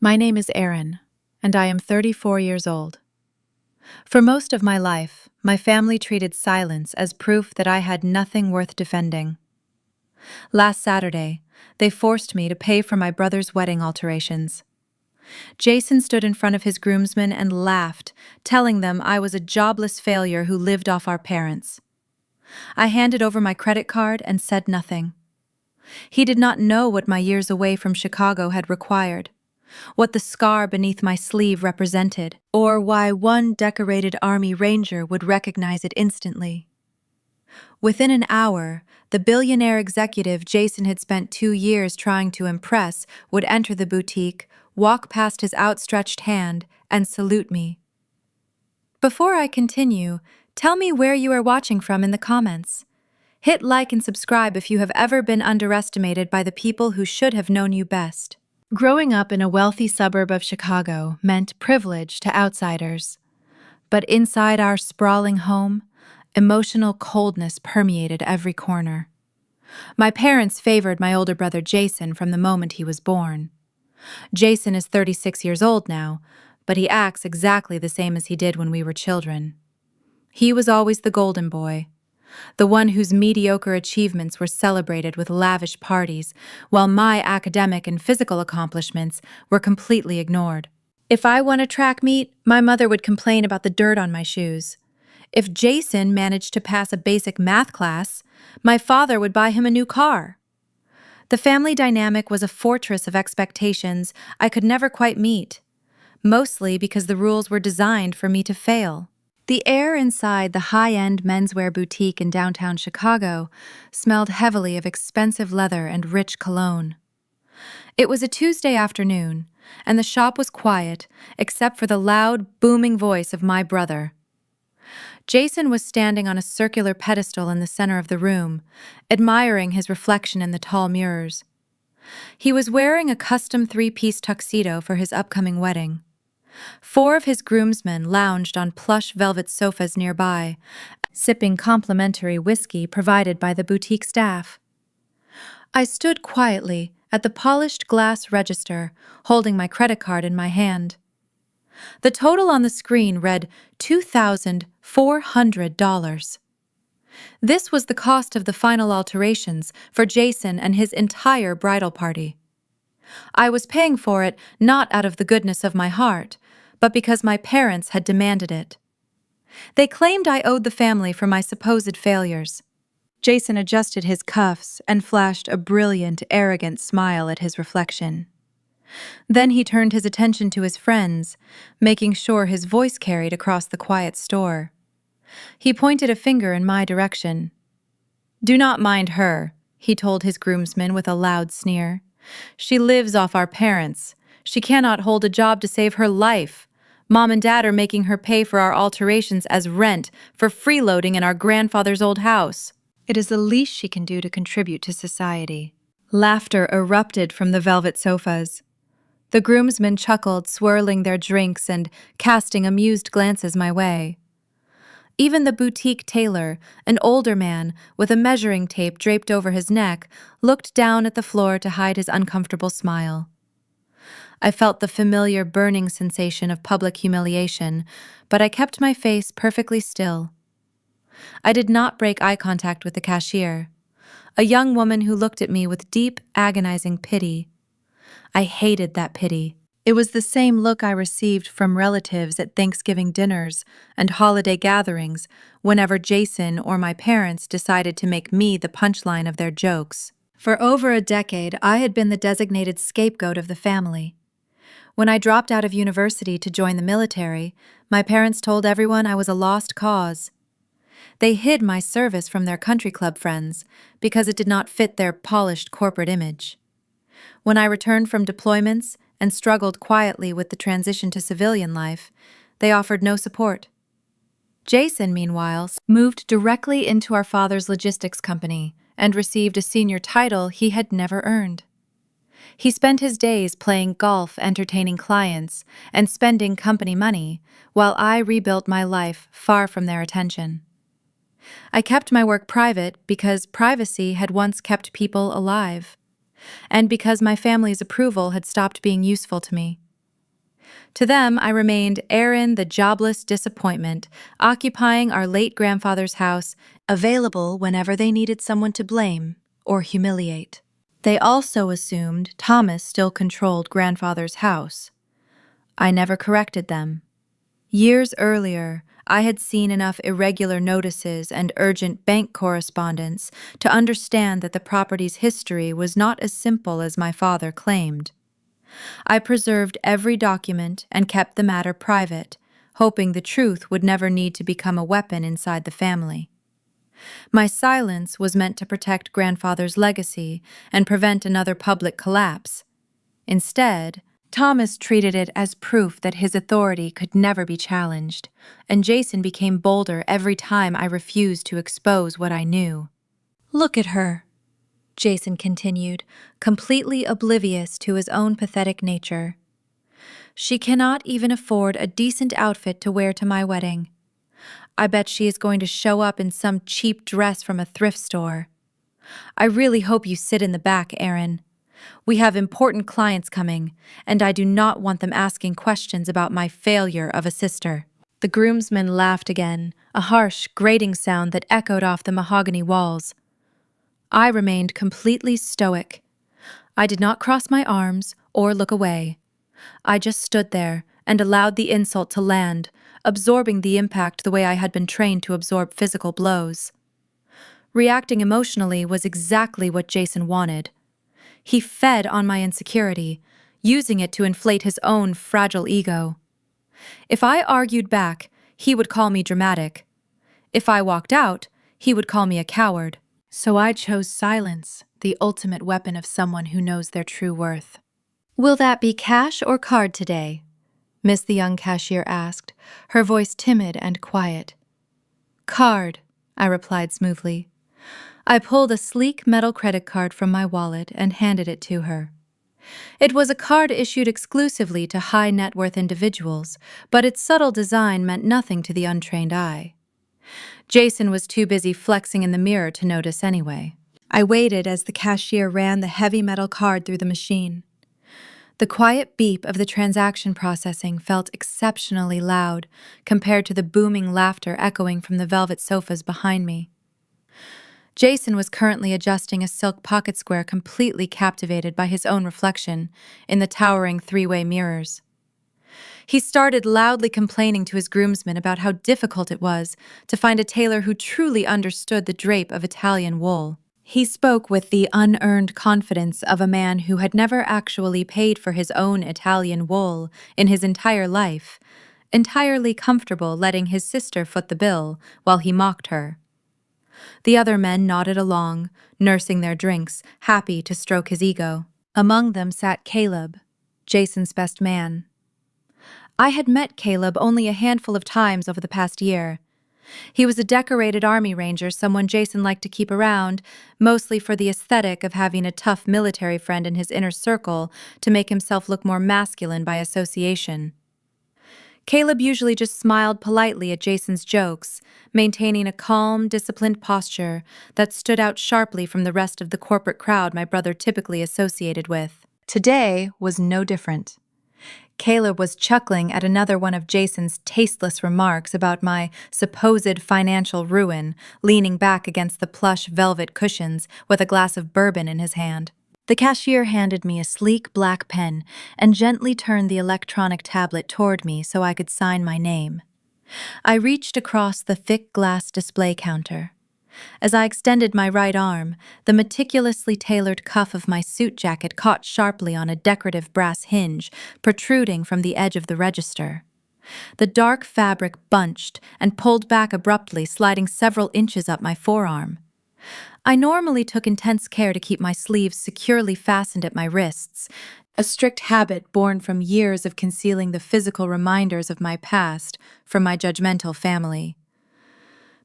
My name is Erin, and I am 34 years old. For most of my life, my family treated silence as proof that I had nothing worth defending. Last Saturday, they forced me to pay for my brother's wedding alterations. Jason stood in front of his groomsmen and laughed, telling them I was a jobless failure who lived off our parents. I handed over my credit card and said nothing. He did not know what my years away from Chicago had required, what the scar beneath my sleeve represented, or why one decorated Army Ranger would recognize it instantly. Within an hour, the billionaire executive Jason had spent 2 years trying to impress would enter the boutique, walk past his outstretched hand, and salute me. Before I continue, tell me where you are watching from in the comments. Hit like and subscribe if you have ever been underestimated by the people who should have known you best. Growing up in a wealthy suburb of Chicago meant privilege to outsiders. But inside our sprawling home, emotional coldness permeated every corner. My parents favored my older brother Jason from the moment he was born. Jason is 36 years old now, but he acts exactly the same as he did when we were children. He was always the golden boy, the one whose mediocre achievements were celebrated with lavish parties, while my academic and physical accomplishments were completely ignored. If I won a track meet, my mother would complain about the dirt on my shoes. If Jason managed to pass a basic math class, my father would buy him a new car. The family dynamic was a fortress of expectations I could never quite meet, mostly because the rules were designed for me to fail. The air inside the high-end menswear boutique in downtown Chicago smelled heavily of expensive leather and rich cologne. It was a Tuesday afternoon, and the shop was quiet except for the loud, booming voice of my brother. Jason was standing on a circular pedestal in the center of the room, admiring his reflection in the tall mirrors. He was wearing a custom 3-piece tuxedo for his upcoming wedding. 4 of his groomsmen lounged on plush velvet sofas nearby, sipping complimentary whiskey provided by the boutique staff. I stood quietly at the polished glass register, holding my credit card in my hand. The total on the screen read $2,400. This was the cost of the final alterations for Jason and his entire bridal party. I was paying for it not out of the goodness of my heart, but because my parents had demanded it. They claimed I owed the family for my supposed failures. Jason adjusted his cuffs and flashed a brilliant, arrogant smile at his reflection. Then he turned his attention to his friends, making sure his voice carried across the quiet store. He pointed a finger in my direction. "Do not mind her," he told his groomsmen with a loud sneer. "She lives off our parents. She cannot hold a job to save her life. Mom and Dad are making her pay for our alterations as rent for freeloading in our grandfather's old house. It is the least she can do to contribute to society." Laughter erupted from the velvet sofas. The groomsmen chuckled, swirling their drinks and casting amused glances my way. Even the boutique tailor, an older man with a measuring tape draped over his neck, looked down at the floor to hide his uncomfortable smile. I felt the familiar burning sensation of public humiliation, but I kept my face perfectly still. I did not break eye contact with the cashier, a young woman who looked at me with deep, agonizing pity. I hated that pity. It was the same look I received from relatives at Thanksgiving dinners and holiday gatherings whenever Jason or my parents decided to make me the punchline of their jokes. For over a decade, I had been the designated scapegoat of the family. When I dropped out of university to join the military, my parents told everyone I was a lost cause. They hid my service from their country club friends because it did not fit their polished corporate image. When I returned from deployments and struggled quietly with the transition to civilian life, they offered no support. Jason, meanwhile, moved directly into our father's logistics company and received a senior title he had never earned. He spent his days playing golf, entertaining clients, and spending company money, while I rebuilt my life far from their attention. I kept my work private because privacy had once kept people alive, and because my family's approval had stopped being useful to me. To them, I remained Erin, the jobless disappointment, occupying our late grandfather's house, available whenever they needed someone to blame or humiliate. They also assumed Thomas still controlled grandfather's house. I never corrected them. Years earlier, I had seen enough irregular notices and urgent bank correspondence to understand that the property's history was not as simple as my father claimed. I preserved every document and kept the matter private, hoping the truth would never need to become a weapon inside the family. My silence was meant to protect grandfather's legacy and prevent another public collapse. Instead, Thomas treated it as proof that his authority could never be challenged, and Jason became bolder every time I refused to expose what I knew. "Look at her," Jason continued, completely oblivious to his own pathetic nature. "She cannot even afford a decent outfit to wear to my wedding. I bet she is going to show up in some cheap dress from a thrift store. I really hope you sit in the back, Erin. We have important clients coming, and I do not want them asking questions about my failure of a sister." The groomsmen laughed again, a harsh, grating sound that echoed off the mahogany walls. I remained completely stoic. I did not cross my arms or look away. I just stood there and allowed the insult to land, absorbing the impact the way I had been trained to absorb physical blows. Reacting emotionally was exactly what Jason wanted. He fed on my insecurity, using it to inflate his own fragile ego. If I argued back, he would call me dramatic. If I walked out, he would call me a coward. So I chose silence, the ultimate weapon of someone who knows their true worth. "Will that be cash or card today?" Miss the young cashier asked, her voice timid and quiet. "Card," I replied smoothly. I pulled a sleek metal credit card from my wallet and handed it to her. It was a card issued exclusively to high net worth individuals, but its subtle design meant nothing to the untrained eye. Jason was too busy flexing in the mirror to notice anyway. I waited as the cashier ran the heavy metal card through the machine. The quiet beep of the transaction processing felt exceptionally loud compared to the booming laughter echoing from the velvet sofas behind me. Jason was currently adjusting a silk pocket square, completely captivated by his own reflection in the towering three-way mirrors. He started loudly complaining to his groomsmen about how difficult it was to find a tailor who truly understood the drape of Italian wool. He spoke with the unearned confidence of a man who had never actually paid for his own Italian wool in his entire life, entirely comfortable letting his sister foot the bill while he mocked her. The other men nodded along, nursing their drinks, happy to stroke his ego. Among them sat Caleb, Jason's best man. I had met Caleb only a handful of times over the past year. He was a decorated army ranger, someone Jason liked to keep around, mostly for the aesthetic of having a tough military friend in his inner circle to make himself look more masculine by association. Caleb usually just smiled politely at Jason's jokes, maintaining a calm, disciplined posture that stood out sharply from the rest of the corporate crowd my brother typically associated with. Today was no different. Caleb was chuckling at another one of Jason's tasteless remarks about my supposed financial ruin, leaning back against the plush velvet cushions with a glass of bourbon in his hand. The cashier handed me a sleek black pen and gently turned the electronic tablet toward me so I could sign my name. I reached across the thick glass display counter. As I extended my right arm, the meticulously tailored cuff of my suit jacket caught sharply on a decorative brass hinge protruding from the edge of the register. The dark fabric bunched and pulled back abruptly, sliding several inches up my forearm. I normally took intense care to keep my sleeves securely fastened at my wrists, a strict habit born from years of concealing the physical reminders of my past from my judgmental family.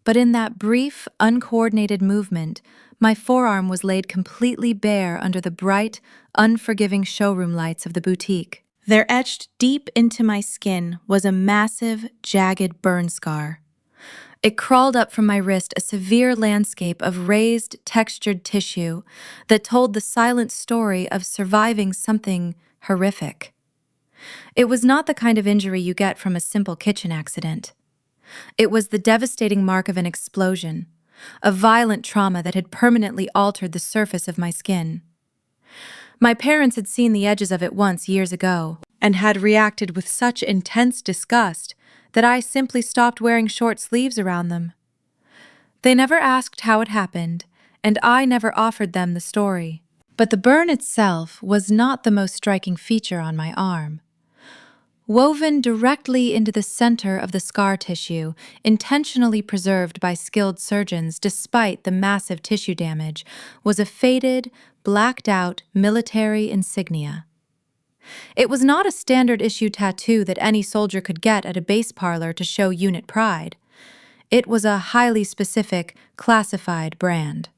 But in that brief, uncoordinated movement, my forearm was laid completely bare under the bright, unforgiving showroom lights of the boutique. There, etched deep into my skin, was a massive, jagged burn scar. It crawled up from my wrist, a severe landscape of raised, textured tissue that told the silent story of surviving something horrific. It was not the kind of injury you get from a simple kitchen accident. It was the devastating mark of an explosion, a violent trauma that had permanently altered the surface of my skin. My parents had seen the edges of it once years ago and had reacted with such intense disgust that I simply stopped wearing short sleeves around them. They never asked how it happened, and I never offered them the story. But the burn itself was not the most striking feature on my arm. Woven directly into the center of the scar tissue, intentionally preserved by skilled surgeons despite the massive tissue damage, was a faded, blacked-out military insignia. It was not a standard-issue tattoo that any soldier could get at a base parlor to show unit pride. It was a highly specific, classified brand.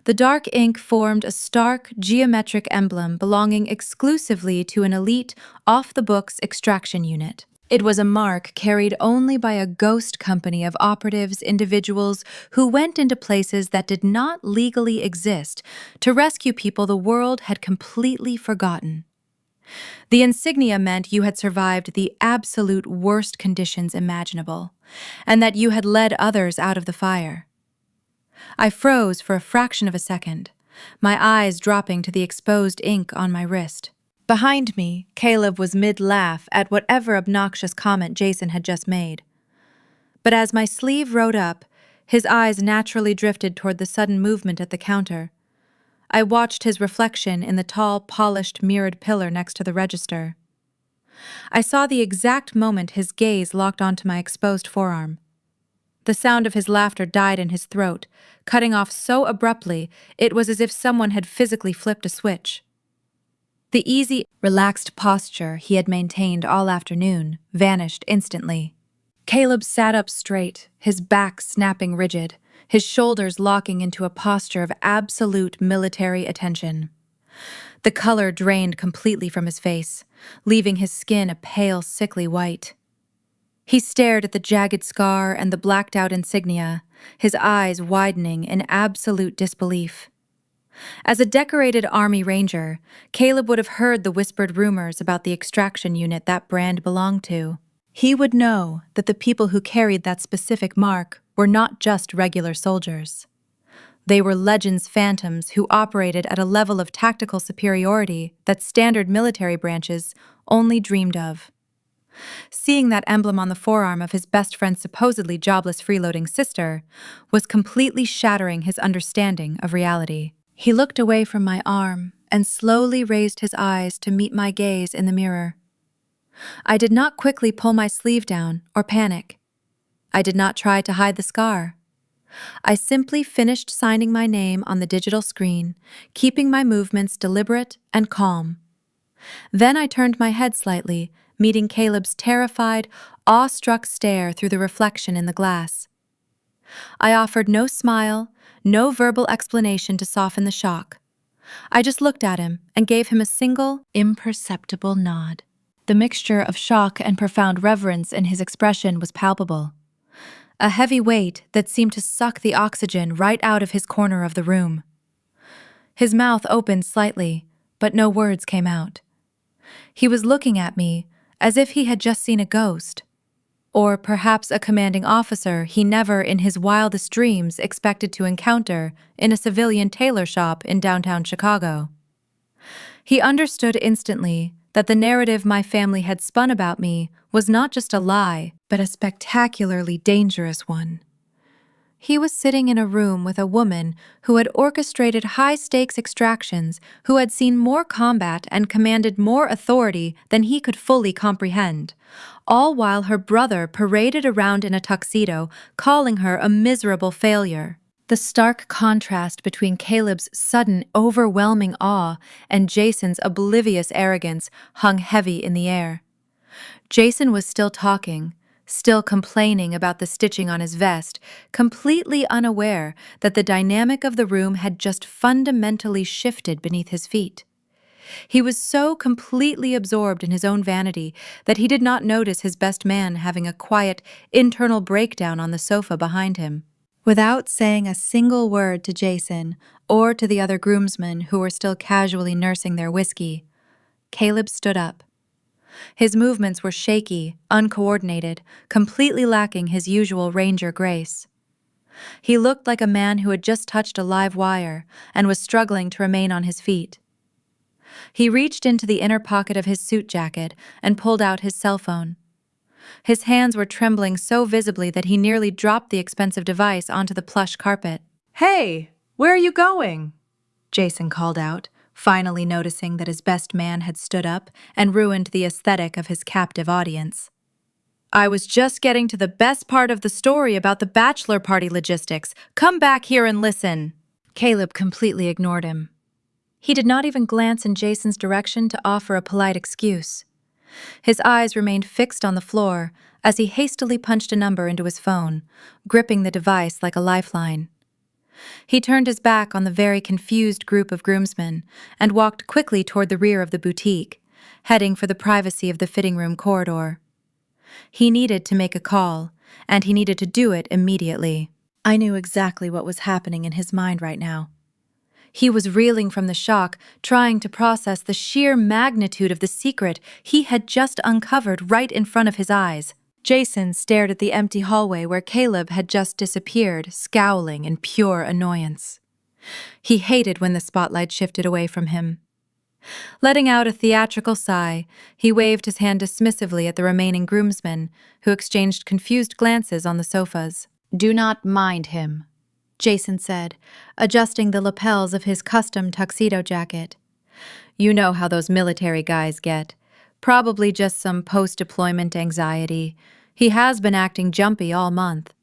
The dark ink formed a stark, geometric emblem belonging exclusively to an elite, off-the-books extraction unit. It was a mark carried only by a ghost company of operatives, individuals who went into places that did not legally exist to rescue people the world had completely forgotten. The insignia meant you had survived the absolute worst conditions imaginable, and that you had led others out of the fire. I froze for a fraction of a second, my eyes dropping to the exposed ink on my wrist. Behind me, Caleb was mid-laugh at whatever obnoxious comment Jason had just made. But as my sleeve rode up, his eyes naturally drifted toward the sudden movement at the counter. I watched his reflection in the tall, polished, mirrored pillar next to the register. I saw the exact moment his gaze locked onto my exposed forearm. The sound of his laughter died in his throat, cutting off so abruptly it was as if someone had physically flipped a switch. The easy, relaxed posture he had maintained all afternoon vanished instantly. Caleb sat up straight, his back snapping rigid, his shoulders locking into a posture of absolute military attention. The color drained completely from his face, leaving his skin a pale, sickly white. He stared at the jagged scar and the blacked-out insignia, his eyes widening in absolute disbelief. As a decorated Army Ranger, Caleb would have heard the whispered rumors about the extraction unit that brand belonged to. He would know that the people who carried that specific mark were not just regular soldiers. They were Legends phantoms who operated at a level of tactical superiority that standard military branches only dreamed of. Seeing that emblem on the forearm of his best friend's supposedly jobless freeloading sister was completely shattering his understanding of reality. He looked away from my arm and slowly raised his eyes to meet my gaze in the mirror. I did not quickly pull my sleeve down or panic. I did not try to hide the scar. I simply finished signing my name on the digital screen, keeping my movements deliberate and calm. Then I turned my head slightly, meeting Caleb's terrified, awe-struck stare through the reflection in the glass. I offered no smile, no verbal explanation to soften the shock. I just looked at him and gave him a single, imperceptible nod. The mixture of shock and profound reverence in his expression was palpable. A heavy weight that seemed to suck the oxygen right out of his corner of the room. His mouth opened slightly, but no words came out. He was looking at me as if he had just seen a ghost, or perhaps a commanding officer he never in his wildest dreams expected to encounter in a civilian tailor shop in downtown Chicago. He understood instantly that the narrative my family had spun about me was not just a lie, but a spectacularly dangerous one. He was sitting in a room with a woman who had orchestrated high-stakes extractions, who had seen more combat and commanded more authority than he could fully comprehend, all while her brother paraded around in a tuxedo, calling her a miserable failure. The stark contrast between Caleb's sudden, overwhelming awe and Jason's oblivious arrogance hung heavy in the air. Jason was still talking, still complaining about the stitching on his vest, completely unaware that the dynamic of the room had just fundamentally shifted beneath his feet. He was so completely absorbed in his own vanity that he did not notice his best man having a quiet, internal breakdown on the sofa behind him. Without saying a single word to Jason or to the other groomsmen who were still casually nursing their whiskey, Caleb stood up. His movements were shaky, uncoordinated, completely lacking his usual ranger grace. He looked like a man who had just touched a live wire and was struggling to remain on his feet. He reached into the inner pocket of his suit jacket and pulled out his cell phone. His hands were trembling so visibly that he nearly dropped the expensive device onto the plush carpet. "Hey, where are you going?" Jason called out, finally noticing that his best man had stood up and ruined the aesthetic of his captive audience. "I was just getting to the best part of the story about the bachelor party logistics. Come back here and listen." Caleb completely ignored him. He did not even glance in Jason's direction to offer a polite excuse. His eyes remained fixed on the floor as he hastily punched a number into his phone, gripping the device like a lifeline. He turned his back on the very confused group of groomsmen and walked quickly toward the rear of the boutique, heading for the privacy of the fitting room corridor. He needed to make a call, and he needed to do it immediately. I knew exactly what was happening in his mind right now. He was reeling from the shock, trying to process the sheer magnitude of the secret he had just uncovered right in front of his eyes. Jason stared at the empty hallway where Caleb had just disappeared, scowling in pure annoyance. He hated when the spotlight shifted away from him. Letting out a theatrical sigh, he waved his hand dismissively at the remaining groomsmen, who exchanged confused glances on the sofas. "Do not mind him," Jason said, adjusting the lapels of his custom tuxedo jacket. "You know how those military guys get. Probably just some post-deployment anxiety. He has been acting jumpy all month.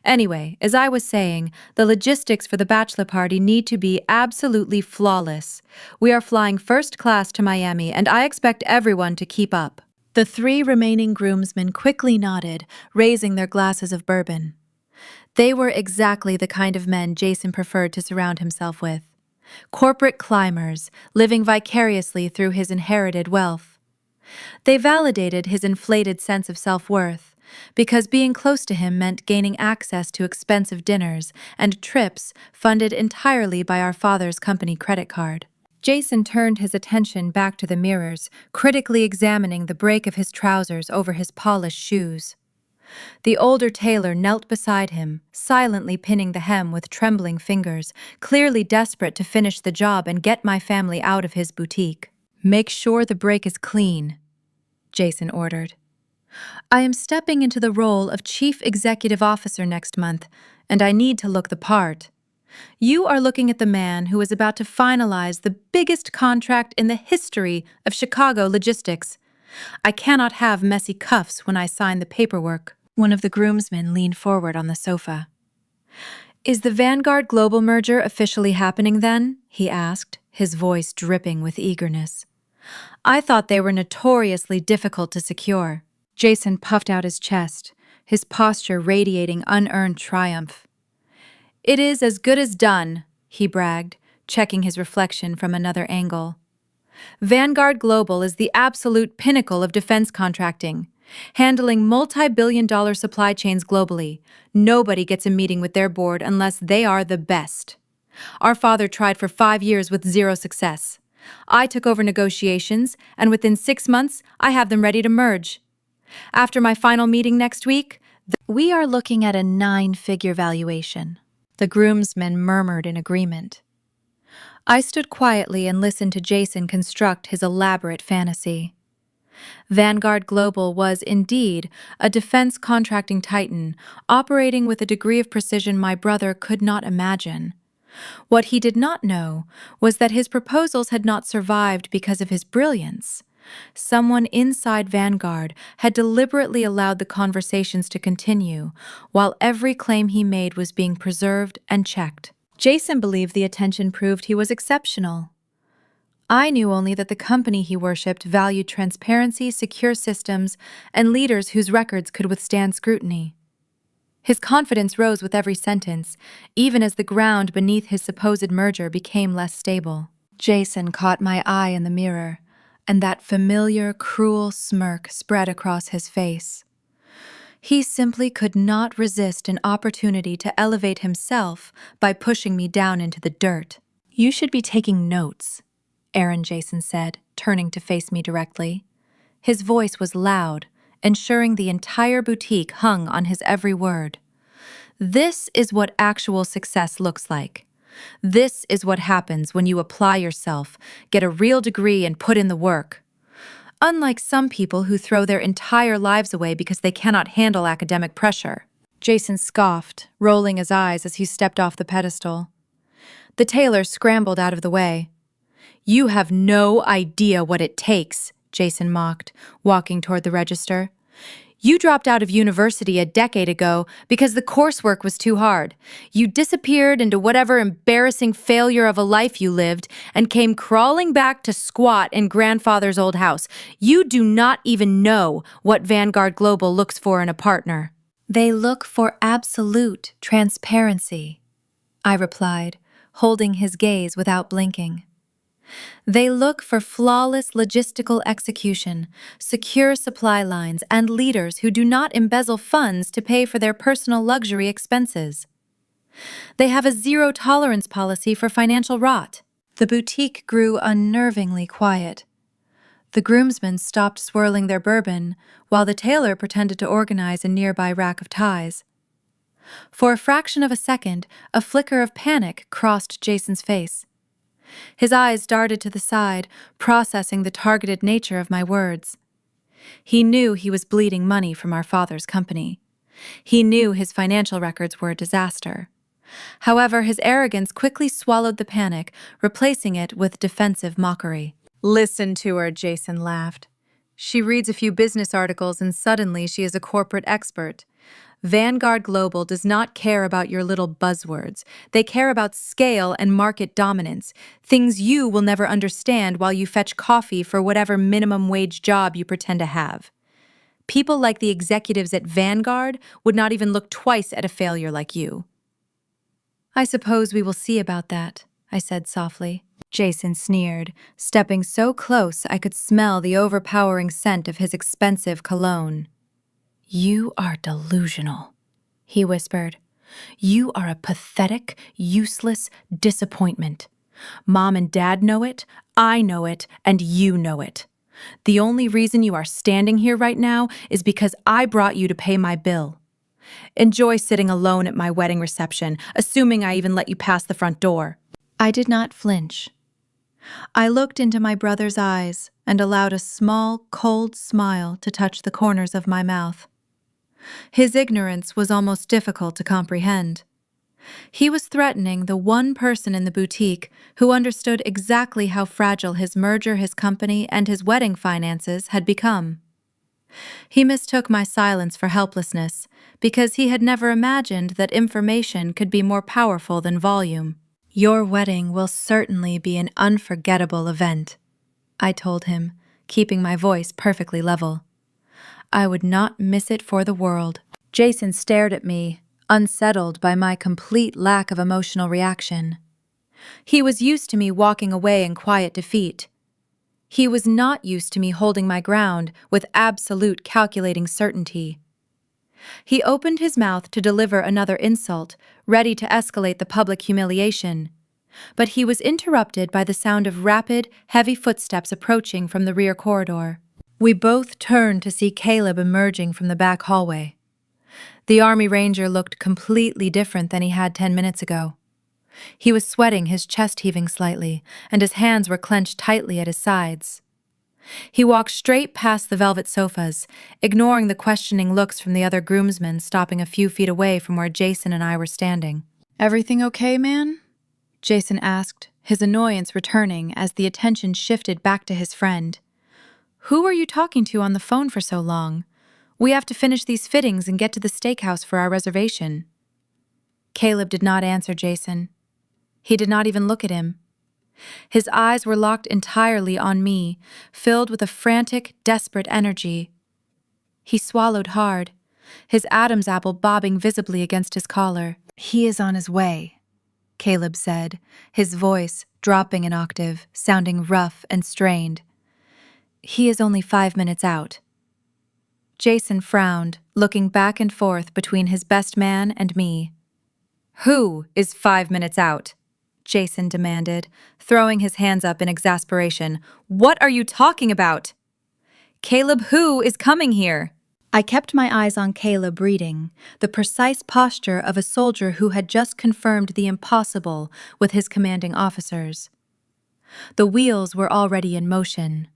Anyway, as I was saying, the logistics for the bachelor party need to be absolutely flawless. We are flying first class to Miami, and I expect everyone to keep up." The 3 remaining groomsmen quickly nodded, raising their glasses of bourbon. They were exactly the kind of men Jason preferred to surround himself with. Corporate climbers, living vicariously through his inherited wealth. They validated his inflated sense of self-worth, because being close to him meant gaining access to expensive dinners and trips funded entirely by our father's company credit card. Jason turned his attention back to the mirrors, critically examining the break of his trousers over his polished shoes. The older tailor knelt beside him, silently pinning the hem with trembling fingers, clearly desperate to finish the job and get my family out of his boutique. "Make sure the break is clean," Jason ordered. "I am stepping into the role of Chief Executive Officer next month, and I need to look the part. You are looking at the man who is about to finalize the biggest contract in the history of Chicago logistics. I cannot have messy cuffs when I sign the paperwork." One of the groomsmen leaned forward on the sofa. "Is the Vanguard Global merger officially happening then?" he asked, his voice dripping with eagerness. "I thought they were notoriously difficult to secure." Jason puffed out his chest, his posture radiating unearned triumph. "It is as good as done," he bragged, checking his reflection from another angle. "Vanguard Global is the absolute pinnacle of defense contracting, handling multi-billion-dollar supply chains globally. Nobody gets a meeting with their board unless they are the best. Our father tried for 5 years with zero success. I took over negotiations, and within 6 months, I have them ready to merge. After my final meeting next week, we are looking at a 9-figure valuation." The groomsmen murmured in agreement. I stood quietly and listened to Jason construct his elaborate fantasy. Vanguard Global was, indeed, a defense contracting titan, operating with a degree of precision my brother could not imagine. What he did not know was that his proposals had not survived because of his brilliance. Someone inside Vanguard had deliberately allowed the conversations to continue, while every claim he made was being preserved and checked. Jason believed the attention proved he was exceptional. I knew only that the company he worshipped valued transparency, secure systems, and leaders whose records could withstand scrutiny. His confidence rose with every sentence, even as the ground beneath his supposed merger became less stable. Jason caught my eye in the mirror, and that familiar, cruel smirk spread across his face. He simply could not resist an opportunity to elevate himself by pushing me down into the dirt. "You should be taking notes," Erin, Jason said, turning to face me directly. His voice was loud, ensuring the entire boutique hung on his every word. This is what actual success looks like. This is what happens when you apply yourself, get a real degree, and put in the work. Unlike some people who throw their entire lives away because they cannot handle academic pressure. Jason scoffed, rolling his eyes as he stepped off the pedestal. The tailor scrambled out of the way. "You have no idea what it takes," Jason mocked, walking toward the register. "You dropped out of university a decade ago because the coursework was too hard. You disappeared into whatever embarrassing failure of a life you lived and came crawling back to squat in grandfather's old house. You do not even know what Vanguard Global looks for in a partner." "They look for absolute transparency," I replied, holding his gaze without blinking. "They look for flawless logistical execution, secure supply lines, and leaders who do not embezzle funds to pay for their personal luxury expenses. They have a zero-tolerance policy for financial rot." The boutique grew unnervingly quiet. The groomsmen stopped swirling their bourbon, while the tailor pretended to organize a nearby rack of ties. For a fraction of a second, a flicker of panic crossed Jason's face. His eyes darted to the side, processing the targeted nature of my words. He knew he was bleeding money from our father's company. He knew his financial records were a disaster. However, his arrogance quickly swallowed the panic, replacing it with defensive mockery. "Listen to her," Jason laughed. "She reads a few business articles and suddenly she is a corporate expert. Vanguard Global does not care about your little buzzwords. They care about scale and market dominance, things you will never understand while you fetch coffee for whatever minimum wage job you pretend to have. People like the executives at Vanguard would not even look twice at a failure like you." "I suppose we will see about that," I said softly. Jason sneered, stepping so close I could smell the overpowering scent of his expensive cologne. "You are delusional," he whispered. "You are a pathetic, useless disappointment. Mom and Dad know it, I know it, and you know it. The only reason you are standing here right now is because I brought you to pay my bill. Enjoy sitting alone at my wedding reception, assuming I even let you pass the front door." I did not flinch. I looked into my brother's eyes and allowed a small, cold smile to touch the corners of my mouth. His ignorance was almost difficult to comprehend. He was threatening the one person in the boutique who understood exactly how fragile his merger, his company, and his wedding finances had become. He mistook my silence for helplessness because he had never imagined that information could be more powerful than volume. "Your wedding will certainly be an unforgettable event," I told him, keeping my voice perfectly level. "I would not miss it for the world." Jason stared at me, unsettled by my complete lack of emotional reaction. He was used to me walking away in quiet defeat. He was not used to me holding my ground with absolute calculating certainty. He opened his mouth to deliver another insult, ready to escalate the public humiliation. But he was interrupted by the sound of rapid, heavy footsteps approaching from the rear corridor. We both turned to see Caleb emerging from the back hallway. The Army Ranger looked completely different than he had 10 minutes ago. He was sweating, his chest heaving slightly, and his hands were clenched tightly at his sides. He walked straight past the velvet sofas, ignoring the questioning looks from the other groomsmen, stopping a few feet away from where Jason and I were standing. "Everything okay, man?" Jason asked, his annoyance returning as the attention shifted back to his friend. "Who were you talking to on the phone for so long? We have to finish these fittings and get to the steakhouse for our reservation." Caleb did not answer Jason. He did not even look at him. His eyes were locked entirely on me, filled with a frantic, desperate energy. He swallowed hard, his Adam's apple bobbing visibly against his collar. "He is on his way," Caleb said, his voice dropping an octave, sounding rough and strained. "He is only 5 minutes out." Jason frowned, looking back and forth between his best man and me. "Who is 5 minutes out?" Jason demanded, throwing his hands up in exasperation. "What are you talking about?" Caleb, who is coming here? I kept my eyes on Caleb reading, the precise posture of a soldier who had just confirmed the impossible with his commanding officers. The wheels were already in motion.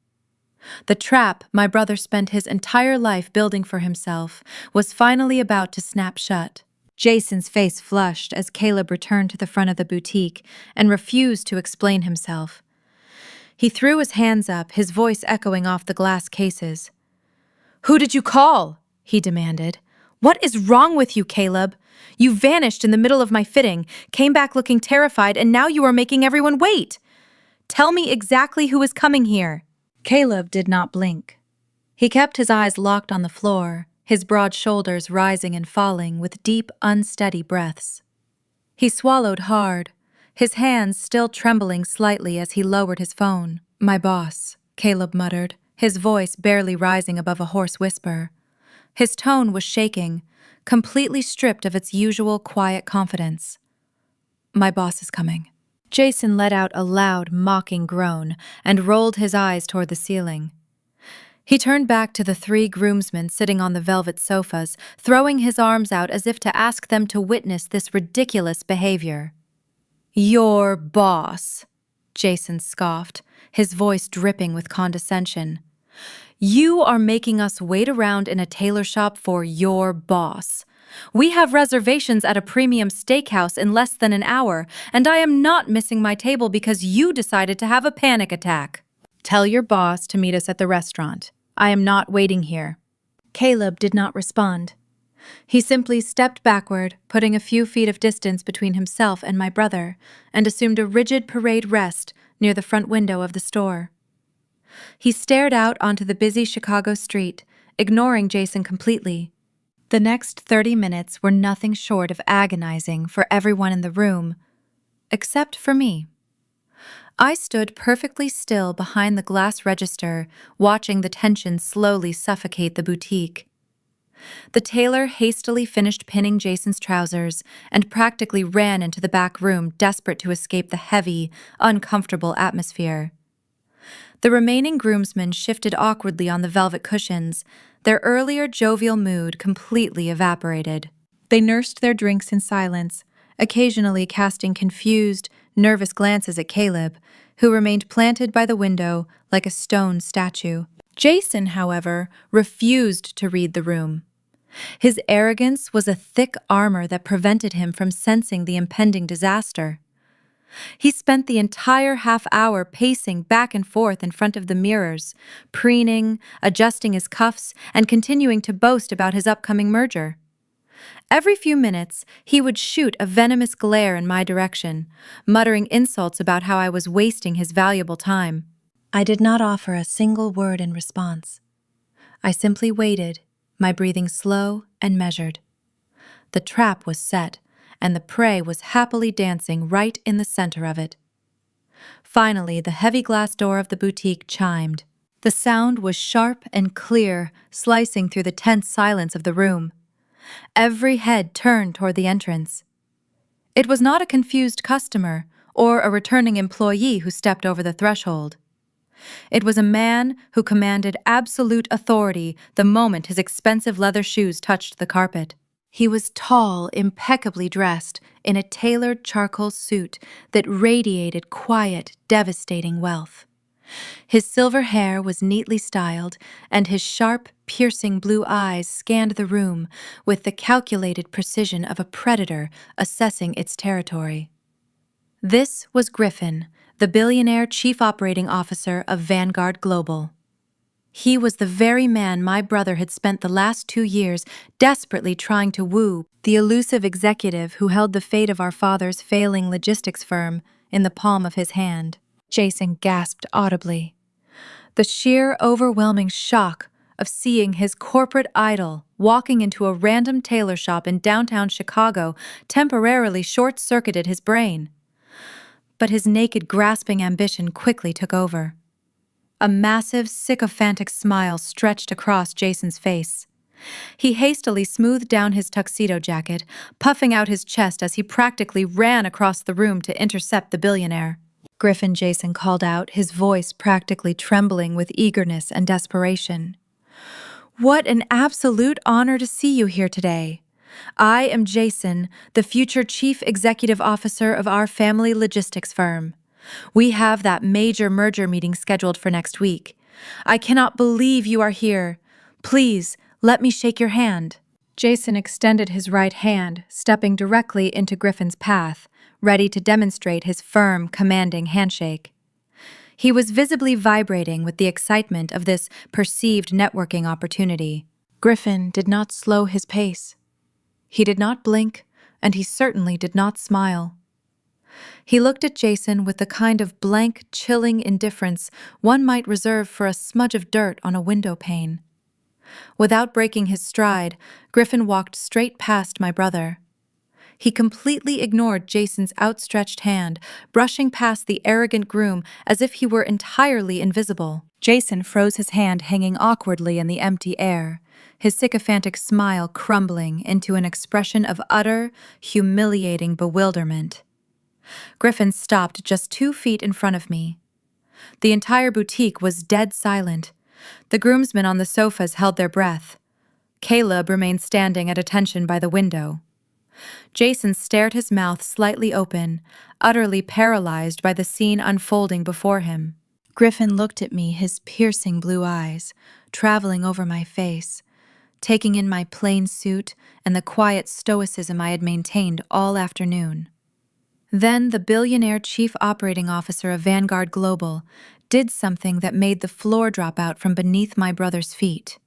The trap my brother spent his entire life building for himself was finally about to snap shut. Jason's face flushed as Caleb returned to the front of the boutique and refused to explain himself. He threw his hands up, his voice echoing off the glass cases. "Who did you call?" he demanded. "What is wrong with you, Caleb? You vanished in the middle of my fitting, came back looking terrified, and now you are making everyone wait. Tell me exactly who is coming here." Caleb did not blink. He kept his eyes locked on the floor, his broad shoulders rising and falling with deep, unsteady breaths. He swallowed hard, his hands still trembling slightly as he lowered his phone. "My boss," Caleb muttered, his voice barely rising above a hoarse whisper. His tone was shaking, completely stripped of its usual quiet confidence. "My boss is coming." Jason let out a loud, mocking groan and rolled his eyes toward the ceiling. He turned back to the 3 groomsmen sitting on the velvet sofas, throwing his arms out as if to ask them to witness this ridiculous behavior. "Your boss," Jason scoffed, his voice dripping with condescension. "You are making us wait around in a tailor shop for your boss. We have reservations at a premium steakhouse in less than an hour, and I am not missing my table because you decided to have a panic attack. Tell your boss to meet us at the restaurant. I am not waiting here." Caleb did not respond. He simply stepped backward, putting a few feet of distance between himself and my brother, and assumed a rigid parade rest near the front window of the store. He stared out onto the busy Chicago street, ignoring Jason completely. The next 30 minutes were nothing short of agonizing for everyone in the room, except for me. I stood perfectly still behind the glass register, watching the tension slowly suffocate the boutique. The tailor hastily finished pinning Jason's trousers and practically ran into the back room, desperate to escape the heavy, uncomfortable atmosphere. The remaining groomsmen shifted awkwardly on the velvet cushions, their earlier jovial mood completely evaporated. They nursed their drinks in silence, occasionally casting confused, nervous glances at Caleb, who remained planted by the window like a stone statue. Jason, however, refused to read the room. His arrogance was a thick armor that prevented him from sensing the impending disaster. He spent the entire half-hour pacing back and forth in front of the mirrors, preening, adjusting his cuffs, and continuing to boast about his upcoming merger. Every few minutes, he would shoot a venomous glare in my direction, muttering insults about how I was wasting his valuable time. I did not offer a single word in response. I simply waited, my breathing slow and measured. The trap was set, and the prey was happily dancing right in the center of it. Finally, the heavy glass door of the boutique chimed. The sound was sharp and clear, slicing through the tense silence of the room. Every head turned toward the entrance. It was not a confused customer or a returning employee who stepped over the threshold. It was a man who commanded absolute authority the moment his expensive leather shoes touched the carpet. He was tall, impeccably dressed, in a tailored charcoal suit that radiated quiet, devastating wealth. His silver hair was neatly styled, and his sharp, piercing blue eyes scanned the room with the calculated precision of a predator assessing its territory. This was Griffin, the billionaire chief operating officer of Vanguard Global. He was the very man my brother had spent the last 2 years desperately trying to woo, the elusive executive who held the fate of our father's failing logistics firm in the palm of his hand. Jason gasped audibly. The sheer, overwhelming shock of seeing his corporate idol walking into a random tailor shop in downtown Chicago temporarily short-circuited his brain. But his naked, grasping ambition quickly took over. A massive, sycophantic smile stretched across Jason's face. He hastily smoothed down his tuxedo jacket, puffing out his chest as he practically ran across the room to intercept the billionaire. Griffin Jason called out, his voice practically trembling with eagerness and desperation. What an absolute honor to see you here today. I am Jason, the future Chief Executive Officer of our family logistics firm. We have that major merger meeting scheduled for next week. I cannot believe you are here. Please, let me shake your hand. Jason extended his right hand, stepping directly into Griffin's path, ready to demonstrate his firm, commanding handshake. He was visibly vibrating with the excitement of this perceived networking opportunity. Griffin did not slow his pace. He did not blink, and he certainly did not smile. He looked at Jason with the kind of blank, chilling indifference one might reserve for a smudge of dirt on a window pane. Without breaking his stride, Griffin walked straight past my brother. He completely ignored Jason's outstretched hand, brushing past the arrogant groom as if he were entirely invisible. Jason froze his hand hanging awkwardly in the empty air, his sycophantic smile crumbling into an expression of utter, humiliating bewilderment. Griffin stopped just 2 feet in front of me. The entire boutique was dead silent. The groomsmen on the sofas held their breath. Caleb remained standing at attention by the window. Jason stared, his mouth slightly open, utterly paralyzed by the scene unfolding before him. Griffin looked at me, his piercing blue eyes traveling over my face, taking in my plain suit and the quiet stoicism I had maintained all afternoon. Then the billionaire chief operating officer of Vanguard Global did something that made the floor drop out from beneath my brother's feet.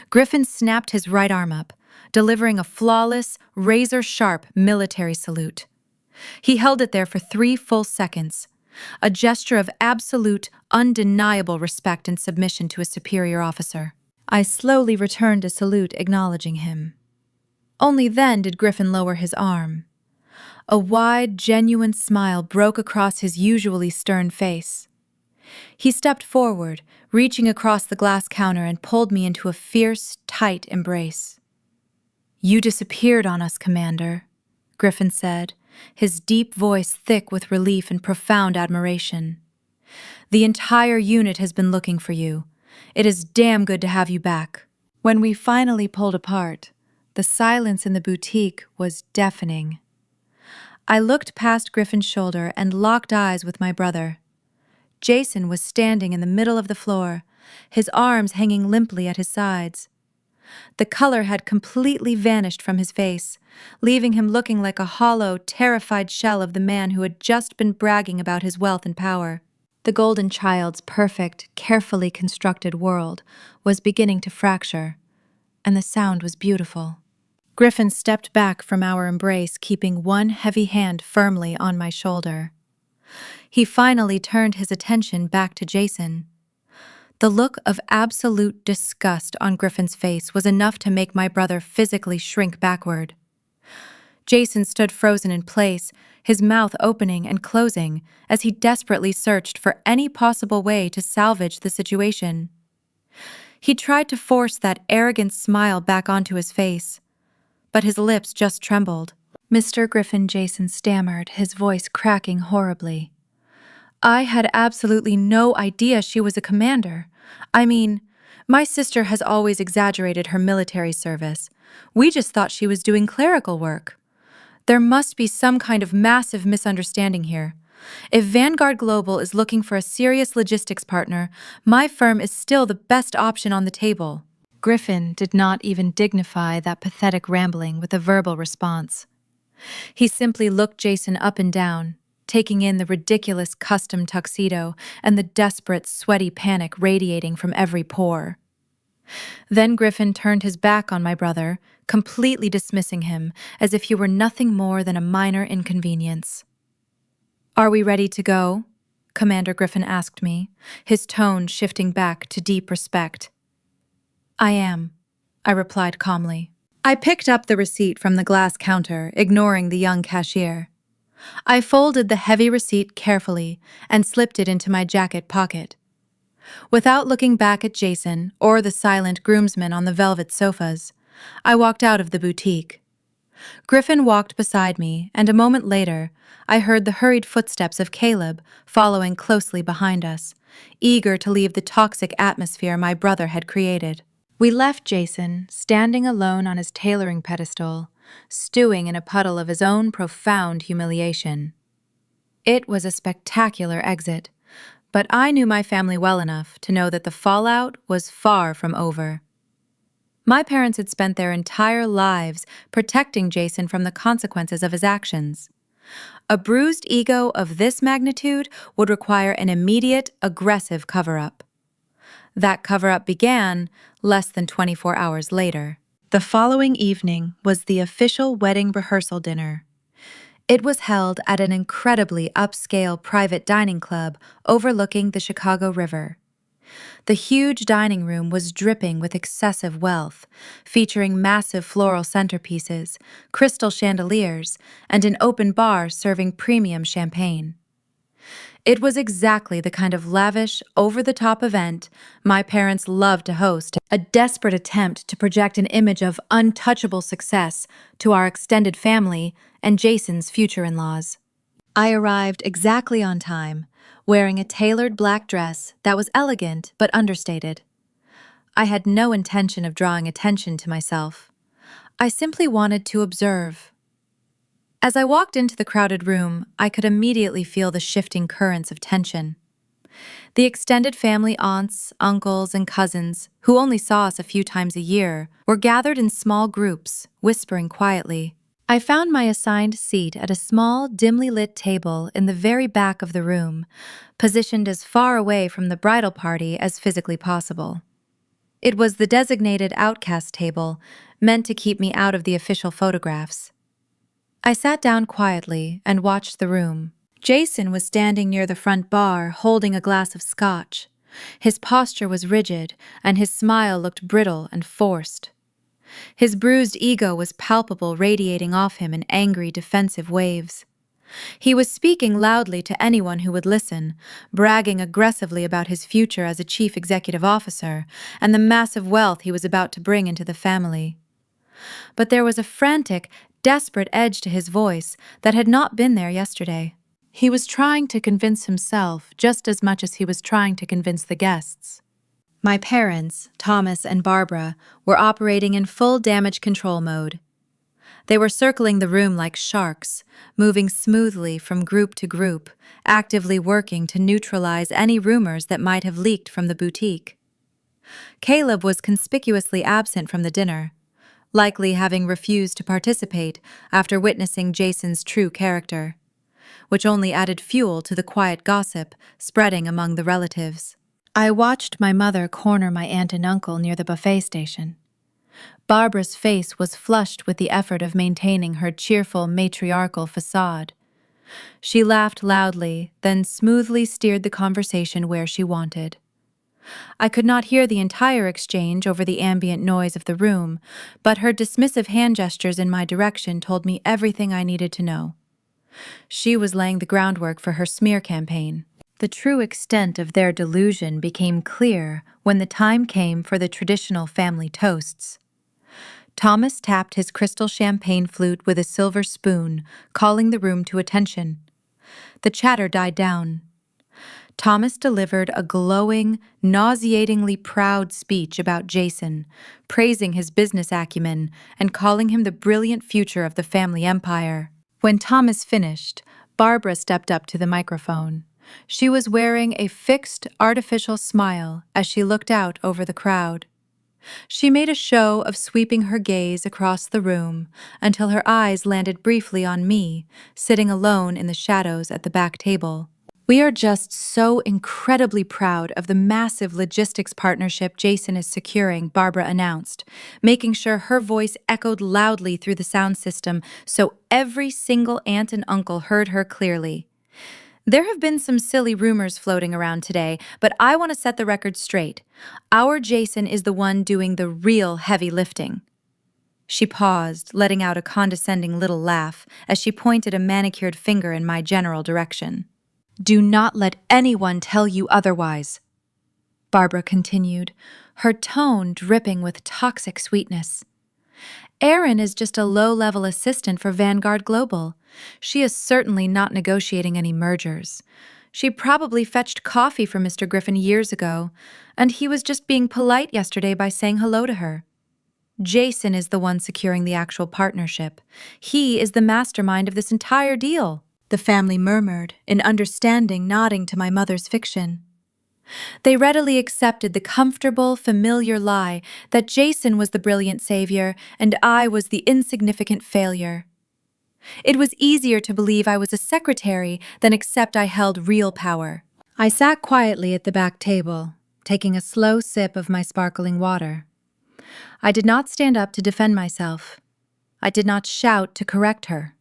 Griffin snapped his right arm up, delivering a flawless, razor-sharp military salute. He held it there for 3 full seconds, a gesture of absolute, undeniable respect and submission to a superior officer. I slowly returned a salute, acknowledging him. Only then did Griffin lower his arm. A wide, genuine smile broke across his usually stern face. He stepped forward, reaching across the glass counter, and pulled me into a fierce, tight embrace. "You disappeared on us, Commander," Griffin said, his deep voice thick with relief and profound admiration. "The entire unit has been looking for you. It is damn good to have you back." When we finally pulled apart, the silence in the boutique was deafening. I looked past Griffin's shoulder and locked eyes with my brother. Jason was standing in the middle of the floor, his arms hanging limply at his sides. The color had completely vanished from his face, leaving him looking like a hollow, terrified shell of the man who had just been bragging about his wealth and power. The golden child's perfect, carefully constructed world was beginning to fracture, and the sound was beautiful. Griffin stepped back from our embrace, keeping one heavy hand firmly on my shoulder. He finally turned his attention back to Jason. The look of absolute disgust on Griffin's face was enough to make my brother physically shrink backward. Jason stood frozen in place, his mouth opening and closing as he desperately searched for any possible way to salvage the situation. He tried to force that arrogant smile back onto his face, but his lips just trembled. "Mr. Griffin," Jason stammered, his voice cracking horribly. "I had absolutely no idea she was a commander. I mean, my sister has always exaggerated her military service. We just thought she was doing clerical work. There must be some kind of massive misunderstanding here. If Vanguard Global is looking for a serious logistics partner, my firm is still the best option on the table." Griffin did not even dignify that pathetic rambling with a verbal response. He simply looked Jason up and down, taking in the ridiculous custom tuxedo and the desperate, sweaty panic radiating from every pore. Then Griffin turned his back on my brother, completely dismissing him as if he were nothing more than a minor inconvenience. "Are we ready to go?" Commander Griffin asked me, his tone shifting back to deep respect. "I am," I replied calmly. I picked up the receipt from the glass counter, ignoring the young cashier. I folded the heavy receipt carefully and slipped it into my jacket pocket. Without looking back at Jason or the silent groomsmen on the velvet sofas, I walked out of the boutique. Griffin walked beside me, and a moment later, I heard the hurried footsteps of Caleb following closely behind us, eager to leave the toxic atmosphere my brother had created. We left Jason standing alone on his tailoring pedestal, stewing in a puddle of his own profound humiliation. It was a spectacular exit, but I knew my family well enough to know that the fallout was far from over. My parents had spent their entire lives protecting Jason from the consequences of his actions. A bruised ego of this magnitude would require an immediate, aggressive cover-up. That cover-up began less than 24 hours later. The following evening was the official wedding rehearsal dinner. It was held at an incredibly upscale private dining club overlooking the Chicago River. The huge dining room was dripping with excessive wealth, featuring massive floral centerpieces, crystal chandeliers, and an open bar serving premium champagne. It was exactly the kind of lavish, over-the-top event my parents loved to host, a desperate attempt to project an image of untouchable success to our extended family and Jason's future in-laws. I arrived exactly on time, wearing a tailored black dress that was elegant but understated. I had no intention of drawing attention to myself. I simply wanted to observe. As I walked into the crowded room, I could immediately feel the shifting currents of tension. The extended family aunts, uncles, and cousins, who only saw us a few times a year, were gathered in small groups, whispering quietly. I found my assigned seat at a small, dimly lit table in the very back of the room, positioned as far away from the bridal party as physically possible. It was the designated outcast table, meant to keep me out of the official photographs. I sat down quietly and watched the room. Jason was standing near the front bar, holding a glass of scotch. His posture was rigid, and his smile looked brittle and forced. His bruised ego was palpable, radiating off him in angry, defensive waves. He was speaking loudly to anyone who would listen, bragging aggressively about his future as a chief executive officer and the massive wealth he was about to bring into the family. But there was a frantic, desperate edge to his voice that had not been there yesterday. He was trying to convince himself just as much as he was trying to convince the guests. My parents, Thomas and Barbara, were operating in full damage control mode. They were circling the room like sharks, moving smoothly from group to group, actively working to neutralize any rumors that might have leaked from the boutique. Caleb was conspicuously absent from the dinner, likely having refused to participate after witnessing Jason's true character, which only added fuel to the quiet gossip spreading among the relatives. I watched my mother corner my aunt and uncle near the buffet station. Barbara's face was flushed with the effort of maintaining her cheerful matriarchal facade. She laughed loudly, then smoothly steered the conversation where she wanted. I could not hear the entire exchange over the ambient noise of the room, but her dismissive hand gestures in my direction told me everything I needed to know. She was laying the groundwork for her smear campaign. The true extent of their delusion became clear when the time came for the traditional family toasts. Thomas tapped his crystal champagne flute with a silver spoon, calling the room to attention. The chatter died down. Thomas delivered a glowing, nauseatingly proud speech about Jason, praising his business acumen and calling him the brilliant future of the family empire. When Thomas finished, Barbara stepped up to the microphone. She was wearing a fixed, artificial smile as she looked out over the crowd. She made a show of sweeping her gaze across the room until her eyes landed briefly on me, sitting alone in the shadows at the back table. "We are just so incredibly proud of the massive logistics partnership Jason is securing," Barbara announced, making sure her voice echoed loudly through the sound system so every single aunt and uncle heard her clearly. "There have been some silly rumors floating around today, but I want to set the record straight. Our Jason is the one doing the real heavy lifting." She paused, letting out a condescending little laugh as she pointed a manicured finger in my general direction. "Do not let anyone tell you otherwise," Barbara continued, her tone dripping with toxic sweetness. Erin is just a low-level assistant for Vanguard Global. She is certainly not negotiating any mergers. She probably fetched coffee for Mr. Griffin years ago, and he was just being polite yesterday by saying hello to her. Jason is the one securing the actual partnership. He is the mastermind of this entire deal, the family murmured, in understanding, nodding to my mother's fiction. They readily accepted the comfortable, familiar lie that Jason was the brilliant savior and I was the insignificant failure. It was easier to believe I was a secretary than accept I held real power. I sat quietly at the back table, taking a slow sip of my sparkling water. I did not stand up to defend myself. I did not shout to correct her.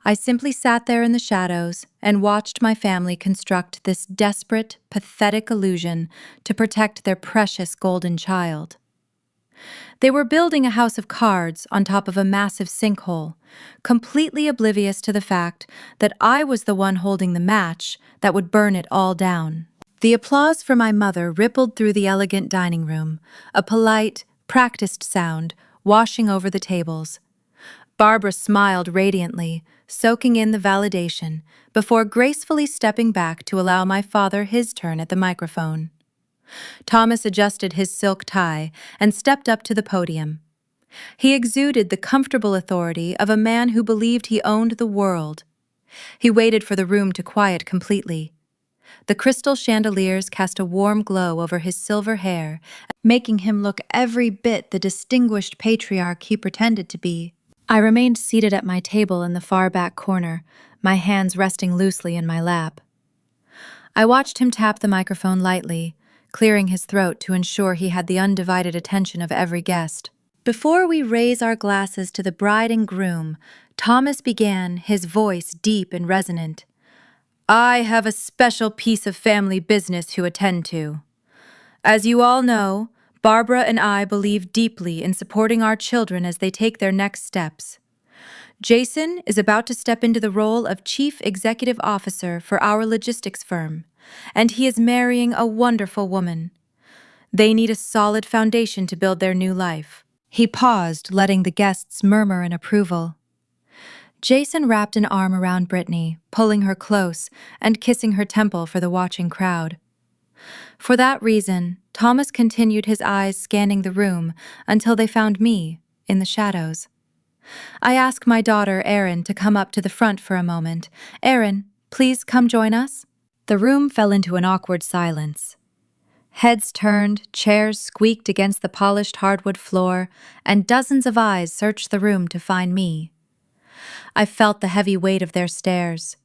I simply sat there in the shadows and watched my family construct this desperate, pathetic illusion to protect their precious golden child. They were building a house of cards on top of a massive sinkhole, completely oblivious to the fact that I was the one holding the match that would burn it all down. The applause for my mother rippled through the elegant dining room, a polite, practiced sound washing over the tables. Barbara smiled radiantly, soaking in the validation, before gracefully stepping back to allow my father his turn at the microphone. Thomas adjusted his silk tie and stepped up to the podium. He exuded the comfortable authority of a man who believed he owned the world. He waited for the room to quiet completely. The crystal chandeliers cast a warm glow over his silver hair, making him look every bit the distinguished patriarch he pretended to be. I remained seated at my table in the far back corner, my hands resting loosely in my lap. I watched him tap the microphone lightly, clearing his throat to ensure he had the undivided attention of every guest. Before we raise our glasses to the bride and groom, Thomas began, his voice deep and resonant. I have a special piece of family business to attend to. As you all know, Barbara and I believe deeply in supporting our children as they take their next steps. Jason is about to step into the role of Chief Executive Officer for our logistics firm, and he is marrying a wonderful woman. They need a solid foundation to build their new life. He paused, letting the guests murmur in approval. Jason wrapped an arm around Brittany, pulling her close and kissing her temple for the watching crowd. For that reason, Thomas continued his eyes scanning the room until they found me, in the shadows. I asked my daughter, Erin, to come up to the front for a moment. Erin, please come join us. The room fell into an awkward silence. Heads turned, chairs squeaked against the polished hardwood floor, and dozens of eyes searched the room to find me. I felt the heavy weight of their stares.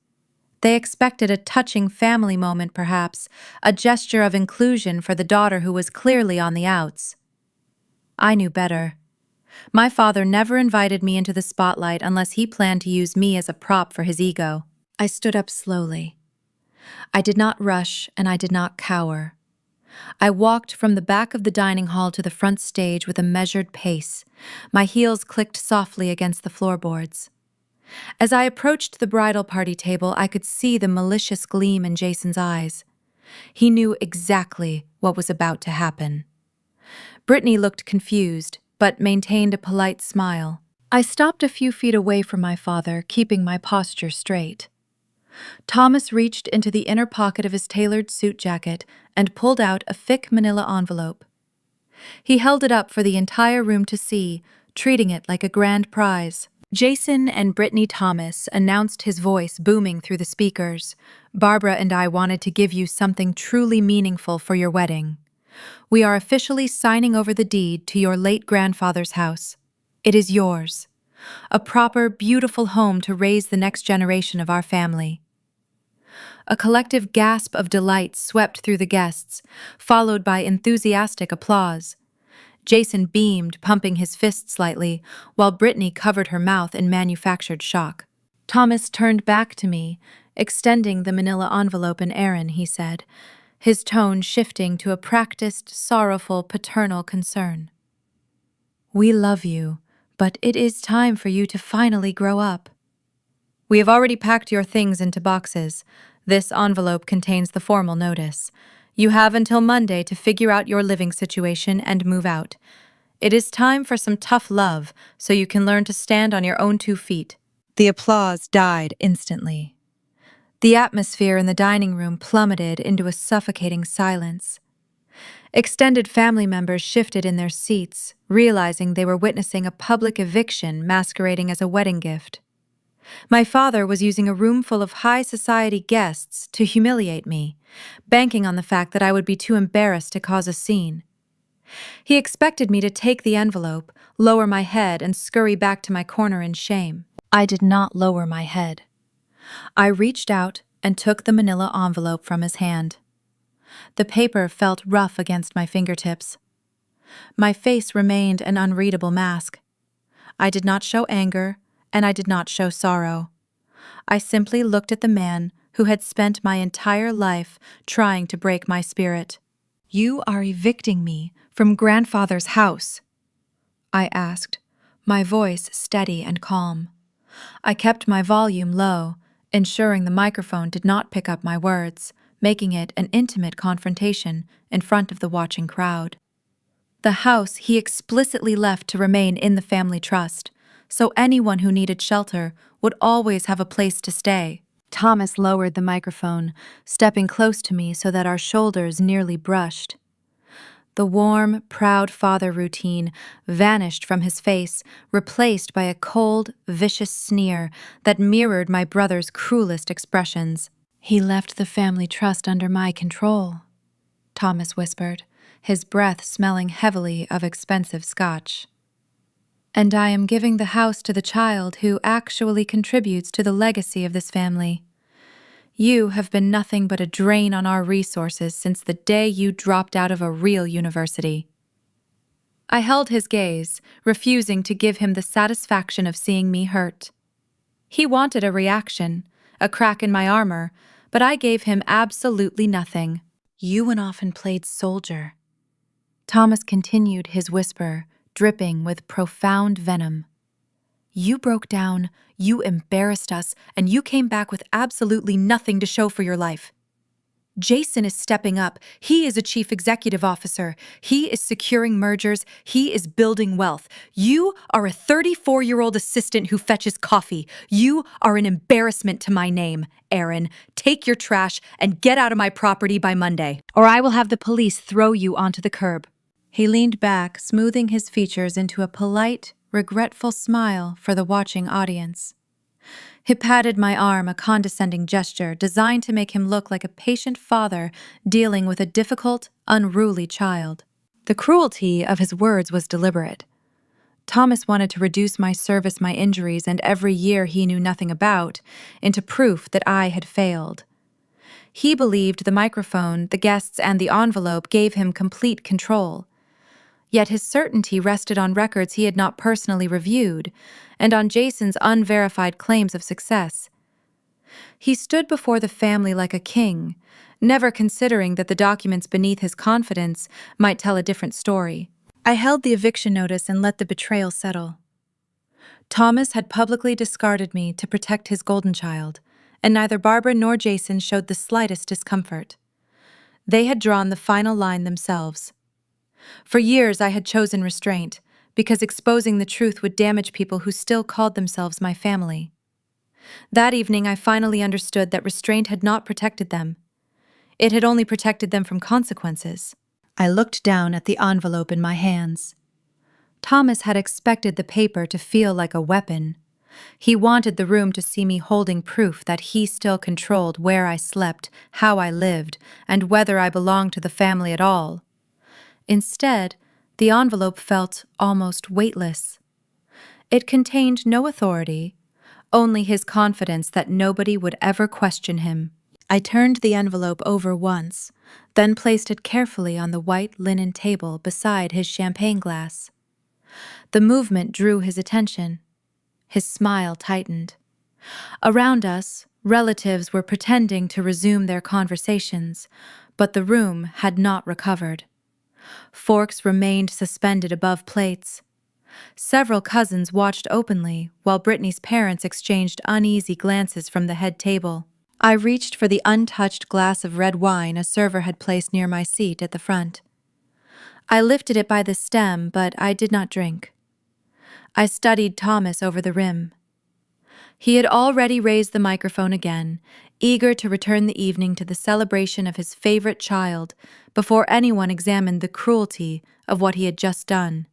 They expected a touching family moment, perhaps, a gesture of inclusion for the daughter who was clearly on the outs. I knew better. My father never invited me into the spotlight unless he planned to use me as a prop for his ego. I stood up slowly. I did not rush and I did not cower. I walked from the back of the dining hall to the front stage with a measured pace. My heels clicked softly against the floorboards. As I approached the bridal party table, I could see the malicious gleam in Jason's eyes. He knew exactly what was about to happen. Brittany looked confused, but maintained a polite smile. I stopped a few feet away from my father, keeping my posture straight. Thomas reached into the inner pocket of his tailored suit jacket and pulled out a thick manila envelope. He held it up for the entire room to see, treating it like a grand prize. Jason and Brittany Thomas announced, his voice booming through the speakers. Barbara and I wanted to give you something truly meaningful for your wedding. We are officially signing over the deed to your late grandfather's house. It is yours. A proper, beautiful home to raise the next generation of our family. A collective gasp of delight swept through the guests, followed by enthusiastic applause. Jason beamed, pumping his fist slightly, while Brittany covered her mouth in manufactured shock. Thomas turned back to me, extending the manila envelope. And Erin, he said, his tone shifting to a practiced, sorrowful, paternal concern. We love you, but it is time for you to finally grow up. We have already packed your things into boxes. This envelope contains the formal notice. You have until Monday to figure out your living situation and move out. It is time for some tough love so you can learn to stand on your own 2 feet. The applause died instantly. The atmosphere in the dining room plummeted into a suffocating silence. Extended family members shifted in their seats, realizing they were witnessing a public eviction masquerading as a wedding gift. My father was using a room full of high society guests to humiliate me, banking on the fact that I would be too embarrassed to cause a scene. He expected me to take the envelope, lower my head, and scurry back to my corner in shame. I did not lower my head. I reached out and took the manila envelope from his hand. The paper felt rough against my fingertips. My face remained an unreadable mask. I did not show anger, and I did not show sorrow. I simply looked at the man who had spent my entire life trying to break my spirit. "You are evicting me from grandfather's house?" I asked, my voice steady and calm. I kept my volume low, ensuring the microphone did not pick up my words, making it an intimate confrontation in front of the watching crowd. The house he explicitly left to remain in the family trust, so anyone who needed shelter would always have a place to stay. Thomas lowered the microphone, stepping close to me so that our shoulders nearly brushed. The warm, proud father routine vanished from his face, replaced by a cold, vicious sneer that mirrored my brother's cruelest expressions. "He left the family trust under my control," Thomas whispered, his breath smelling heavily of expensive scotch. "And I am giving the house to the child who actually contributes to the legacy of this family. You have been nothing but a drain on our resources since the day you dropped out of a real university." I held his gaze, refusing to give him the satisfaction of seeing me hurt. He wanted a reaction, a crack in my armor, but I gave him absolutely nothing. "You went off and played soldier," Thomas continued, his whisper dripping with profound venom. "You broke down, you embarrassed us, and you came back with absolutely nothing to show for your life. Jason is stepping up. He is a chief executive officer. He is securing mergers. He is building wealth. You are a 34-year-old assistant who fetches coffee. You are an embarrassment to my name, Erin. Take your trash and get out of my property by Monday, or I will have the police throw you onto the curb." He leaned back, smoothing his features into a polite, regretful smile for the watching audience. He patted my arm, a condescending gesture designed to make him look like a patient father dealing with a difficult, unruly child. The cruelty of his words was deliberate. Thomas wanted to reduce my service, my injuries, and every year he knew nothing about, into proof that I had failed. He believed the microphone, the guests, and the envelope gave him complete control. Yet his certainty rested on records he had not personally reviewed, and on Jason's unverified claims of success. He stood before the family like a king, never considering that the documents beneath his confidence might tell a different story. I held the eviction notice and let the betrayal settle. Thomas had publicly discarded me to protect his golden child, and neither Barbara nor Jason showed the slightest discomfort. They had drawn the final line themselves. For years I had chosen restraint, because exposing the truth would damage people who still called themselves my family. That evening I finally understood that restraint had not protected them. It had only protected them from consequences. I looked down at the envelope in my hands. Thomas had expected the paper to feel like a weapon. He wanted the room to see me holding proof that he still controlled where I slept, how I lived, and whether I belonged to the family at all. Instead, the envelope felt almost weightless. It contained no authority, only his confidence that nobody would ever question him. I turned the envelope over once, then placed it carefully on the white linen table beside his champagne glass. The movement drew his attention. His smile tightened. Around us, relatives were pretending to resume their conversations, but the room had not recovered. Forks remained suspended above plates. Several cousins watched openly, while Brittany's parents exchanged uneasy glances from the head table. I reached for the untouched glass of red wine a server had placed near my seat at the front. I lifted it by the stem, but I did not drink. I studied Thomas over the rim. He had already raised the microphone again, eager to return the evening to the celebration of his favorite child before anyone examined the cruelty of what he had just done.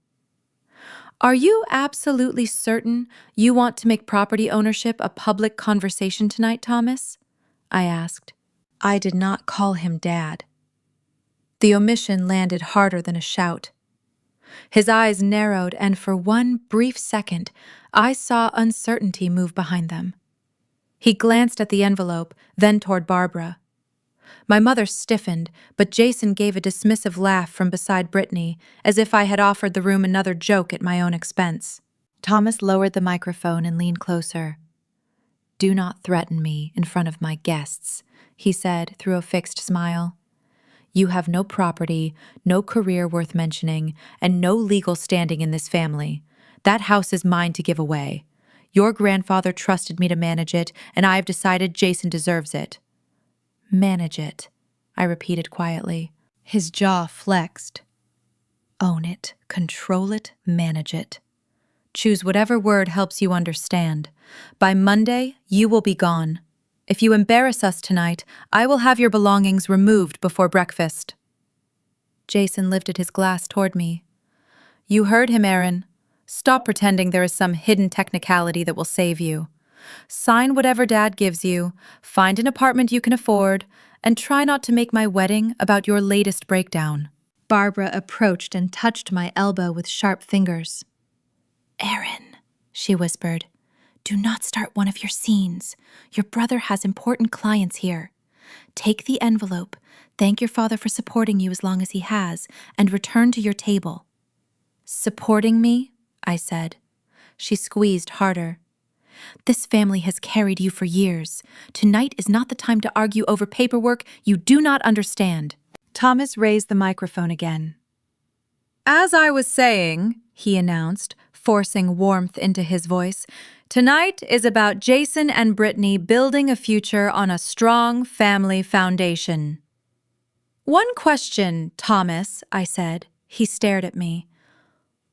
"Are you absolutely certain you want to make property ownership a public conversation tonight, Thomas?" I asked. I did not call him Dad. The omission landed harder than a shout. His eyes narrowed, and for one brief second, I saw uncertainty move behind them. He glanced at the envelope, then toward Barbara. My mother stiffened, but Jason gave a dismissive laugh from beside Brittany, as if I had offered the room another joke at my own expense. Thomas lowered the microphone and leaned closer. "Do not threaten me in front of my guests," he said through a fixed smile. "You have no property, no career worth mentioning, and no legal standing in this family. That house is mine to give away. Your grandfather trusted me to manage it, and I have decided Jason deserves it." "Manage it," I repeated quietly. His jaw flexed. "Own it, control it, manage it. Choose whatever word helps you understand. By Monday, you will be gone. If you embarrass us tonight, I will have your belongings removed before breakfast." Jason lifted his glass toward me. "You heard him, Erin. Stop pretending there is some hidden technicality that will save you. Sign whatever Dad gives you, find an apartment you can afford, and try not to make my wedding about your latest breakdown." Barbara approached and touched my elbow with sharp fingers. "Erin," she whispered, "do not start one of your scenes. Your brother has important clients here. Take the envelope, thank your father for supporting you as long as he has, and return to your table." "Supporting me?" I said. She squeezed harder. "This family has carried you for years. Tonight is not the time to argue over paperwork you do not understand." Thomas raised the microphone again. "As I was saying," he announced, forcing warmth into his voice, "tonight is about Jason and Brittany building a future on a strong family foundation." "One question, Thomas," I said. He stared at me.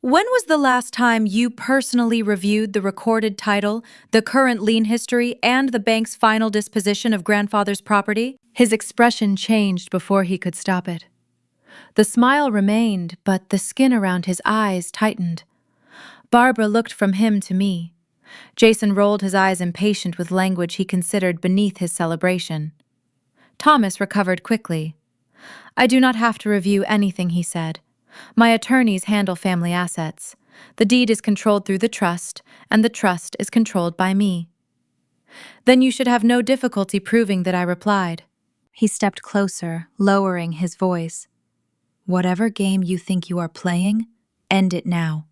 "When was the last time you personally reviewed the recorded title, the current lien history, and the bank's final disposition of grandfather's property?" His expression changed before he could stop it. The smile remained, but the skin around his eyes tightened. Barbara looked from him to me. Jason rolled his eyes, impatient with language he considered beneath his celebration. Thomas recovered quickly. "I do not have to review anything," he said. "My attorneys handle family assets. The deed is controlled through the trust, and the trust is controlled by me." "Then you should have no difficulty proving that," I replied. He stepped closer, lowering his voice. "Whatever game you think you are playing, end it now.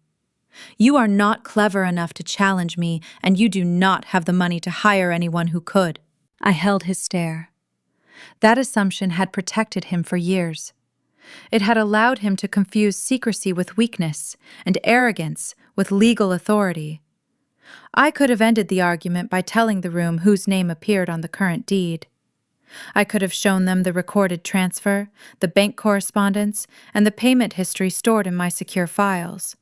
You are not clever enough to challenge me, and you do not have the money to hire anyone who could." I held his stare. That assumption had protected him for years. It had allowed him to confuse secrecy with weakness and arrogance with legal authority. I could have ended the argument by telling the room whose name appeared on the current deed. I could have shown them the recorded transfer, the bank correspondence, and the payment history stored in my secure files.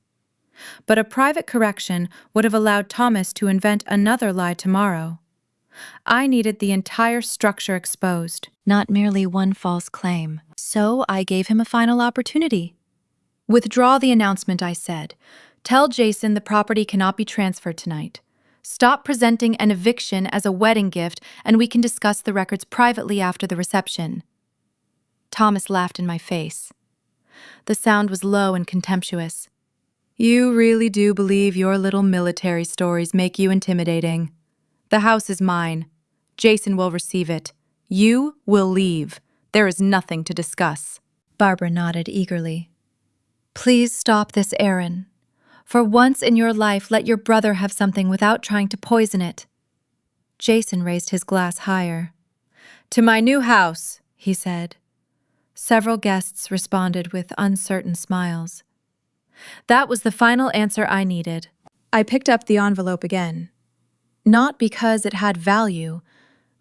But a private correction would have allowed Thomas to invent another lie tomorrow. I needed the entire structure exposed, not merely one false claim. So I gave him a final opportunity. "Withdraw the announcement," I said. "Tell Jason the property cannot be transferred tonight. Stop presenting an eviction as a wedding gift, and we can discuss the records privately after the reception." Thomas laughed in my face. The sound was low and contemptuous. "You really do believe your little military stories make you intimidating. The house is mine. Jason will receive it. You will leave. There is nothing to discuss." Barbara nodded eagerly. "Please stop this, Erin. For once in your life, let your brother have something without trying to poison it." Jason raised his glass higher. "To my new house," he said. Several guests responded with uncertain smiles. That was the final answer I needed. I picked up the envelope again. Not because it had value,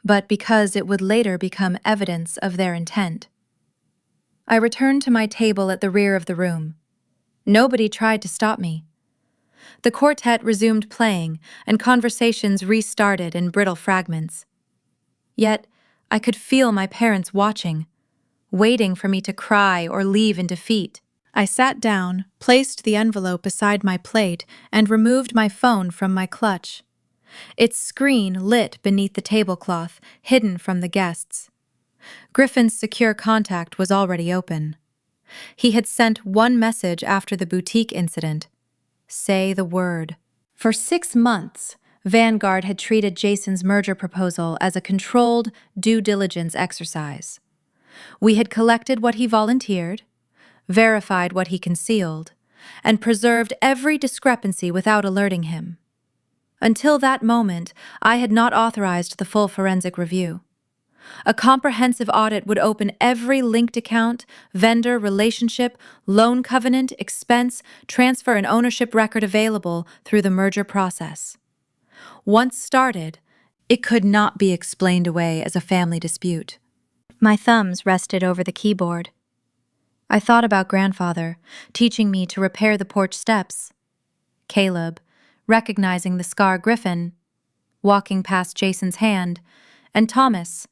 but because it would later become evidence of their intent. I returned to my table at the rear of the room. Nobody tried to stop me. The quartet resumed playing, and conversations restarted in brittle fragments. Yet, I could feel my parents watching, waiting for me to cry or leave in defeat. I sat down, placed the envelope beside my plate, and removed my phone from my clutch. Its screen lit beneath the tablecloth, hidden from the guests. Griffin's secure contact was already open. He had sent one message after the boutique incident. Say the word. For 6 months, Vanguard had treated Jason's merger proposal as a controlled due diligence exercise. We had collected what he volunteered, verified what he concealed, and preserved every discrepancy without alerting him. Until that moment, I had not authorized the full forensic review. A comprehensive audit would open every linked account, vendor, relationship, loan covenant, expense, transfer, and ownership record available through the merger process. Once started, it could not be explained away as a family dispute. My thumbs rested over the keyboard. I thought about grandfather, teaching me to repair the porch steps. Caleb, recognizing the scar Griffin, walking past Jason's hand, and Thomas,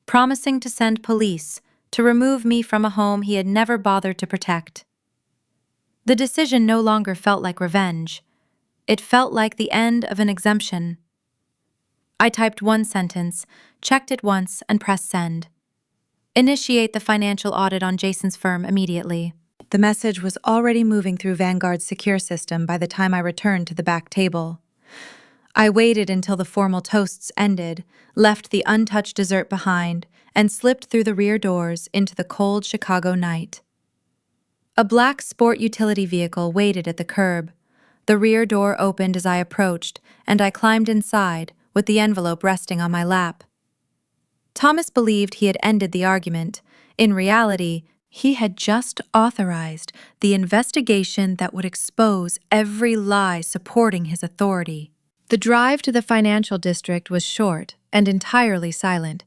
promising to send police to remove me from a home he had never bothered to protect. The decision no longer felt like revenge. It felt like the end of an exemption. I typed one sentence, checked it once, and pressed send. Initiate the financial audit on Jason's firm immediately. The message was already moving through Vanguard's secure system by the time I returned to the back table. I waited until the formal toasts ended, left the untouched dessert behind, and slipped through the rear doors into the cold Chicago night. A black sport utility vehicle waited at the curb. The rear door opened as I approached, and I climbed inside, with the envelope resting on my lap. Thomas believed he had ended the argument. In reality, he had just authorized the investigation that would expose every lie supporting his authority. The drive to the financial district was short and entirely silent.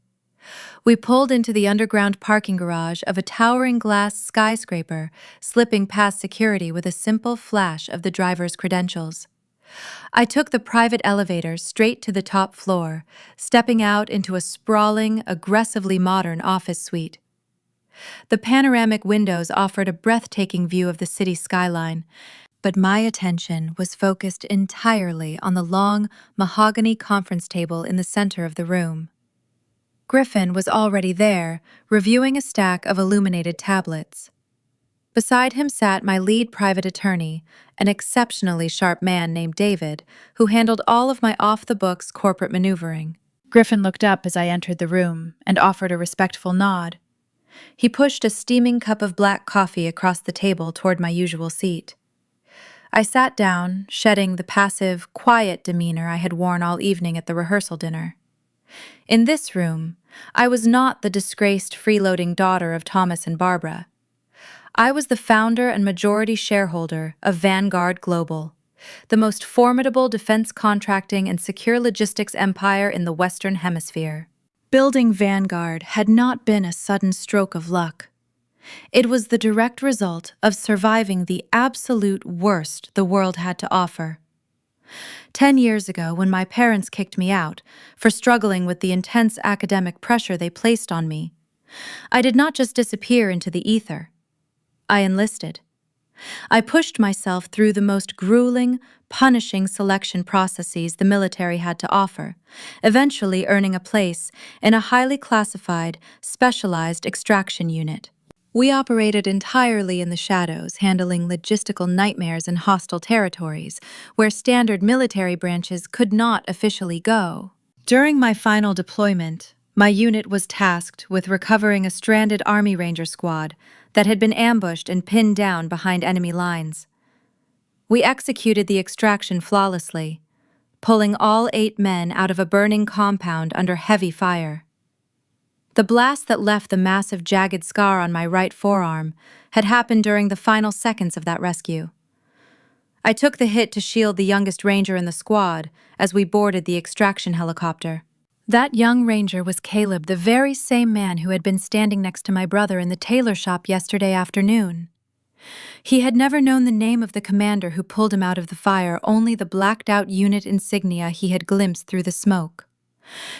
We pulled into the underground parking garage of a towering glass skyscraper, slipping past security with a simple flash of the driver's credentials. I took the private elevator straight to the top floor, stepping out into a sprawling, aggressively modern office suite. The panoramic windows offered a breathtaking view of the city skyline, but my attention was focused entirely on the long, mahogany conference table in the center of the room. Griffin was already there, reviewing a stack of illuminated tablets. Beside him sat my lead private attorney, an exceptionally sharp man named David, who handled all of my off-the-books corporate maneuvering. Griffin looked up as I entered the room and offered a respectful nod. He pushed a steaming cup of black coffee across the table toward my usual seat. I sat down, shedding the passive, quiet demeanor I had worn all evening at the rehearsal dinner. In this room, I was not the disgraced freeloading daughter of Thomas and Barbara. I was the founder and majority shareholder of Vanguard Global, the most formidable defense contracting and secure logistics empire in the Western Hemisphere. Building Vanguard had not been a sudden stroke of luck. It was the direct result of surviving the absolute worst the world had to offer. 10 years ago, when my parents kicked me out for struggling with the intense academic pressure they placed on me, I did not just disappear into the ether. I enlisted. I pushed myself through the most grueling, punishing selection processes the military had to offer, eventually earning a place in a highly classified, specialized extraction unit. We operated entirely in the shadows, handling logistical nightmares in hostile territories, where standard military branches could not officially go. During my final deployment, my unit was tasked with recovering a stranded Army Ranger squad that had been ambushed and pinned down behind enemy lines. We executed the extraction flawlessly, pulling all 8 men out of a burning compound under heavy fire. The blast that left the massive jagged scar on my right forearm had happened during the final seconds of that rescue. I took the hit to shield the youngest ranger in the squad as we boarded the extraction helicopter. That young ranger was Caleb, the very same man who had been standing next to my brother in the tailor shop yesterday afternoon. He had never known the name of the commander who pulled him out of the fire, only the blacked-out unit insignia he had glimpsed through the smoke.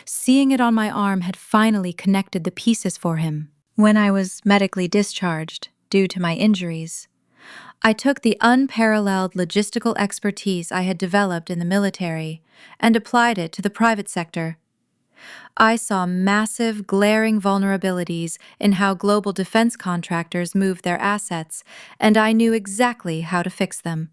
Seeing it on my arm had finally connected the pieces for him. When I was medically discharged, due to my injuries, I took the unparalleled logistical expertise I had developed in the military and applied it to the private sector. I saw massive, glaring vulnerabilities in how global defense contractors moved their assets, and I knew exactly how to fix them.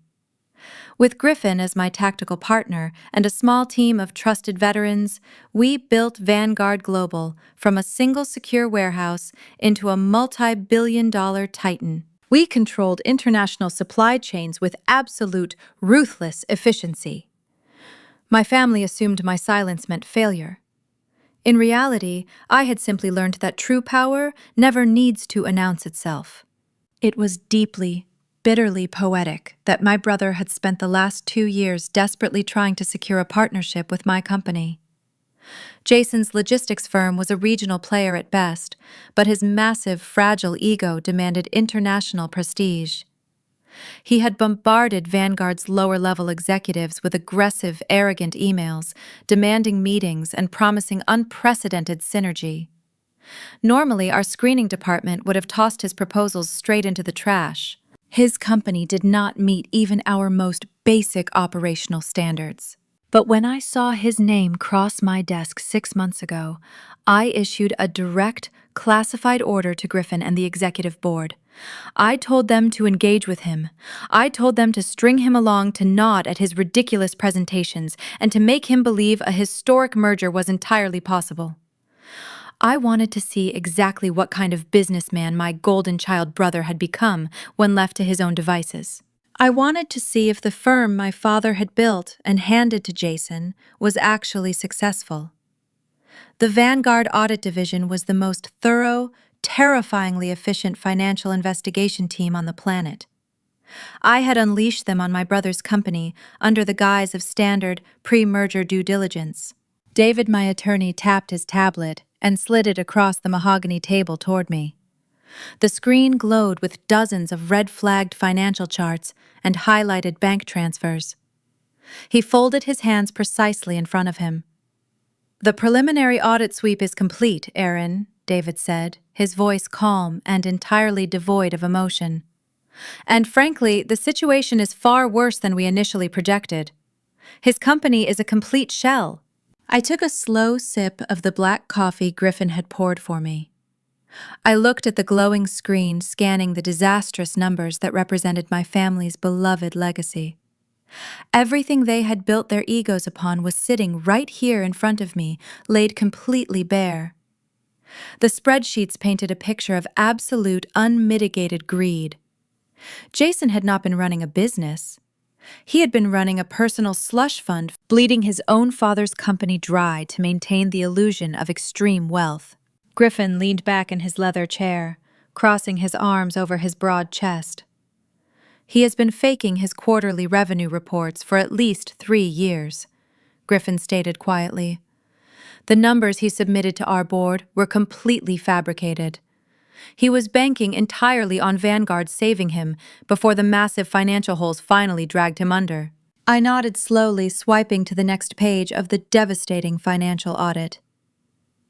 With Griffin as my tactical partner and a small team of trusted veterans, we built Vanguard Global from a single secure warehouse into a multi-billion-dollar titan. We controlled international supply chains with absolute, ruthless efficiency. My family assumed my silence meant failure. In reality, I had simply learned that true power never needs to announce itself. It was deeply, bitterly poetic that my brother had spent the last 2 years desperately trying to secure a partnership with my company. Jason's logistics firm was a regional player at best, but his massive, fragile ego demanded international prestige. He had bombarded Vanguard's lower-level executives with aggressive, arrogant emails, demanding meetings and promising unprecedented synergy. Normally, our screening department would have tossed his proposals straight into the trash. His company did not meet even our most basic operational standards. But when I saw his name cross my desk 6 months ago, I issued a direct, classified order to Griffin and the executive board. I told them to engage with him. I told them to string him along to nod at his ridiculous presentations and to make him believe a historic merger was entirely possible. I wanted to see exactly what kind of businessman my golden child brother had become when left to his own devices. I wanted to see if the firm my father had built and handed to Jason was actually successful. The Vanguard Audit Division was the most thorough, terrifyingly efficient financial investigation team on the planet. I had unleashed them on my brother's company under the guise of standard pre-merger due diligence. David, my attorney, tapped his tablet and slid it across the mahogany table toward me. The screen glowed with dozens of red-flagged financial charts and highlighted bank transfers. He folded his hands precisely in front of him. "The preliminary audit sweep is complete, Erin," David said, his voice calm and entirely devoid of emotion. "And frankly, the situation is far worse than we initially projected. His company is a complete shell." I took a slow sip of the black coffee Griffin had poured for me. I looked at the glowing screen, scanning the disastrous numbers that represented my family's beloved legacy. Everything they had built their egos upon was sitting right here in front of me, laid completely bare. The spreadsheets painted a picture of absolute, unmitigated greed. Jason had not been running a business. He had been running a personal slush fund, bleeding his own father's company dry to maintain the illusion of extreme wealth. Griffin leaned back in his leather chair, crossing his arms over his broad chest. "He has been faking his quarterly revenue reports for at least 3 years, Griffin stated quietly. "The numbers he submitted to our board were completely fabricated. He was banking entirely on Vanguard saving him before the massive financial holes finally dragged him under." I nodded slowly, swiping to the next page of the devastating financial audit.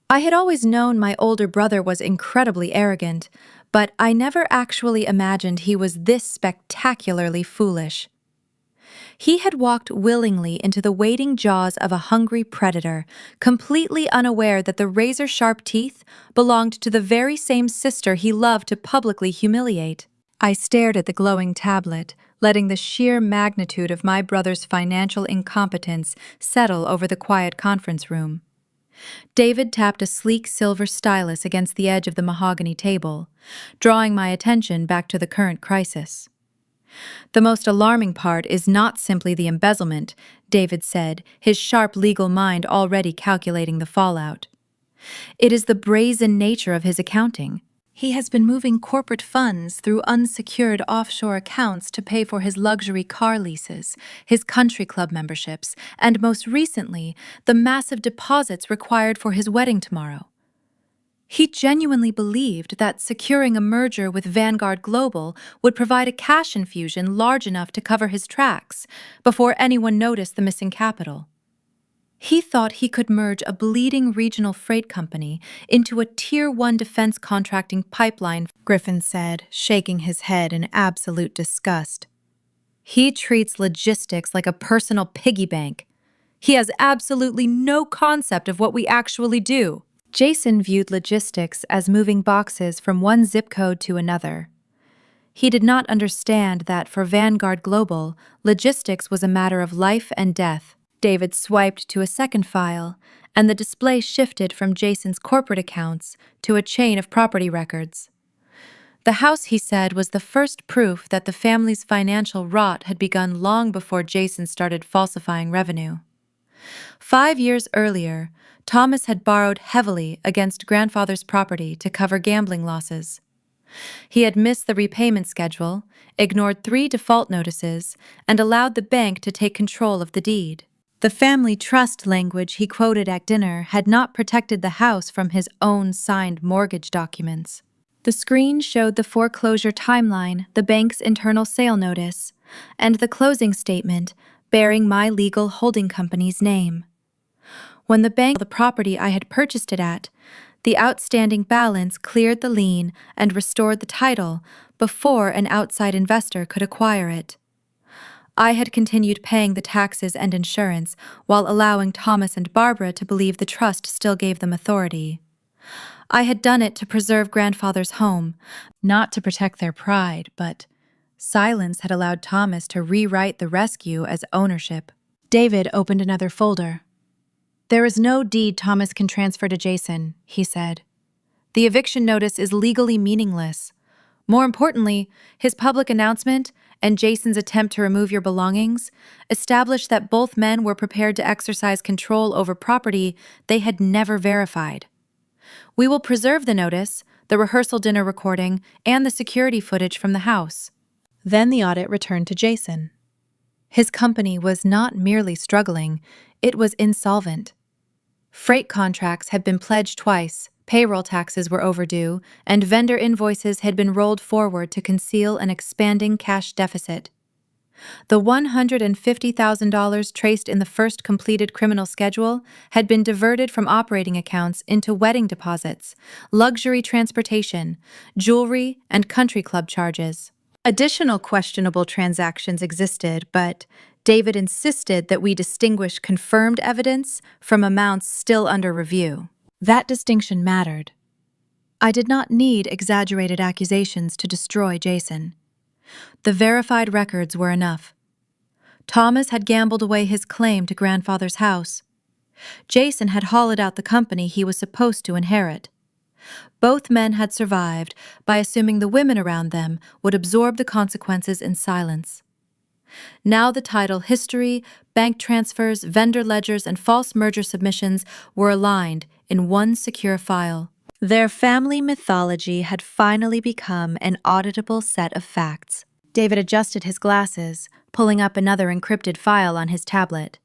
I had always known my older brother was incredibly arrogant, but I never actually imagined he was this spectacularly foolish. He had walked willingly into the waiting jaws of a hungry predator, completely unaware that the razor-sharp teeth belonged to the very same sister he loved to publicly humiliate. I stared at the glowing tablet, letting the sheer magnitude of my brother's financial incompetence settle over the quiet conference room. David tapped a sleek silver stylus against the edge of the mahogany table, drawing my attention back to the current crisis. "The most alarming part is not simply the embezzlement," David said, his sharp legal mind already calculating the fallout. "It is the brazen nature of his accounting. He has been moving corporate funds through unsecured offshore accounts to pay for his luxury car leases, his country club memberships, and most recently, the massive deposits required for his wedding tomorrow. He genuinely believed that securing a merger with Vanguard Global would provide a cash infusion large enough to cover his tracks before anyone noticed the missing capital. He thought he could merge a bleeding regional freight company into a Tier 1 defense contracting pipeline, Griffin said, shaking his head in absolute disgust. He treats logistics like a personal piggy bank. He has absolutely no concept of what we actually do. Jason viewed logistics as moving boxes from one zip code to another. He did not understand that for Vanguard Global, logistics was a matter of life and death. David swiped to a second file, and the display shifted from Jason's corporate accounts to a chain of property records. The house, he said, was the first proof that the family's financial rot had begun long before Jason started falsifying revenue. 5 years earlier, Thomas had borrowed heavily against grandfather's property to cover gambling losses. He had missed the repayment schedule, ignored 3 default notices, and allowed the bank to take control of the deed. The family trust language he quoted at dinner had not protected the house from his own signed mortgage documents. The screen showed the foreclosure timeline, the bank's internal sale notice, and the closing statement bearing my legal holding company's name. When the bank sold the property I had purchased it at, the outstanding balance cleared the lien and restored the title before an outside investor could acquire it. I had continued paying the taxes and insurance while allowing Thomas and Barbara to believe the trust still gave them authority. I had done it to preserve grandfather's home, not to protect their pride, but silence had allowed Thomas to rewrite the rescue as ownership. David opened another folder. There is no deed Thomas can transfer to Jason, he said. The eviction notice is legally meaningless. More importantly, his public announcement and Jason's attempt to remove your belongings established that both men were prepared to exercise control over property they had never verified. We will preserve the notice, the rehearsal dinner recording, and the security footage from the house. Then the audit returned to Jason. His company was not merely struggling, it was insolvent. Freight contracts had been pledged twice, payroll taxes were overdue, and vendor invoices had been rolled forward to conceal an expanding cash deficit. The $150,000 traced in the first completed criminal schedule had been diverted from operating accounts into wedding deposits, luxury transportation, jewelry, and country club charges. Additional questionable transactions existed, but David insisted that we distinguish confirmed evidence from amounts still under review. That distinction mattered. I did not need exaggerated accusations to destroy Jason. The verified records were enough. Thomas had gambled away his claim to grandfather's house. Jason had hollowed out the company he was supposed to inherit. Both men had survived by assuming the women around them would absorb the consequences in silence. Now the title history, bank transfers, vendor ledgers, and false merger submissions were aligned in one secure file. Their family mythology had finally become an auditable set of facts. David adjusted his glasses, pulling up another encrypted file on his tablet.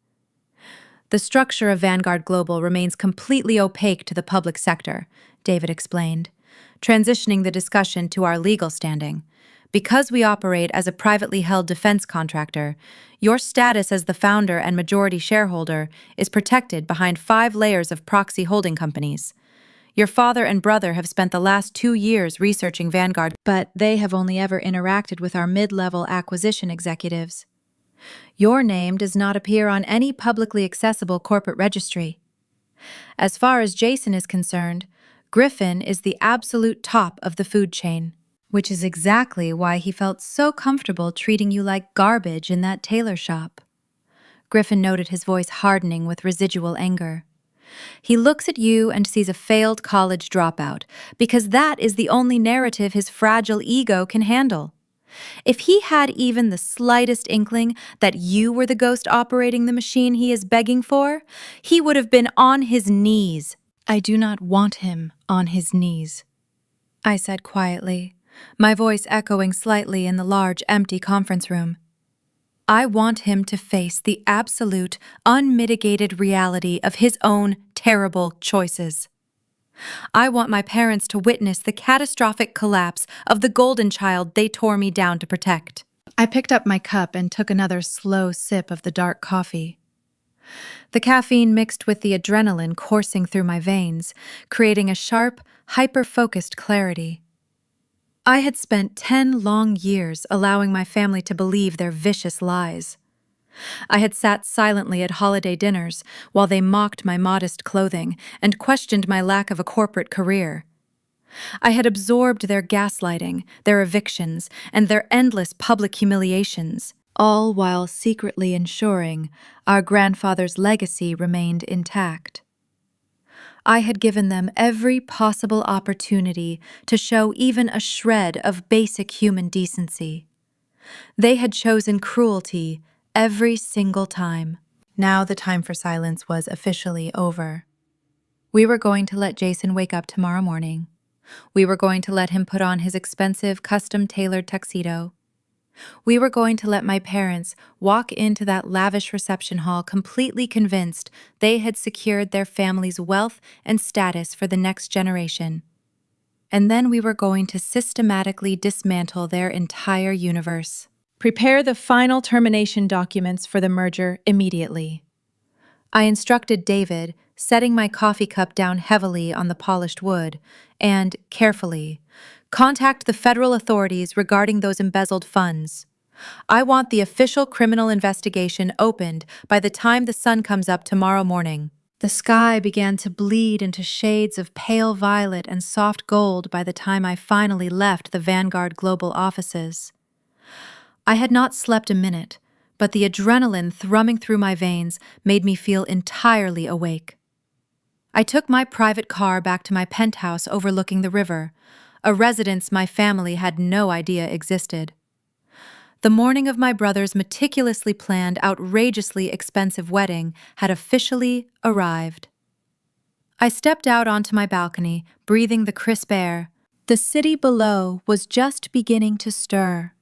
The structure of Vanguard Global remains completely opaque to the public sector, David explained, transitioning the discussion to our legal standing. Because we operate as a privately held defense contractor, your status as the founder and majority shareholder is protected behind 5 layers of proxy holding companies. Your father and brother have spent the last 2 years researching Vanguard, but they have only ever interacted with our mid-level acquisition executives. Your name does not appear on any publicly accessible corporate registry. As far as Jason is concerned, Griffin is the absolute top of the food chain, which is exactly why he felt so comfortable treating you like garbage in that tailor shop. Griffin noted his voice hardening with residual anger. He looks at you and sees a failed college dropout, because that is the only narrative his fragile ego can handle. If he had even the slightest inkling that you were the ghost operating the machine he is begging for, he would have been on his knees. I do not want him on his knees. I said quietly, my voice echoing slightly in the large, empty conference room. I want him to face the absolute, unmitigated reality of his own terrible choices. I want my parents to witness the catastrophic collapse of the golden child they tore me down to protect. I picked up my cup and took another slow sip of the dark coffee. The caffeine mixed with the adrenaline coursing through my veins, creating a sharp, hyper-focused clarity. I had spent 10 long years allowing my family to believe their vicious lies. I had sat silently at holiday dinners while they mocked my modest clothing and questioned my lack of a corporate career. I had absorbed their gaslighting, their evictions, and their endless public humiliations, all while secretly ensuring our grandfather's legacy remained intact. I had given them every possible opportunity to show even a shred of basic human decency. They had chosen cruelty every single time. Now the time for silence was officially over. We were going to let Jason wake up tomorrow morning. We were going to let him put on his expensive, custom-tailored tuxedo. We were going to let my parents walk into that lavish reception hall completely convinced they had secured their family's wealth and status for the next generation. And then we were going to systematically dismantle their entire universe. Prepare the final termination documents for the merger immediately. I instructed David, setting my coffee cup down heavily on the polished wood, and, carefully, contact the federal authorities regarding those embezzled funds. I want the official criminal investigation opened by the time the sun comes up tomorrow morning. The sky began to bleed into shades of pale violet and soft gold by the time I finally left the Vanguard Global offices. I had not slept a minute, but the adrenaline thrumming through my veins made me feel entirely awake. I took my private car back to my penthouse overlooking the river, a residence my family had no idea existed. The morning of my brother's meticulously planned, outrageously expensive wedding had officially arrived. I stepped out onto my balcony, breathing the crisp air. The city below was just beginning to stir,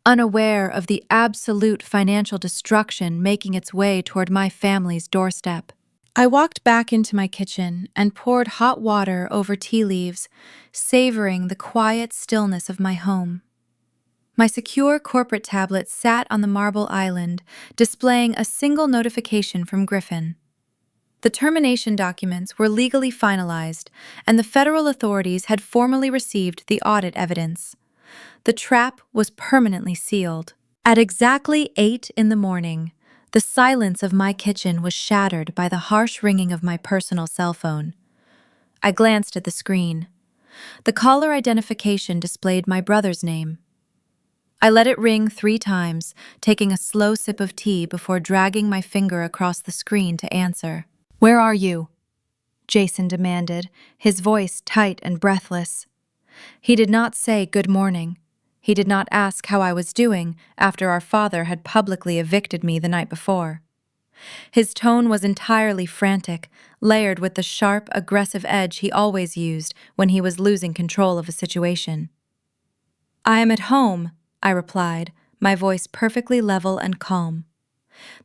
unaware of the absolute financial destruction making its way toward my family's doorstep. I walked back into my kitchen and poured hot water over tea leaves, savoring the quiet stillness of my home. My secure corporate tablet sat on the marble island, displaying a single notification from Griffin. The termination documents were legally finalized, and the federal authorities had formally received the audit evidence. The trap was permanently sealed. At exactly 8 in the morning, the silence of my kitchen was shattered by the harsh ringing of my personal cell phone. I glanced at the screen. The caller identification displayed my brother's name. I let it ring 3 times, taking a slow sip of tea before dragging my finger across the screen to answer. "Where are you?" Jason demanded, his voice tight and breathless. He did not say good morning. He did not ask how I was doing after our father had publicly evicted me the night before. His tone was entirely frantic, layered with the sharp, aggressive edge he always used when he was losing control of a situation. "I am at home," I replied, my voice perfectly level and calm.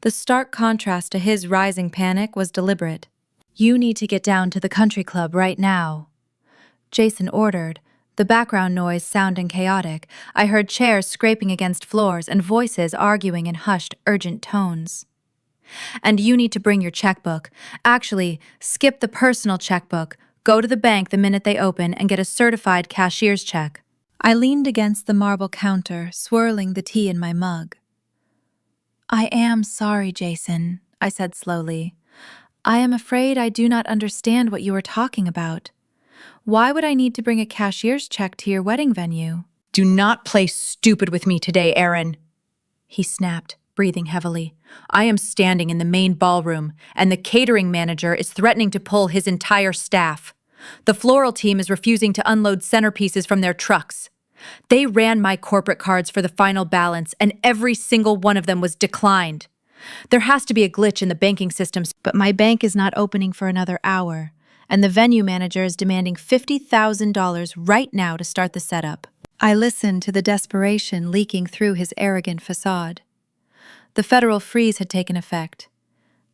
The stark contrast to his rising panic was deliberate. "You need to get down to the country club right now," Jason ordered, the background noise sounding chaotic. I heard chairs scraping against floors and voices arguing in hushed, urgent tones. "And you need to bring your checkbook. Actually, skip the personal checkbook. Go to the bank the minute they open and get a certified cashier's check." I leaned against the marble counter, swirling the tea in my mug. "I am sorry, Jason," I said slowly. "I am afraid I do not understand what you are talking about. Why would I need to bring a cashier's check to your wedding venue?" Do not play stupid with me today, Erin, he snapped, breathing heavily. I am standing in the main ballroom, and the catering manager is threatening to pull his entire staff. The floral team is refusing to unload centerpieces from their trucks. They ran my corporate cards for the final balance, and every single one of them was declined. There has to be a glitch in the banking systems. "But my bank is not opening for another hour, and the venue manager is demanding $50,000 right now to start the setup. I listened to the desperation leaking through his arrogant facade. The federal freeze had taken effect.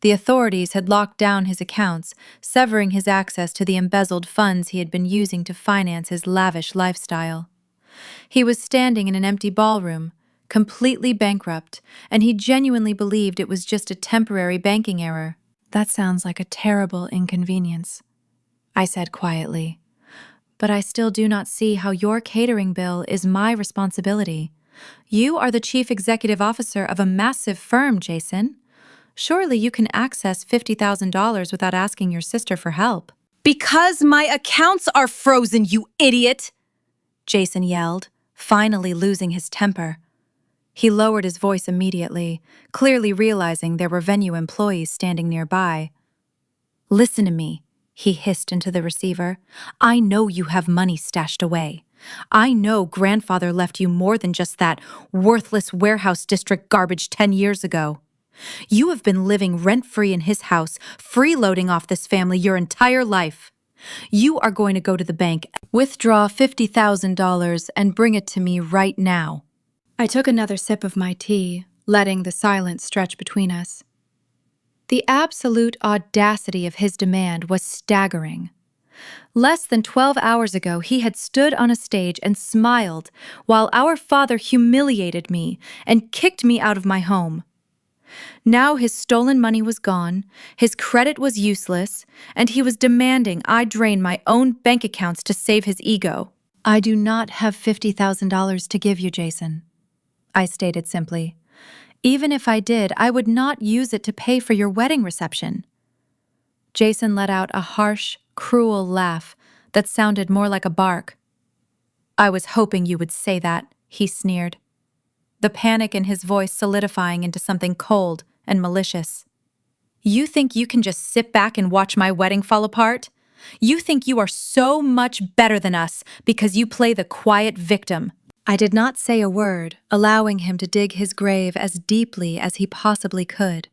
The authorities had locked down his accounts, severing his access to the embezzled funds he had been using to finance his lavish lifestyle. He was standing in an empty ballroom, completely bankrupt, and he genuinely believed it was just a temporary banking error. "That sounds like a terrible inconvenience," I said quietly. "But I still do not see how your catering bill is my responsibility. You are the chief executive officer of a massive firm, Jason. Surely you can access $50,000 without asking your sister for help." Because my accounts are frozen, you idiot! Jason yelled, finally losing his temper. He lowered his voice immediately, clearly realizing there were venue employees standing nearby. "Listen to me," he hissed into the receiver. "I know you have money stashed away. I know grandfather left you more than just that worthless warehouse district garbage 10 years ago. You have been living rent-free in his house, freeloading off this family your entire life. You are going to go to the bank, withdraw $50,000, and bring it to me right now." I took another sip of my tea, letting the silence stretch between us. The absolute audacity of his demand was staggering. Less than 12 hours ago, he had stood on a stage and smiled while our father humiliated me and kicked me out of my home. Now his stolen money was gone, his credit was useless, and he was demanding I drain my own bank accounts to save his ego. "I do not have $50,000 to give you, Jason," I stated simply. "Even if I did, I would not use it to pay for your wedding reception." Jason let out a harsh, cruel laugh that sounded more like a bark. "I was hoping you would say that," he sneered, the panic in his voice solidifying into something cold and malicious. "You think you can just sit back and watch my wedding fall apart? You think you are so much better than us because you play the quiet victim." I did not say a word, allowing him to dig his grave as deeply as he possibly could.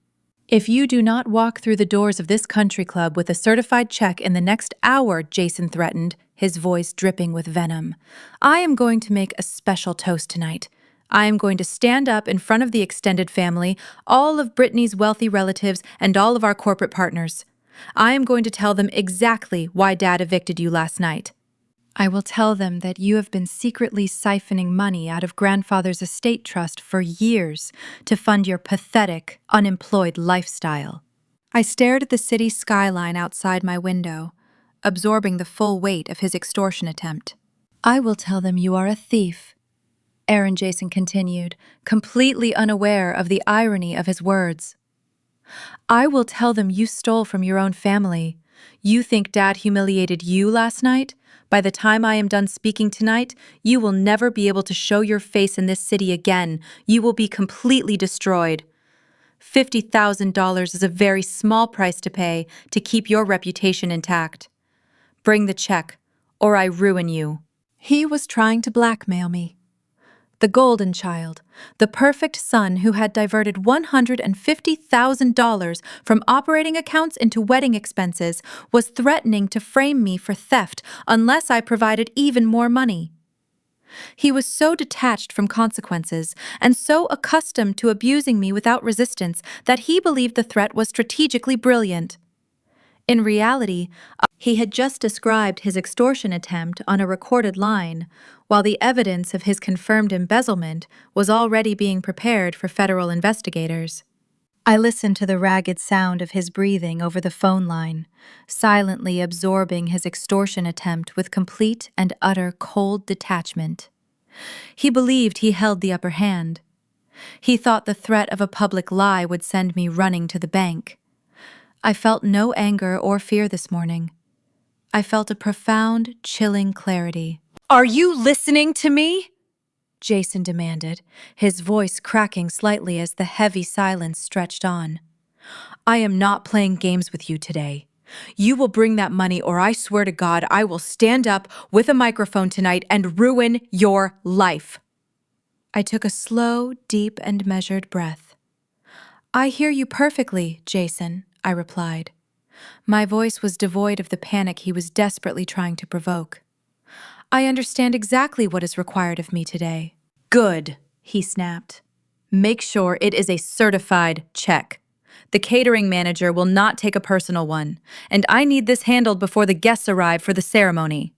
"If you do not walk through the doors of this country club with a certified check in the next hour," Jason threatened, his voice dripping with venom, "I am going to make a special toast tonight. I am going to stand up in front of the extended family, all of Brittany's wealthy relatives, and all of our corporate partners. I am going to tell them exactly why Dad evicted you last night. I will tell them that you have been secretly siphoning money out of Grandfather's estate trust for years to fund your pathetic, unemployed lifestyle." I stared at the city skyline outside my window, absorbing the full weight of his extortion attempt. "I will tell them you are a thief," Erin Jason continued, completely unaware of the irony of his words. "I will tell them you stole from your own family. You think Dad humiliated you last night? By the time I am done speaking tonight, you will never be able to show your face in this city again. You will be completely destroyed. $50,000 is a very small price to pay to keep your reputation intact. Bring the check, or I ruin you." He was trying to blackmail me. The golden child, the perfect son who had diverted $150,000 from operating accounts into wedding expenses, was threatening to frame me for theft unless I provided even more money. He was so detached from consequences and so accustomed to abusing me without resistance that he believed the threat was strategically brilliant. In reality, he had just described his extortion attempt on a recorded line, while the evidence of his confirmed embezzlement was already being prepared for federal investigators. I listened to the ragged sound of his breathing over the phone line, silently absorbing his extortion attempt with complete and utter cold detachment. He believed he held the upper hand. He thought the threat of a public lie would send me running to the bank. I felt no anger or fear this morning. I felt a profound, chilling clarity. Are you listening to me? Jason demanded, his voice cracking slightly as the heavy silence stretched on. "I am not playing games with you today. You will bring that money, or I swear to God I will stand up with a microphone tonight and ruin your life." I took a slow, deep, and measured breath. "I hear you perfectly, Jason," I replied. My voice was devoid of the panic he was desperately trying to provoke. I understand exactly what is required of me today. Good, he snapped. Make sure it is a certified check. The catering manager will not take a personal one, and I need this handled before the guests arrive for the ceremony.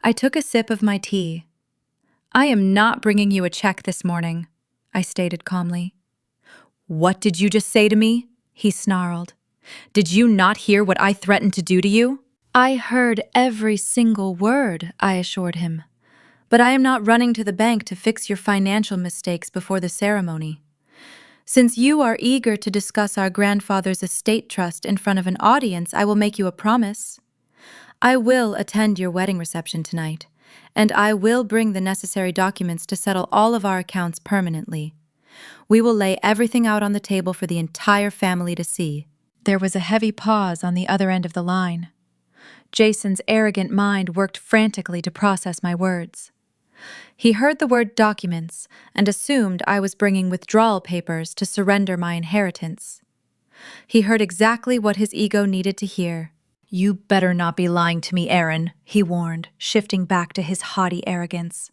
I took a sip of my tea. I am not bringing you a check this morning, I stated calmly. What did you just say to me? He snarled. Did you not hear what I threatened to do to you? I heard every single word, I assured him. But I am not running to the bank to fix your financial mistakes before the ceremony. Since you are eager to discuss our grandfather's estate trust in front of an audience, I will make you a promise. I will attend your wedding reception tonight, and I will bring the necessary documents to settle all of our accounts permanently. We will lay everything out on the table for the entire family to see. There was a heavy pause on the other end of the line. Jason's arrogant mind worked frantically to process my words. He heard the word documents and assumed I was bringing withdrawal papers to surrender my inheritance. He heard exactly what his ego needed to hear. You better not be lying to me, Erin, he warned, shifting back to his haughty arrogance.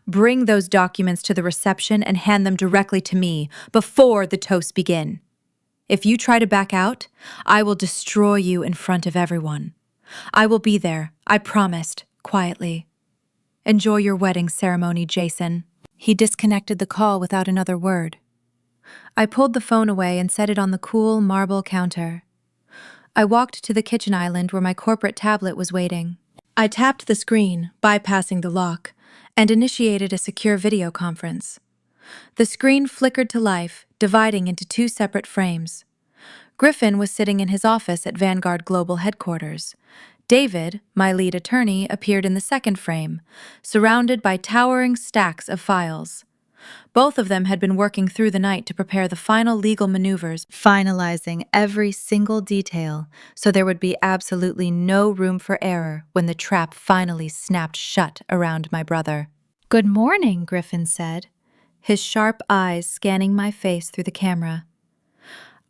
Bring those documents to the reception and hand them directly to me before the toasts begin. If you try to back out, I will destroy you in front of everyone. I will be there, I promised, quietly. Enjoy your wedding ceremony, Jason. He disconnected the call without another word. I pulled the phone away and set it on the cool marble counter. I walked to the kitchen island where my corporate tablet was waiting. I tapped the screen, bypassing the lock, and initiated a secure video conference. The screen flickered to life, dividing into two separate frames. Griffin was sitting in his office at Vanguard Global headquarters. David, my lead attorney, appeared in the second frame, surrounded by towering stacks of files. Both of them had been working through the night to prepare the final legal maneuvers, finalizing every single detail so there would be absolutely no room for error when the trap finally snapped shut around my brother. "Good morning," Griffin said, his sharp eyes scanning my face through the camera.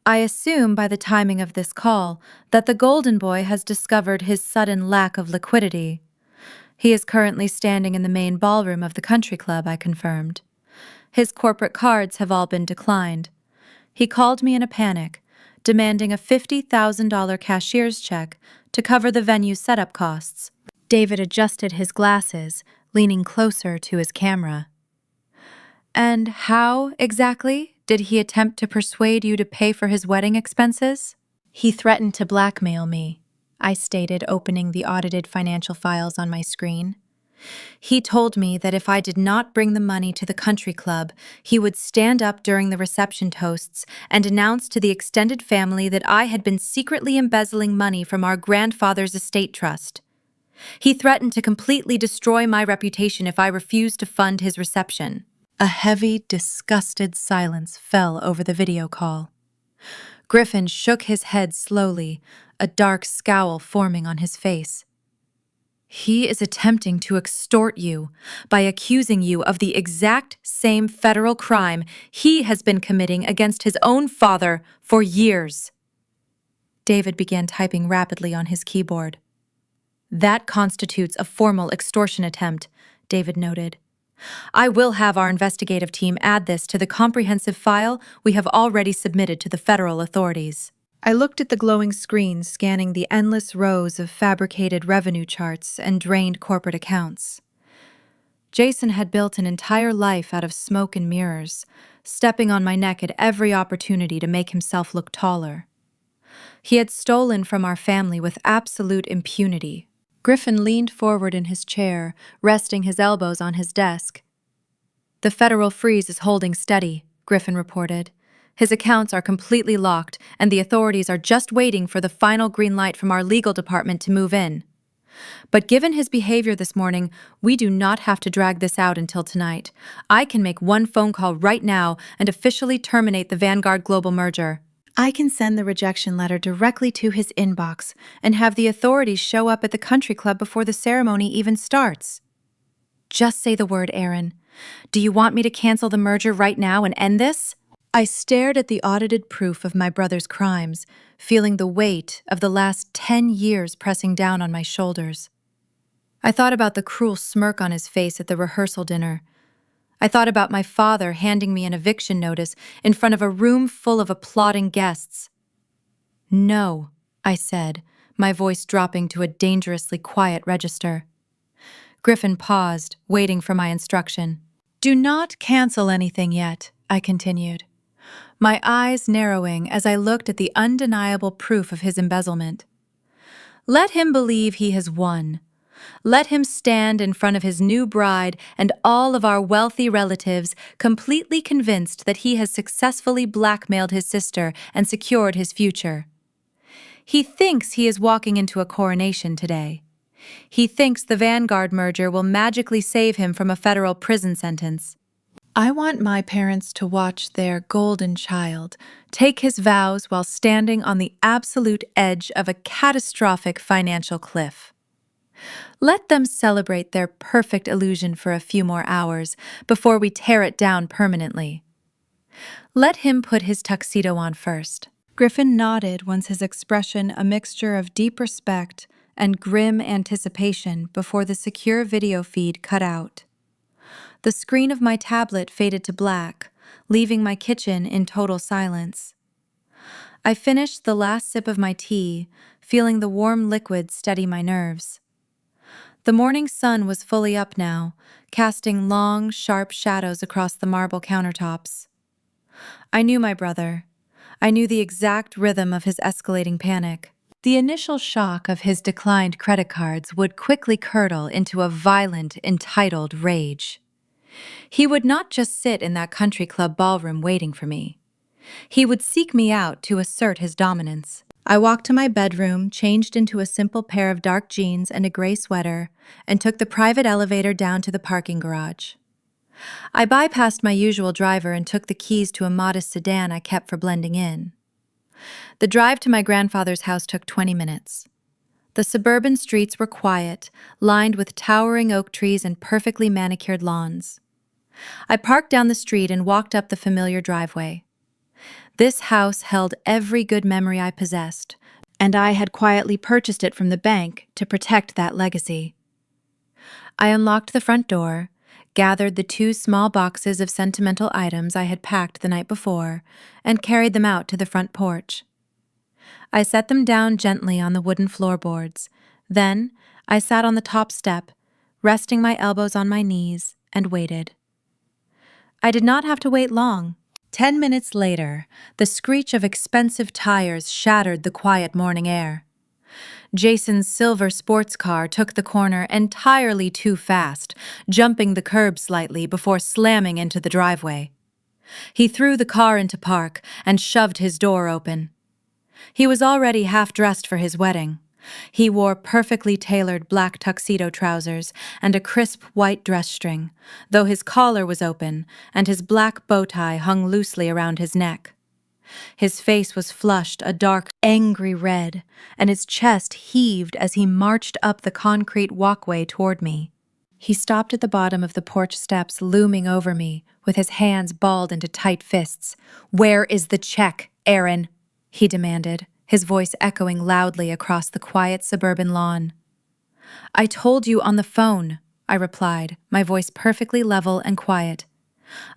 "I assume by the timing of this call that the Golden Boy has discovered his sudden lack of liquidity. He is currently standing in the main ballroom of the country club," I confirmed. "His corporate cards have all been declined. He called me in a panic, demanding a $50,000 cashier's check to cover the venue's setup costs." David adjusted his glasses, leaning closer to his camera. "And how, exactly, did he attempt to persuade you to pay for his wedding expenses?" "He threatened to blackmail me," I stated, opening the audited financial files on my screen. "He told me that if I did not bring the money to the country club, he would stand up during the reception toasts and announce to the extended family that I had been secretly embezzling money from our grandfather's estate trust. He threatened to completely destroy my reputation if I refused to fund his reception." A heavy, disgusted silence fell over the video call. Griffin shook his head slowly, a dark scowl forming on his face. "He is attempting to extort you by accusing you of the exact same federal crime he has been committing against his own father for years." David began typing rapidly on his keyboard. "That constitutes a formal extortion attempt," David noted. "I will have our investigative team add this to the comprehensive file we have already submitted to the federal authorities." I looked at the glowing screen, scanning the endless rows of fabricated revenue charts and drained corporate accounts. Jason had built an entire life out of smoke and mirrors, stepping on my neck at every opportunity to make himself look taller. He had stolen from our family with absolute impunity. Griffin leaned forward in his chair, resting his elbows on his desk. "The federal freeze is holding steady," Griffin reported. "His accounts are completely locked, and the authorities are just waiting for the final green light from our legal department to move in. But given his behavior this morning, we do not have to drag this out until tonight. I can make one phone call right now and officially terminate the Vanguard Global merger. I can send the rejection letter directly to his inbox and have the authorities show up at the country club before the ceremony even starts." "Just say the word, Erin. Do you want me to cancel the merger right now and end this?" I stared at the audited proof of my brother's crimes, feeling the weight of the last 10 years pressing down on my shoulders. I thought about the cruel smirk on his face at the rehearsal dinner. I thought about my father handing me an eviction notice in front of a room full of applauding guests. "No," I said, my voice dropping to a dangerously quiet register. Griffin paused, waiting for my instruction. "Do not cancel anything yet," I continued, my eyes narrowing as I looked at the undeniable proof of his embezzlement. "Let him believe he has won. Let him stand in front of his new bride and all of our wealthy relatives, completely convinced that he has successfully blackmailed his sister and secured his future. He thinks he is walking into a coronation today. He thinks the Vanguard merger will magically save him from a federal prison sentence. I want my parents to watch their golden child take his vows while standing on the absolute edge of a catastrophic financial cliff. Let them celebrate their perfect illusion for a few more hours before we tear it down permanently. Let him put his tuxedo on first." Griffin nodded, once his expression a mixture of deep respect and grim anticipation before the secure video feed cut out. The screen of my tablet faded to black, leaving my kitchen in total silence. I finished the last sip of my tea, feeling the warm liquid steady my nerves. The morning sun was fully up now, casting long, sharp shadows across the marble countertops. I knew my brother. I knew the exact rhythm of his escalating panic. The initial shock of his declined credit cards would quickly curdle into a violent, entitled rage. He would not just sit in that country club ballroom waiting for me. He would seek me out to assert his dominance. I walked to my bedroom, changed into a simple pair of dark jeans and a gray sweater, and took the private elevator down to the parking garage. I bypassed my usual driver and took the keys to a modest sedan I kept for blending in. The drive to my grandfather's house took 20 minutes. The suburban streets were quiet, lined with towering oak trees and perfectly manicured lawns. I parked down the street and walked up the familiar driveway. This house held every good memory I possessed, and I had quietly purchased it from the bank to protect that legacy. I unlocked the front door, gathered the 2 small boxes of sentimental items I had packed the night before, and carried them out to the front porch. I set them down gently on the wooden floorboards. Then I sat on the top step, resting my elbows on my knees, and waited. I did not have to wait long. 10 minutes later, the screech of expensive tires shattered the quiet morning air. Jason's silver sports car took the corner entirely too fast, jumping the curb slightly before slamming into the driveway. He threw the car into park and shoved his door open. He was already half-dressed for his wedding. He wore perfectly tailored black tuxedo trousers and a crisp white dress string, though his collar was open and his black bow tie hung loosely around his neck. His face was flushed a dark, angry red, and his chest heaved as he marched up the concrete walkway toward me. He stopped at the bottom of the porch steps, looming over me, with his hands balled into tight fists. "Where is the check, Erin?" he demanded, his voice echoing loudly across the quiet suburban lawn. "I told you on the phone," I replied, my voice perfectly level and quiet.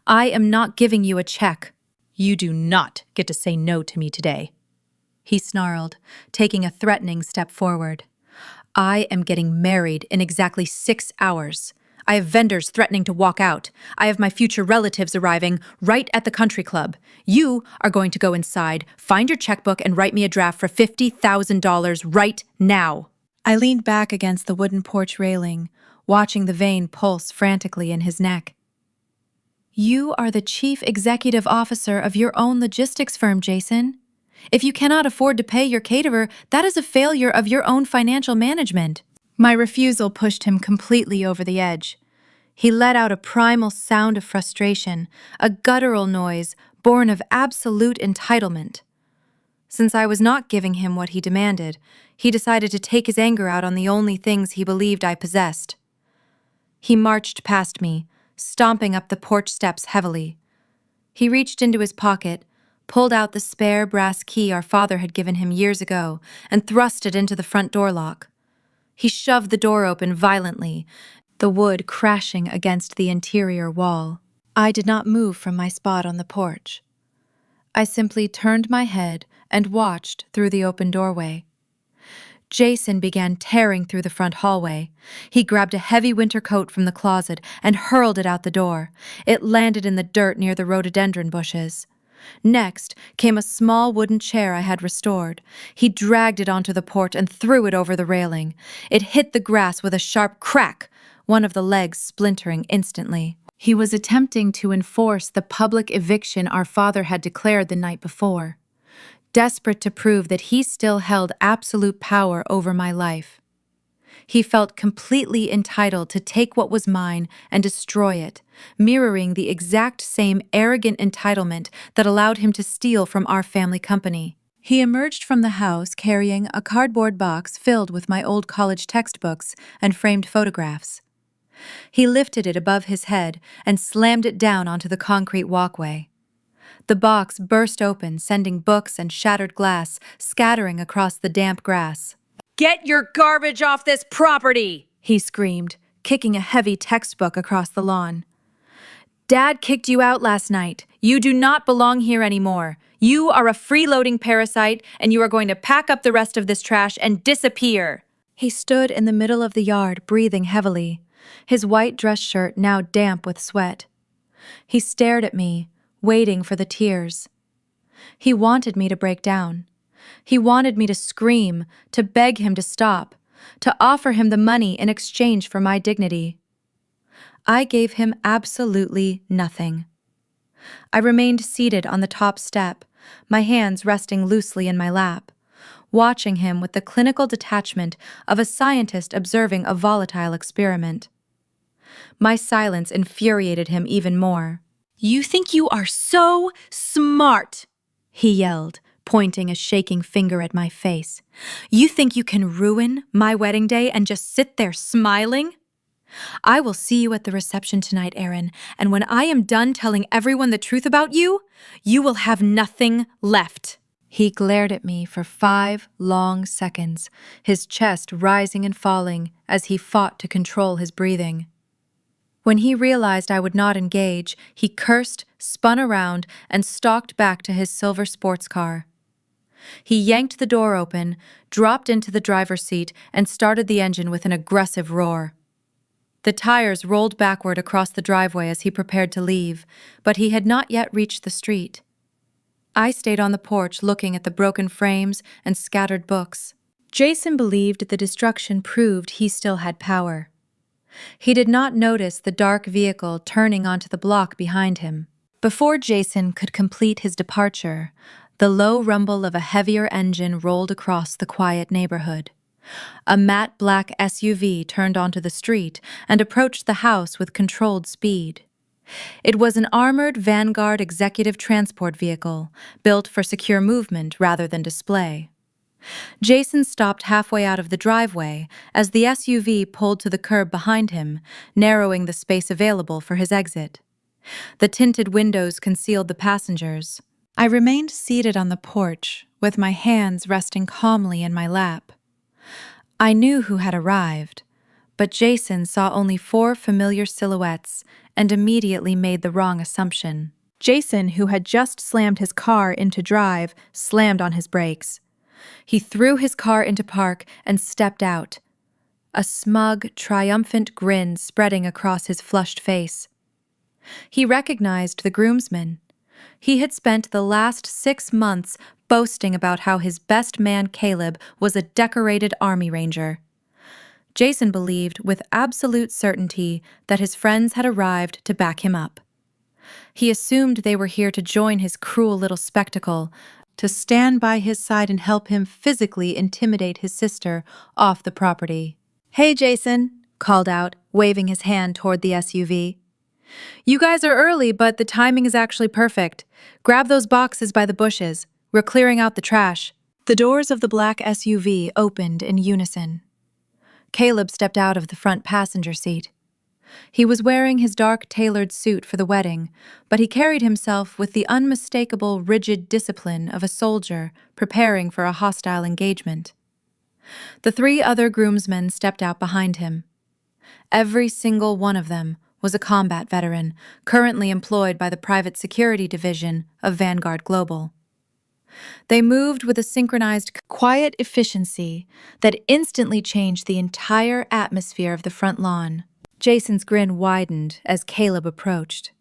"I am not giving you a check." "You do not get to say no to me today," he snarled, taking a threatening step forward. "I am getting married in exactly 6 hours. I have vendors threatening to walk out. I have my future relatives arriving right at the country club. You are going to go inside, find your checkbook, and write me a draft for $50,000 right now." I leaned back against the wooden porch railing, watching the vein pulse frantically in his neck. "You are the chief executive officer of your own logistics firm, Jason. If you cannot afford to pay your caterer, that is a failure of your own financial management." My refusal pushed him completely over the edge. He let out a primal sound of frustration, a guttural noise born of absolute entitlement. Since I was not giving him what he demanded, he decided to take his anger out on the only things he believed I possessed. He marched past me, stomping up the porch steps heavily. He reached into his pocket, pulled out the spare brass key our father had given him years ago, and thrust it into the front door lock. He shoved the door open violently, the wood crashing against the interior wall. I did not move from my spot on the porch. I simply turned my head and watched through the open doorway. Jason began tearing through the front hallway. He grabbed a heavy winter coat from the closet and hurled it out the door. It landed in the dirt near the rhododendron bushes. Next came a small wooden chair I had restored. He dragged it onto the porch and threw it over the railing. It hit the grass with a sharp crack, one of the legs splintering instantly. He was attempting to enforce the public eviction our father had declared the night before, desperate to prove that he still held absolute power over my life. He felt completely entitled to take what was mine and destroy it, mirroring the exact same arrogant entitlement that allowed him to steal from our family company. He emerged from the house carrying a cardboard box filled with my old college textbooks and framed photographs. He lifted it above his head and slammed it down onto the concrete walkway. The box burst open, sending books and shattered glass scattering across the damp grass. "Get your garbage off this property!" he screamed, kicking a heavy textbook across the lawn. "Dad kicked you out last night. You do not belong here anymore. You are a freeloading parasite, and you are going to pack up the rest of this trash and disappear." He stood in the middle of the yard, breathing heavily, his white dress shirt now damp with sweat. He stared at me, waiting for the tears. He wanted me to break down. He wanted me to scream, to beg him to stop, to offer him the money in exchange for my dignity. I gave him absolutely nothing. I remained seated on the top step, my hands resting loosely in my lap, watching him with the clinical detachment of a scientist observing a volatile experiment. My silence infuriated him even more. "You think you are so smart," he yelled, pointing a shaking finger at my face. "You think you can ruin my wedding day and just sit there smiling? I will see you at the reception tonight, Erin, and when I am done telling everyone the truth about you, you will have nothing left." He glared at me for 5 long seconds, his chest rising and falling as he fought to control his breathing. When he realized I would not engage, he cursed, spun around, and stalked back to his silver sports car. He yanked the door open, dropped into the driver's seat, and started the engine with an aggressive roar. The tires rolled backward across the driveway as he prepared to leave, but he had not yet reached the street. I stayed on the porch looking at the broken frames and scattered books. Jason believed the destruction proved he still had power. He did not notice the dark vehicle turning onto the block behind him. Before Jason could complete his departure, the low rumble of a heavier engine rolled across the quiet neighborhood. A matte black SUV turned onto the street and approached the house with controlled speed. It was an armored Vanguard executive transport vehicle, built for secure movement rather than display. Jason stopped halfway out of the driveway as the SUV pulled to the curb behind him, narrowing the space available for his exit. The tinted windows concealed the passengers. I remained seated on the porch, with my hands resting calmly in my lap. I knew who had arrived, but Jason saw only 4 familiar silhouettes and immediately made the wrong assumption. Jason, who had just slammed his car into drive, slammed on his brakes. He threw his car into park and stepped out, a smug, triumphant grin spreading across his flushed face. He recognized the groomsmen. He had spent the last 6 months boasting about how his best man Caleb was a decorated army ranger. Jason believed with absolute certainty that his friends had arrived to back him up. He assumed they were here to join his cruel little spectacle, to stand by his side and help him physically intimidate his sister off the property. "Hey, Jason," called out, waving his hand toward the SUV. "You guys are early, but the timing is actually perfect. Grab those boxes by the bushes. We're clearing out the trash." The doors of the black SUV opened in unison. Caleb stepped out of the front passenger seat. He was wearing his dark tailored suit for the wedding, but he carried himself with the unmistakable rigid discipline of a soldier preparing for a hostile engagement. The 3 other groomsmen stepped out behind him. Every single one of them was a combat veteran, currently employed by the private security division of Vanguard Global. They moved with a synchronized, quiet efficiency that instantly changed the entire atmosphere of the front lawn. Jason's grin widened as Caleb approached.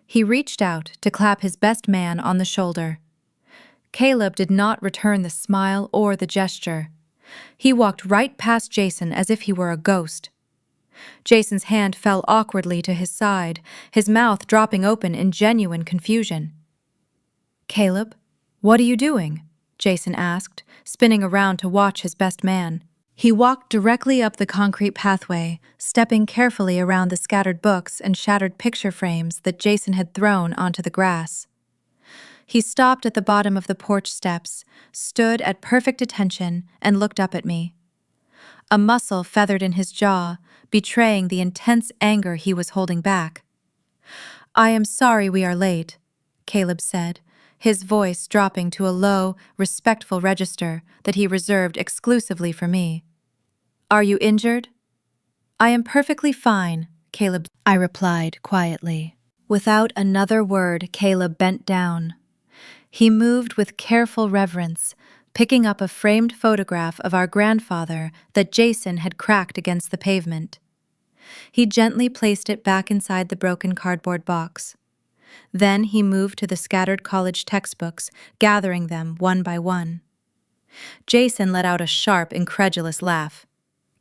He reached out to clap his best man on the shoulder. Caleb did not return the smile or the gesture. He walked right past Jason as if he were a ghost. Jason's hand fell awkwardly to his side, his mouth dropping open in genuine confusion. "Caleb, what are you doing?" Jason asked, spinning around to watch his best man. He walked directly up the concrete pathway, stepping carefully around the scattered books and shattered picture frames that Jason had thrown onto the grass. He stopped at the bottom of the porch steps, stood at perfect attention, and looked up at me. A muscle feathered in his jaw, betraying the intense anger he was holding back. "I am sorry we are late," Caleb said, his voice dropping to a low, respectful register that he reserved exclusively for me. "Are you injured?" "I am perfectly fine," I replied quietly. Without another word, Caleb bent down. He moved with careful reverence, picking up a framed photograph of our grandfather that Jason had cracked against the pavement. He gently placed it back inside the broken cardboard box. Then he moved to the scattered college textbooks, gathering them one by one. Jason let out a sharp, incredulous laugh.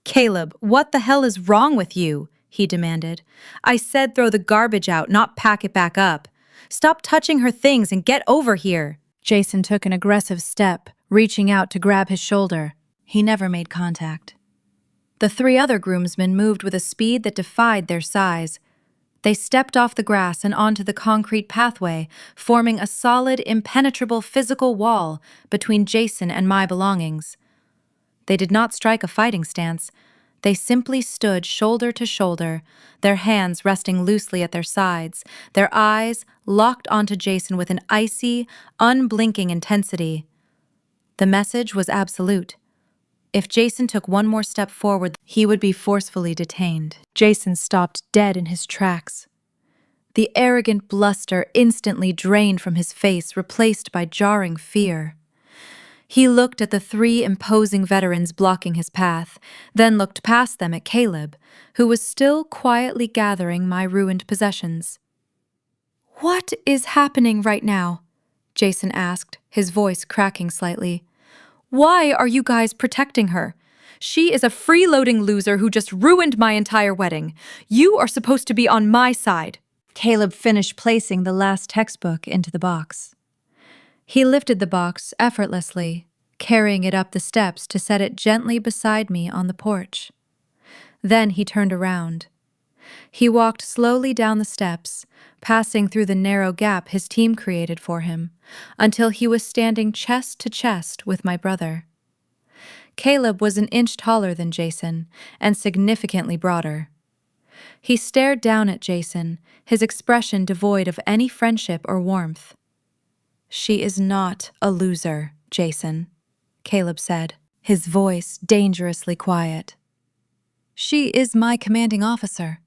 "Caleb, what the hell is wrong with you?" he demanded. "I said throw the garbage out, not pack it back up. Stop touching her things and get over here." Jason took an aggressive step, reaching out to grab his shoulder. He never made contact. The 3 other groomsmen moved with a speed that defied their size. They stepped off the grass and onto the concrete pathway, forming a solid, impenetrable physical wall between Jason and my belongings. They did not strike a fighting stance. They simply stood shoulder to shoulder, their hands resting loosely at their sides, their eyes locked onto Jason with an icy, unblinking intensity. The message was absolute. If Jason took one more step forward, he would be forcefully detained. Jason stopped dead in his tracks. The arrogant bluster instantly drained from his face, replaced by jarring fear. He looked at the 3 imposing veterans blocking his path, then looked past them at Caleb, who was still quietly gathering my ruined possessions. "What is happening right now?" Jason asked, his voice cracking slightly. "Why are you guys protecting her? She is a freeloading loser who just ruined my entire wedding. You are supposed to be on my side." Caleb finished placing the last textbook into the box. He lifted the box effortlessly, carrying it up the steps to set it gently beside me on the porch. Then he turned around. He walked slowly down the steps, passing through the narrow gap his team created for him, until he was standing chest to chest with my brother. Caleb was an inch taller than Jason, and significantly broader. He stared down at Jason, his expression devoid of any friendship or warmth. "She is not a loser, Jason," Caleb said, his voice dangerously quiet. "She is my commanding officer."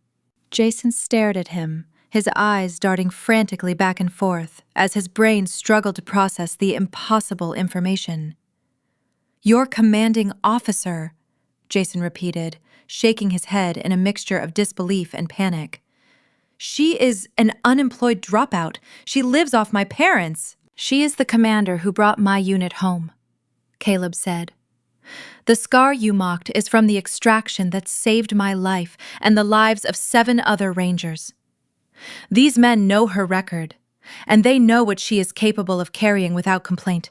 Jason stared at him, his eyes darting frantically back and forth as his brain struggled to process the impossible information. "Your commanding officer," Jason repeated, shaking his head in a mixture of disbelief and panic. "She is an unemployed dropout. She lives off my parents." "She is the commander who brought my unit home," Caleb said. "The scar you mocked is from the extraction that saved my life and the lives of 7 other Rangers. These men know her record, and they know what she is capable of carrying without complaint.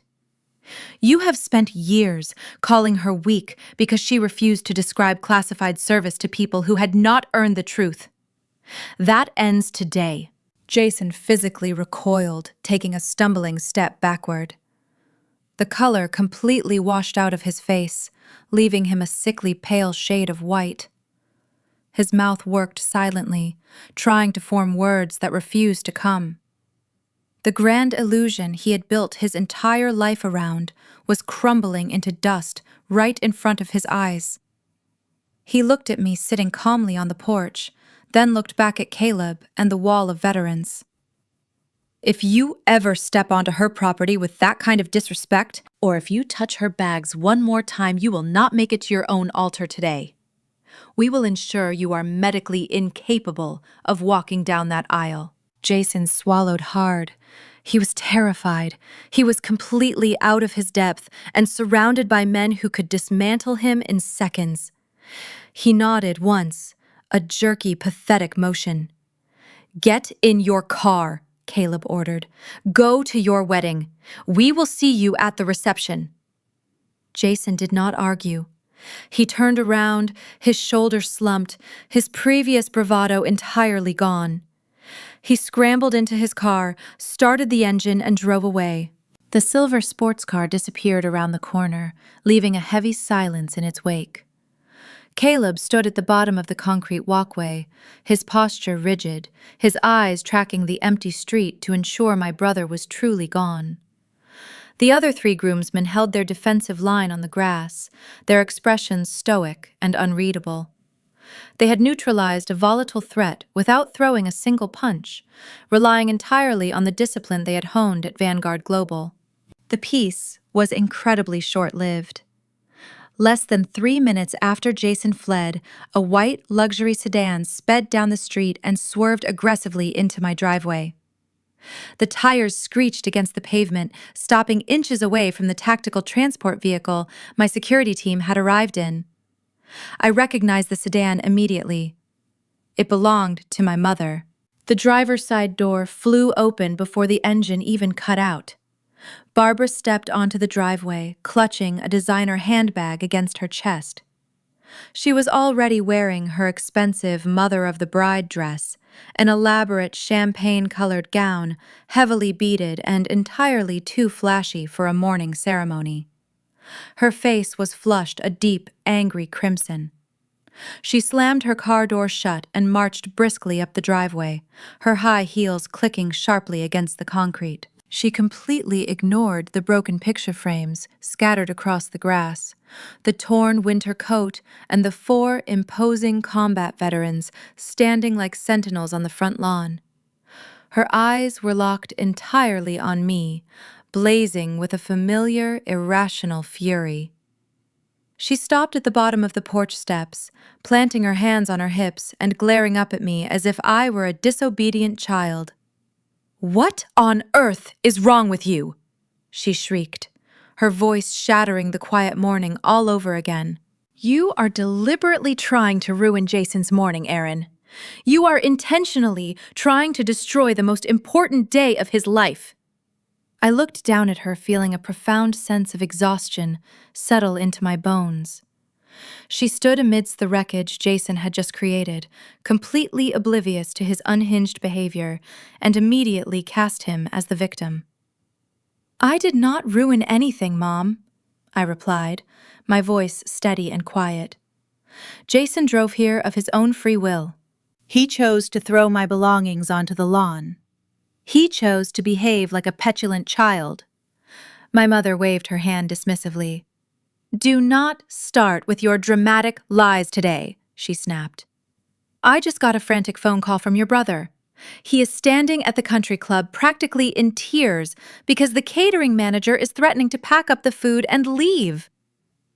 You have spent years calling her weak because she refused to describe classified service to people who had not earned the truth. That ends today." Jason physically recoiled, taking a stumbling step backward. The color completely washed out of his face, leaving him a sickly pale shade of white. His mouth worked silently, trying to form words that refused to come. The grand illusion he had built his entire life around was crumbling into dust right in front of his eyes. He looked at me sitting calmly on the porch, then looked back at Caleb and the wall of veterans. If you ever step onto her property with that kind of disrespect, or if you touch her bags one more time, you will not make it to your own altar today. We will ensure you are medically incapable of walking down that aisle. Jason swallowed hard. He was terrified. He was completely out of his depth and surrounded by men who could dismantle him in seconds. He nodded once, a jerky, pathetic motion. "Get in your car," Caleb ordered. "Go to your wedding. We will see you at the reception." Jason did not argue. He turned around, his shoulders slumped, his previous bravado entirely gone. He scrambled into his car, started the engine, and drove away. The silver sports car disappeared around the corner, leaving a heavy silence in its wake. Caleb stood at the bottom of the concrete walkway, his posture rigid, his eyes tracking the empty street to ensure my brother was truly gone. The other 3 groomsmen held their defensive line on the grass, their expressions stoic and unreadable. They had neutralized a volatile threat without throwing a single punch, relying entirely on the discipline they had honed at Vanguard Global. The peace was incredibly short-lived. Less than 3 minutes after Jason fled, a white luxury sedan sped down the street and swerved aggressively into my driveway. The tires screeched against the pavement, stopping inches away from the tactical transport vehicle my security team had arrived in. I recognized the sedan immediately. It belonged to my mother. The driver's side door flew open before the engine even cut out. Barbara stepped onto the driveway, clutching a designer handbag against her chest. She was already wearing her expensive mother-of-the-bride dress, an elaborate champagne-colored gown, heavily beaded and entirely too flashy for a morning ceremony. Her face was flushed a deep, angry crimson. She slammed her car door shut and marched briskly up the driveway, her high heels clicking sharply against the concrete. She completely ignored the broken picture frames scattered across the grass, the torn winter coat, and the 4 imposing combat veterans standing like sentinels on the front lawn. Her eyes were locked entirely on me, blazing with a familiar, irrational fury. She stopped at the bottom of the porch steps, planting her hands on her hips and glaring up at me as if I were a disobedient child. "What on earth is wrong with you?" she shrieked, her voice shattering the quiet morning all over again. "You are deliberately trying to ruin Jason's morning, Erin. You are intentionally trying to destroy the most important day of his life." I looked down at her, feeling a profound sense of exhaustion settle into my bones. She stood amidst the wreckage Jason had just created, completely oblivious to his unhinged behavior, and immediately cast him as the victim. "I did not ruin anything, Mom," I replied, my voice steady and quiet. "Jason drove here of his own free will. He chose to throw my belongings onto the lawn. He chose to behave like a petulant child." My mother waved her hand dismissively. "Do not start with your dramatic lies today," she snapped. "I just got a frantic phone call from your brother. He is standing at the country club practically in tears because the catering manager is threatening to pack up the food and leave.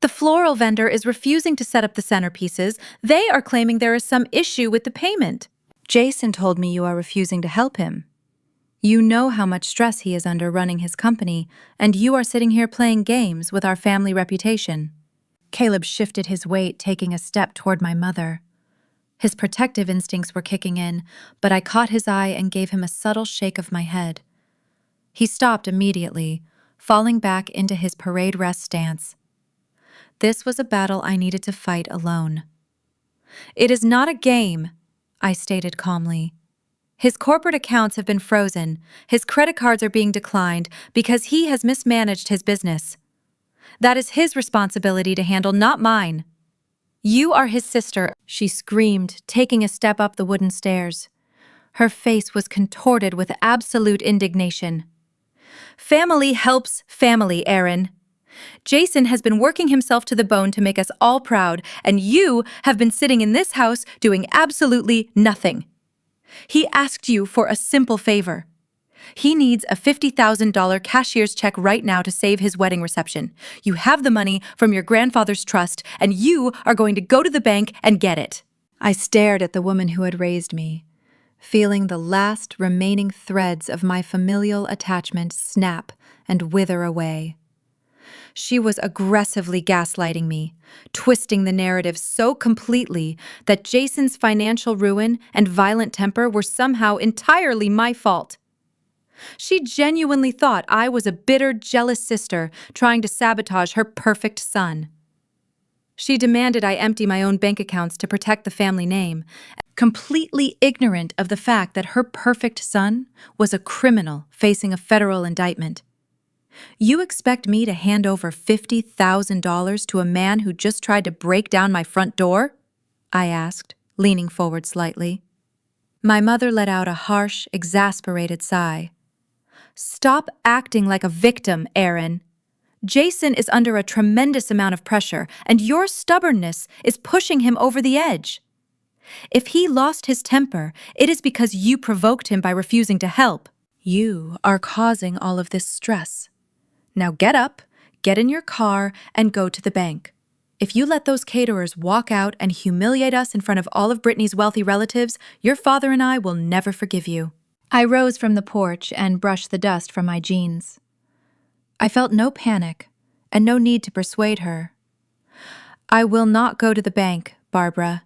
The floral vendor is refusing to set up the centerpieces. They are claiming there is some issue with the payment. Jason told me you are refusing to help him. You know how much stress he is under running his company, and you are sitting here playing games with our family reputation." Caleb shifted his weight, taking a step toward my mother. His protective instincts were kicking in, but I caught his eye and gave him a subtle shake of my head. He stopped immediately, falling back into his parade rest stance. This was a battle I needed to fight alone. "It is not a game," I stated calmly. "His corporate accounts have been frozen. His credit cards are being declined because he has mismanaged his business. That is his responsibility to handle, not mine." You are his sister, she screamed, taking a step up the wooden stairs. Her face was contorted with absolute indignation. Family helps family, Erin. Jason has been working himself to the bone to make us all proud, and you have been sitting in this house doing absolutely nothing. He asked you for a simple favor. He needs a $50,000 cashier's check right now to save his wedding reception. You have the money from your grandfather's trust, and you are going to go to the bank and get it. I stared at the woman who had raised me, feeling the last remaining threads of my familial attachment snap and wither away. She was aggressively gaslighting me, twisting the narrative so completely that Jason's financial ruin and violent temper were somehow entirely my fault. She genuinely thought I was a bitter, jealous sister trying to sabotage her perfect son. She demanded I empty my own bank accounts to protect the family name, completely ignorant of the fact that her perfect son was a criminal facing a federal indictment. You expect me to hand over $50,000 to a man who just tried to break down my front door? I asked, leaning forward slightly. My mother let out a harsh, exasperated sigh. Stop acting like a victim, Erin. Jason is under a tremendous amount of pressure, and your stubbornness is pushing him over the edge. If he lost his temper, it is because you provoked him by refusing to help. You are causing all of this stress. Now get up, get in your car, and go to the bank. If you let those caterers walk out and humiliate us in front of all of Brittany's wealthy relatives, your father and I will never forgive you. I rose from the porch and brushed the dust from my jeans. I felt no panic and no need to persuade her. I will not go to the bank, Barbara,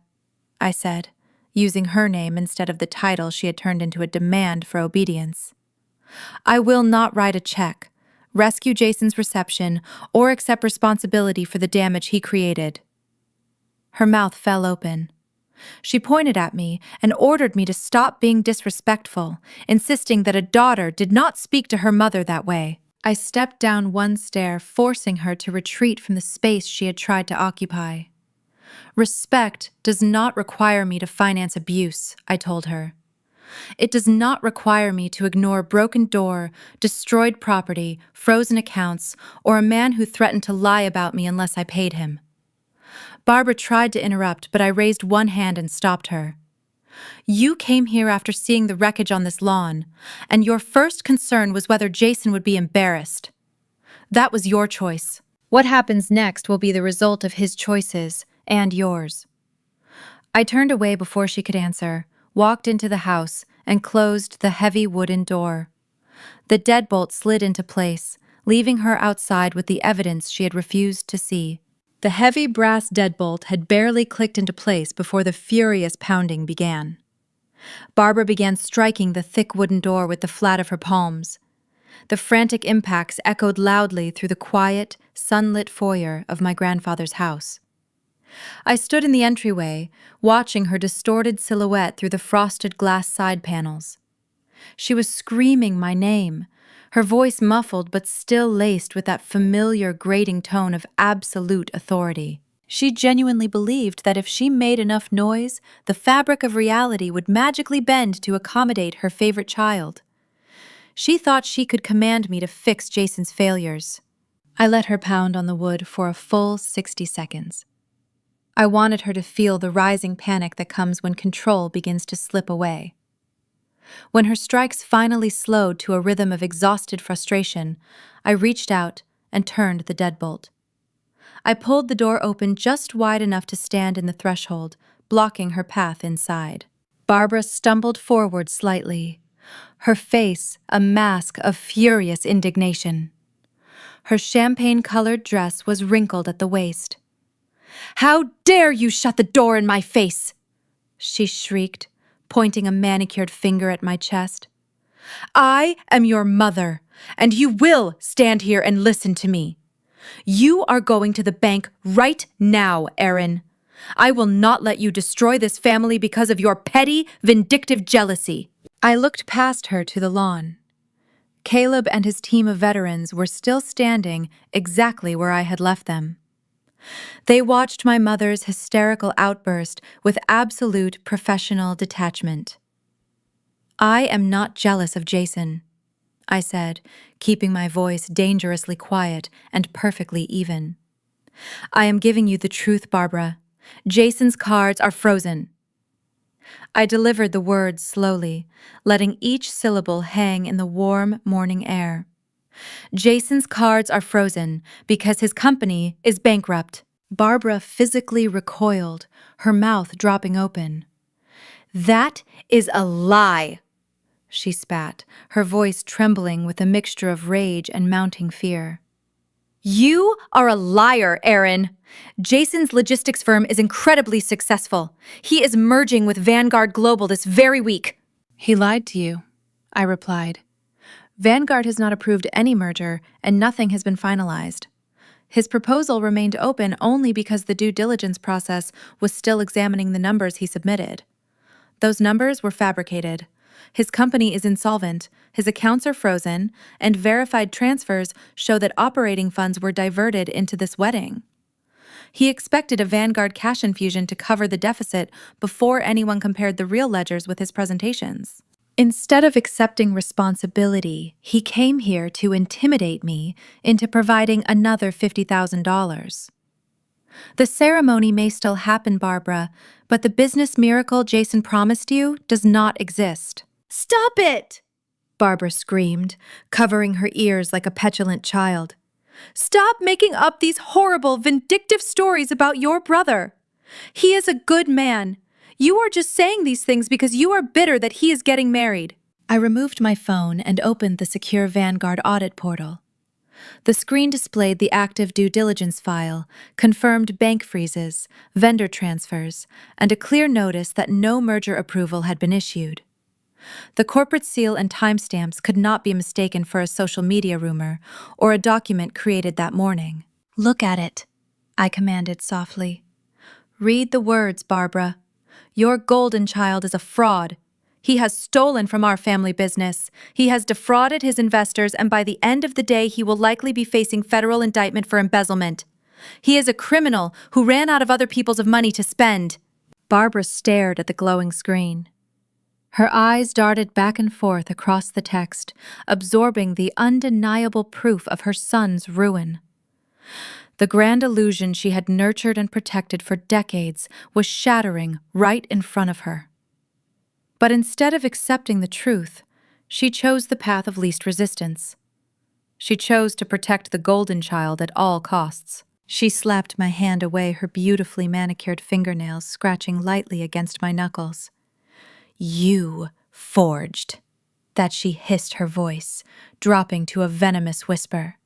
I said, using her name instead of the title she had turned into a demand for obedience. I will not write a check, rescue Jason's reception, or accept responsibility for the damage he created. Her mouth fell open. She pointed at me and ordered me to stop being disrespectful, insisting that a daughter did not speak to her mother that way. I stepped down one stair, forcing her to retreat from the space she had tried to occupy. Respect does not require me to finance abuse, I told her. It does not require me to ignore a broken door, destroyed property, frozen accounts, or a man who threatened to lie about me unless I paid him. Barbara tried to interrupt, but I raised one hand and stopped her. You came here after seeing the wreckage on this lawn, and your first concern was whether Jason would be embarrassed. That was your choice. What happens next will be the result of his choices and yours. I turned away before she could answer, walked into the house, and closed the heavy wooden door. The deadbolt slid into place, leaving her outside with the evidence she had refused to see. The heavy brass deadbolt had barely clicked into place before the furious pounding began. Barbara began striking the thick wooden door with the flat of her palms. The frantic impacts echoed loudly through the quiet, sunlit foyer of my grandfather's house. I stood in the entryway, watching her distorted silhouette through the frosted glass side panels. She was screaming my name, her voice muffled but still laced with that familiar grating tone of absolute authority. She genuinely believed that if she made enough noise, the fabric of reality would magically bend to accommodate her favorite child. She thought she could command me to fix Jason's failures. I let her pound on the wood for a full 60 seconds. I wanted her to feel the rising panic that comes when control begins to slip away. When her strikes finally slowed to a rhythm of exhausted frustration, I reached out and turned the deadbolt. I pulled the door open just wide enough to stand in the threshold, blocking her path inside. Barbara stumbled forward slightly, her face a mask of furious indignation. Her champagne-colored dress was wrinkled at the waist. "How dare you shut the door in my face!" she shrieked, pointing a manicured finger at my chest. "I am your mother, and you will stand here and listen to me. You are going to the bank right now, Erin. I will not let you destroy this family because of your petty, vindictive jealousy." I looked past her to the lawn. Caleb and his team of veterans were still standing exactly where I had left them. They watched my mother's hysterical outburst with absolute professional detachment. I am not jealous of Jason, I said, keeping my voice dangerously quiet and perfectly even. I am giving you the truth, Barbara. Jason's cards are frozen. I delivered the words slowly, letting each syllable hang in the warm morning air. Jason's cards are frozen because his company is bankrupt. Barbara physically recoiled, her mouth dropping open. That is a lie, she spat, her voice trembling with a mixture of rage and mounting fear. You are a liar, Erin. Jason's logistics firm is incredibly successful. He is merging with Vanguard Global this very week. He lied to you, I replied. Vanguard has not approved any merger, and nothing has been finalized. His proposal remained open only because the due diligence process was still examining the numbers he submitted. Those numbers were fabricated. His company is insolvent, his accounts are frozen, and verified transfers show that operating funds were diverted into this wedding. He expected a Vanguard cash infusion to cover the deficit before anyone compared the real ledgers with his presentations. Instead of accepting responsibility, he came here to intimidate me into providing another $50,000. The ceremony may still happen, Barbara, but the business miracle Jason promised you does not exist. Stop it! Barbara screamed, covering her ears like a petulant child. Stop making up these horrible, vindictive stories about your brother. He is a good man. You are just saying these things because you are bitter that he is getting married. I removed my phone and opened the secure Vanguard audit portal. The screen displayed the active due diligence file, confirmed bank freezes, vendor transfers, and a clear notice that no merger approval had been issued. The corporate seal and timestamps could not be mistaken for a social media rumor or a document created that morning. Look at it, I commanded softly. Read the words, Barbara. Your golden child is a fraud. He has stolen from our family business. He has defrauded his investors, and by the end of the day, he will likely be facing federal indictment for embezzlement. He is a criminal who ran out of other people's money to spend. Barbara stared at the glowing screen. Her eyes darted back and forth across the text, absorbing the undeniable proof of her son's ruin. The grand illusion she had nurtured and protected for decades was shattering right in front of her. But instead of accepting the truth, she chose the path of least resistance. She chose to protect the golden child at all costs. She slapped my hand away, her beautifully manicured fingernails scratching lightly against my knuckles. You forged. That she hissed, her voice, dropping to a venomous whisper.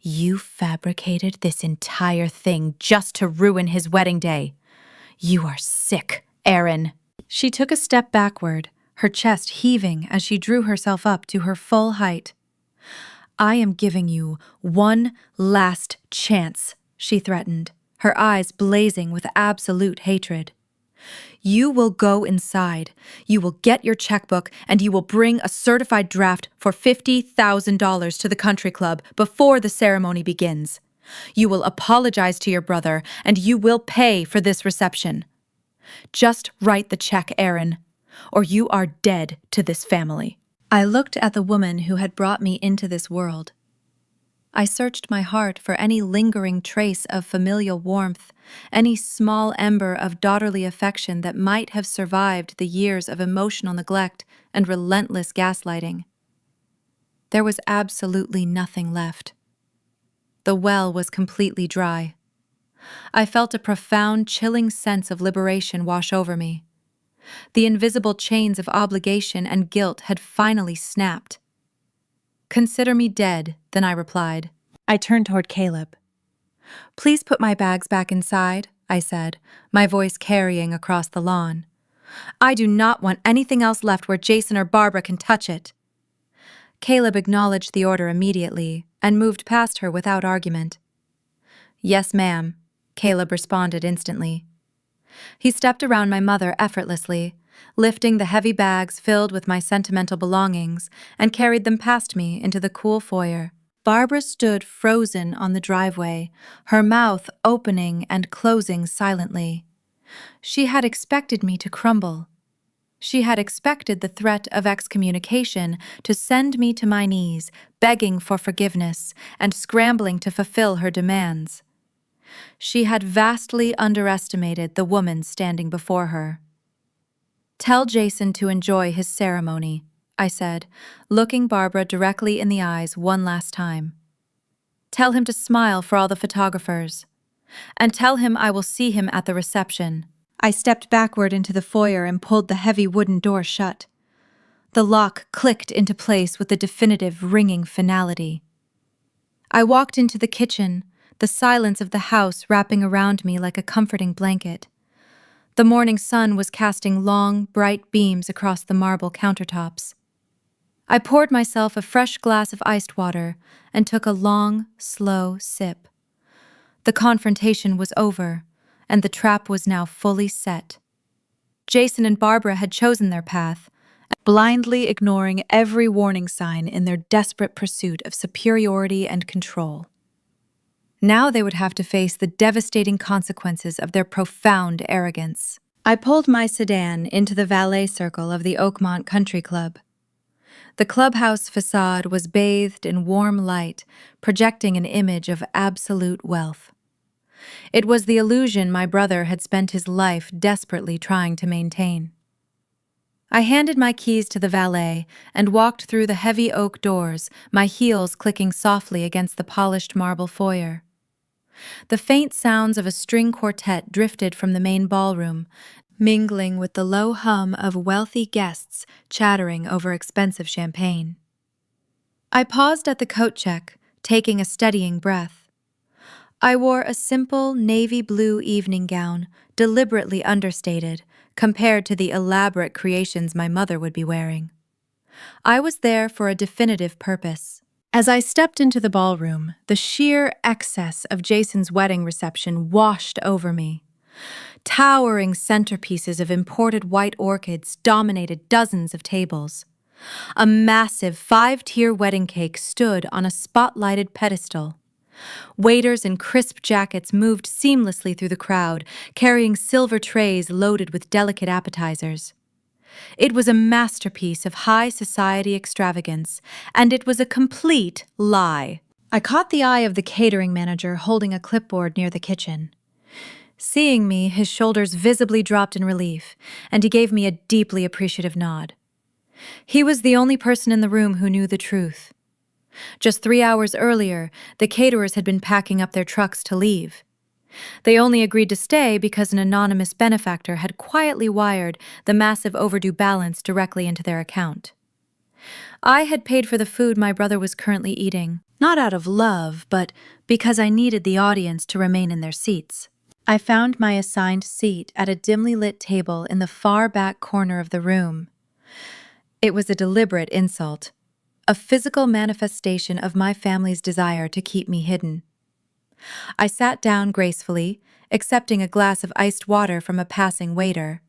You fabricated this entire thing just to ruin his wedding day. You are sick, Erin. She took a step backward, her chest heaving as she drew herself up to her full height. I am giving you one last chance, she threatened, her eyes blazing with absolute hatred. You will go inside, you will get your checkbook, and you will bring a certified draft for $50,000 to the country club before the ceremony begins. You will apologize to your brother, and you will pay for this reception. Just write the check, Erin, or you are dead to this family. I looked at the woman who had brought me into this world. I searched my heart for any lingering trace of familial warmth, any small ember of daughterly affection that might have survived the years of emotional neglect and relentless gaslighting. There was absolutely nothing left. The well was completely dry. I felt a profound, chilling sense of liberation wash over me. The invisible chains of obligation and guilt had finally snapped. Consider me dead, then I replied. I turned toward Caleb. Please put my bags back inside, I said, my voice carrying across the lawn. I do not want anything else left where Jason or Barbara can touch it. Caleb acknowledged the order immediately and moved past her without argument. Yes, ma'am, Caleb responded instantly. He stepped around my mother effortlessly, lifting the heavy bags filled with my sentimental belongings, and carried them past me into the cool foyer. Barbara stood frozen on the driveway, her mouth opening and closing silently. She had expected me to crumble. She had expected the threat of excommunication to send me to my knees, begging for forgiveness and scrambling to fulfill her demands. She had vastly underestimated the woman standing before her. "Tell Jason to enjoy his ceremony," I said, looking Barbara directly in the eyes one last time. "Tell him to smile for all the photographers. And tell him I will see him at the reception." I stepped backward into the foyer and pulled the heavy wooden door shut. The lock clicked into place with a definitive ringing finality. I walked into the kitchen, the silence of the house wrapping around me like a comforting blanket. The morning sun was casting long, bright beams across the marble countertops. I poured myself a fresh glass of iced water and took a long, slow sip. The confrontation was over, and the trap was now fully set. Jason and Barbara had chosen their path, blindly ignoring every warning sign in their desperate pursuit of superiority and control. Now they would have to face the devastating consequences of their profound arrogance. I pulled my sedan into the valet circle of the Oakmont Country Club. The clubhouse facade was bathed in warm light, projecting an image of absolute wealth. It was the illusion my brother had spent his life desperately trying to maintain. I handed my keys to the valet and walked through the heavy oak doors, my heels clicking softly against the polished marble foyer. The faint sounds of a string quartet drifted from the main ballroom, mingling with the low hum of wealthy guests chattering over expensive champagne. I paused at the coat check, taking a steadying breath. I wore a simple navy blue evening gown, deliberately understated, compared to the elaborate creations my mother would be wearing. I was there for a definitive purpose. As I stepped into the ballroom, the sheer excess of Jason's wedding reception washed over me. Towering centerpieces of imported white orchids dominated dozens of tables. A massive 5-tier wedding cake stood on a spotlighted pedestal. Waiters in crisp jackets moved seamlessly through the crowd, carrying silver trays loaded with delicate appetizers. It was a masterpiece of high society extravagance, and it was a complete lie. I caught the eye of the catering manager holding a clipboard near the kitchen. Seeing me, his shoulders visibly dropped in relief, and he gave me a deeply appreciative nod. He was the only person in the room who knew the truth. Just 3 hours earlier, the caterers had been packing up their trucks to leave. They only agreed to stay because an anonymous benefactor had quietly wired the massive overdue balance directly into their account. I had paid for the food my brother was currently eating, not out of love, but because I needed the audience to remain in their seats. I found my assigned seat at a dimly lit table in the far back corner of the room. It was a deliberate insult, a physical manifestation of my family's desire to keep me hidden. I sat down gracefully, accepting a glass of iced water from a passing waiter.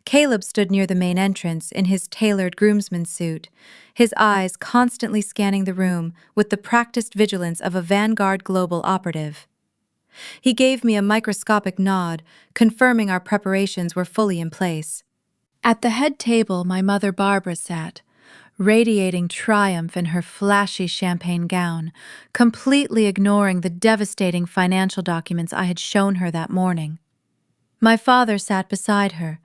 Caleb stood near the main entrance in his tailored groomsman suit, his eyes constantly scanning the room with the practiced vigilance of a Vanguard global operative. He gave me a microscopic nod, confirming our preparations were fully in place. At the head table, my mother Barbara sat, radiating triumph in her flashy champagne gown, completely ignoring the devastating financial documents I had shown her that morning. My father sat beside her,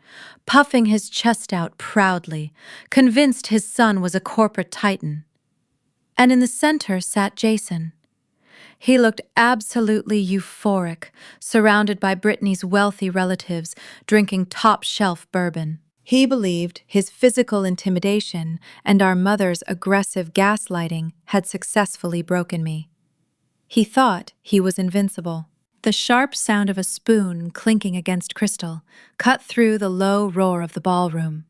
puffing his chest out proudly, convinced his son was a corporate titan. And in the center sat Jason. He looked absolutely euphoric, surrounded by Brittany's wealthy relatives, drinking top-shelf bourbon. He believed his physical intimidation and our mother's aggressive gaslighting had successfully broken me. He thought he was invincible. The sharp sound of a spoon clinking against crystal cut through the low roar of the ballroom.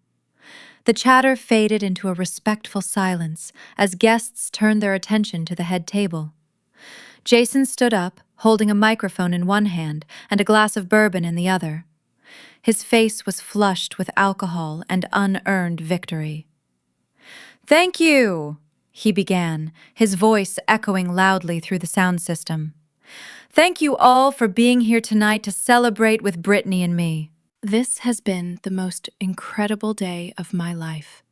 The chatter faded into a respectful silence as guests turned their attention to the head table. Jason stood up, holding a microphone in one hand and a glass of bourbon in the other. His face was flushed with alcohol and unearned victory. "Thank you," he began, his voice echoing loudly through the sound system. Thank you all for being here tonight to celebrate with Brittany and me. This has been the most incredible day of my life.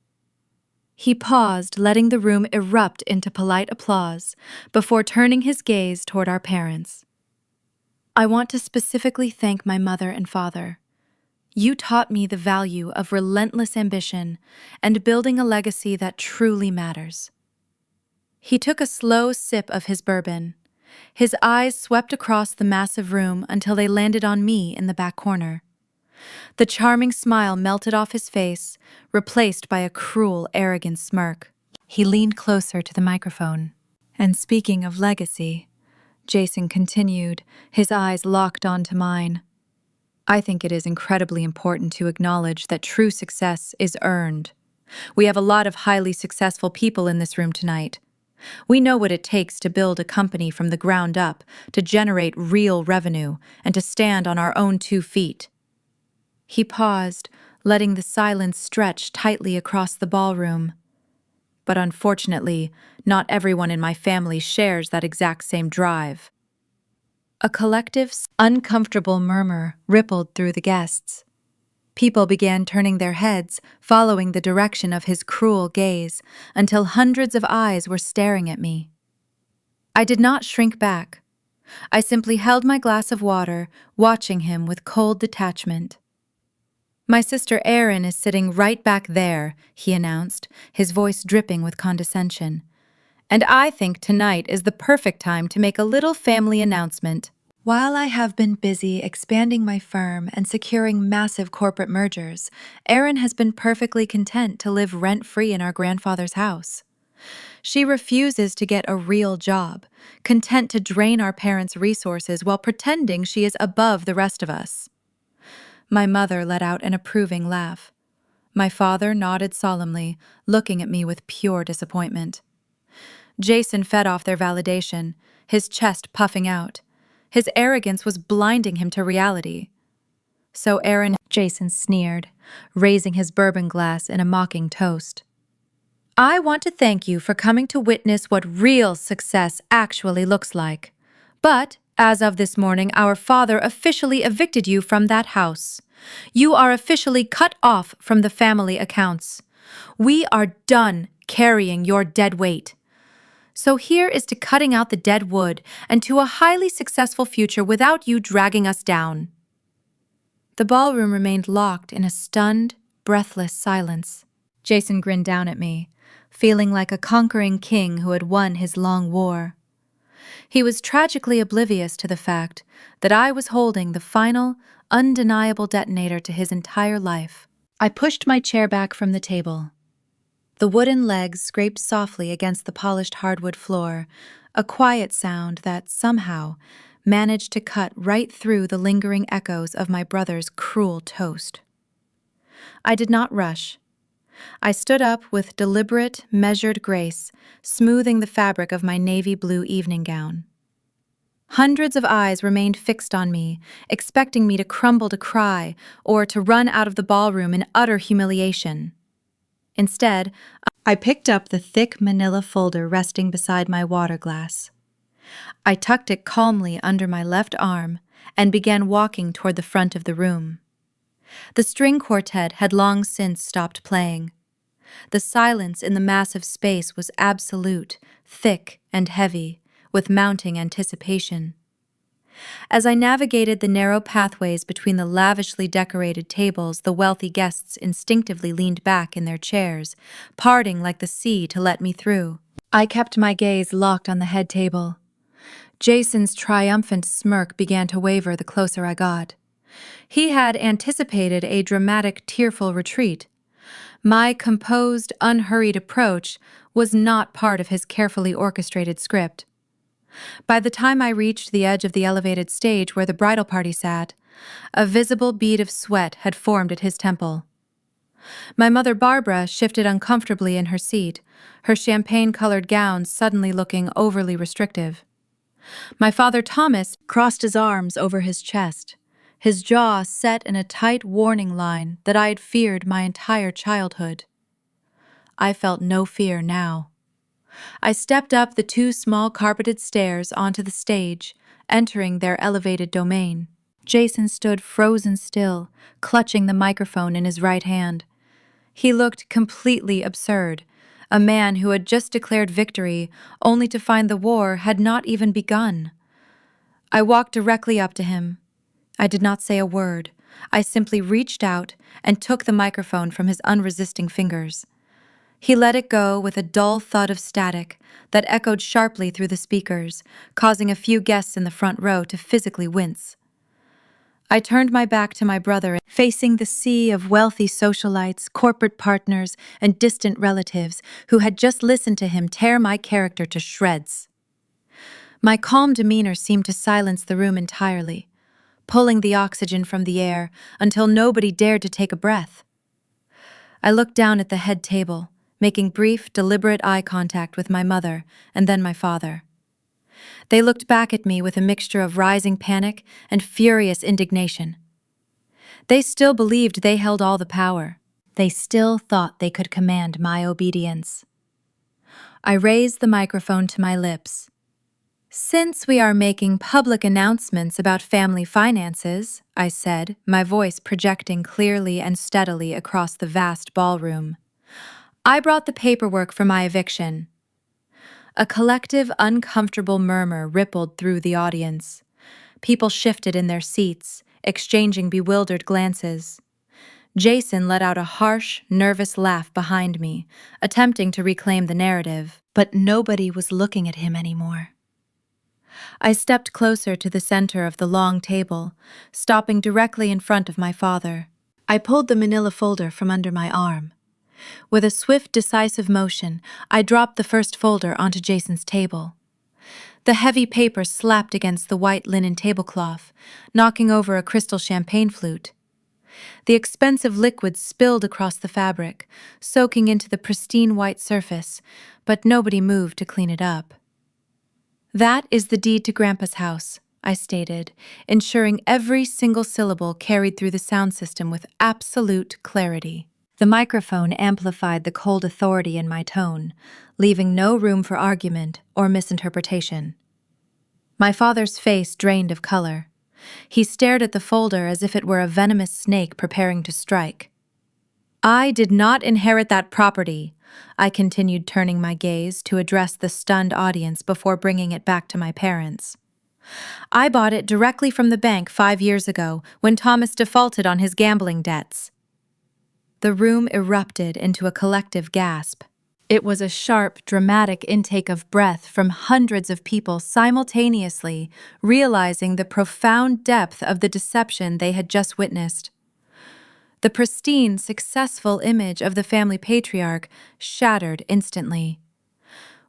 He paused, letting the room erupt into polite applause before turning his gaze toward our parents. I want to specifically thank my mother and father. You taught me the value of relentless ambition and building a legacy that truly matters. He took a slow sip of his bourbon. His eyes swept across the massive room until they landed on me in the back corner. The charming smile melted off his face, replaced by a cruel, arrogant smirk. He leaned closer to the microphone. And speaking of legacy, Jason continued, his eyes locked onto mine. I think it is incredibly important to acknowledge that true success is earned. We have a lot of highly successful people in this room tonight. We know what it takes to build a company from the ground up, to generate real revenue, and to stand on our own 2 feet. He paused, letting the silence stretch tightly across the ballroom. But unfortunately, not everyone in my family shares that exact same drive. A collective, uncomfortable murmur rippled through the guests. People began turning their heads, following the direction of his cruel gaze, until hundreds of eyes were staring at me. I did not shrink back. I simply held my glass of water, watching him with cold detachment. My sister Erin is sitting right back there, he announced, his voice dripping with condescension. And I think tonight is the perfect time to make a little family announcement. While I have been busy expanding my firm and securing massive corporate mergers, Erin has been perfectly content to live rent-free in our grandfather's house. She refuses to get a real job, content to drain our parents' resources while pretending she is above the rest of us. My mother let out an approving laugh. My father nodded solemnly, looking at me with pure disappointment. Jason fed off their validation, his chest puffing out. His arrogance was blinding him to reality. So Jason sneered, raising his bourbon glass in a mocking toast. I want to thank you for coming to witness what real success actually looks like. But, as of this morning, our father officially evicted you from that house. You are officially cut off from the family accounts. We are done carrying your dead weight. So here is to cutting out the dead wood and to a highly successful future without you dragging us down. The ballroom remained locked in a stunned, breathless silence. Jason grinned down at me, feeling like a conquering king who had won his long war. He was tragically oblivious to the fact that I was holding the final, undeniable detonator to his entire life. I pushed my chair back from the table. The wooden legs scraped softly against the polished hardwood floor, a quiet sound that, somehow, managed to cut right through the lingering echoes of my brother's cruel toast. I did not rush. I stood up with deliberate, measured grace, smoothing the fabric of my navy blue evening gown. Hundreds of eyes remained fixed on me, expecting me to crumble to cry or to run out of the ballroom in utter humiliation. Instead, I picked up the thick manila folder resting beside my water glass. I tucked it calmly under my left arm and began walking toward the front of the room. The string quartet had long since stopped playing. The silence in the massive space was absolute, thick and heavy, with mounting anticipation. As I navigated the narrow pathways between the lavishly decorated tables, the wealthy guests instinctively leaned back in their chairs, parting like the sea to let me through. I kept my gaze locked on the head table. Jason's triumphant smirk began to waver the closer I got. He had anticipated a dramatic, tearful retreat. My composed, unhurried approach was not part of his carefully orchestrated script. By the time I reached the edge of the elevated stage where the bridal party sat, a visible bead of sweat had formed at his temple. My mother Barbara shifted uncomfortably in her seat, her champagne-colored gown suddenly looking overly restrictive. My father Thomas crossed his arms over his chest, his jaw set in a tight warning line that I had feared my entire childhood. I felt no fear now. I stepped up the two small carpeted stairs onto the stage, entering their elevated domain. Jason stood frozen still, clutching the microphone in his right hand. He looked completely absurd, a man who had just declared victory only to find the war had not even begun. I walked directly up to him. I did not say a word. I simply reached out and took the microphone from his unresisting fingers. He let it go with a dull thud of static that echoed sharply through the speakers, causing a few guests in the front row to physically wince. I turned my back to my brother, facing the sea of wealthy socialites, corporate partners, and distant relatives who had just listened to him tear my character to shreds. My calm demeanor seemed to silence the room entirely, pulling the oxygen from the air until nobody dared to take a breath. I looked down at the head table, making brief, deliberate eye contact with my mother and then my father. They looked back at me with a mixture of rising panic and furious indignation. They still believed they held all the power. They still thought they could command my obedience. I raised the microphone to my lips. "Since we are making public announcements about family finances," I said, my voice projecting clearly and steadily across the vast ballroom, "I brought the paperwork for my eviction." A collective, uncomfortable murmur rippled through the audience. People shifted in their seats, exchanging bewildered glances. Jason let out a harsh, nervous laugh behind me, attempting to reclaim the narrative, but nobody was looking at him anymore. I stepped closer to the center of the long table, stopping directly in front of my father. I pulled the manila folder from under my arm. With a swift, decisive motion, I dropped the first folder onto Jason's table. The heavy paper slapped against the white linen tablecloth, knocking over a crystal champagne flute. The expensive liquid spilled across the fabric, soaking into the pristine white surface, but nobody moved to clean it up. "That is the deed to Grandpa's house," I stated, ensuring every single syllable carried through the sound system with absolute clarity. The microphone amplified the cold authority in my tone, leaving no room for argument or misinterpretation. My father's face drained of color. He stared at the folder as if it were a venomous snake preparing to strike. "I did not inherit that property," I continued, turning my gaze to address the stunned audience before bringing it back to my parents. "I bought it directly from the bank 5 years ago when Thomas defaulted on his gambling debts." The room erupted into a collective gasp. It was a sharp, dramatic intake of breath from hundreds of people simultaneously realizing the profound depth of the deception they had just witnessed. The pristine, successful image of the family patriarch shattered instantly.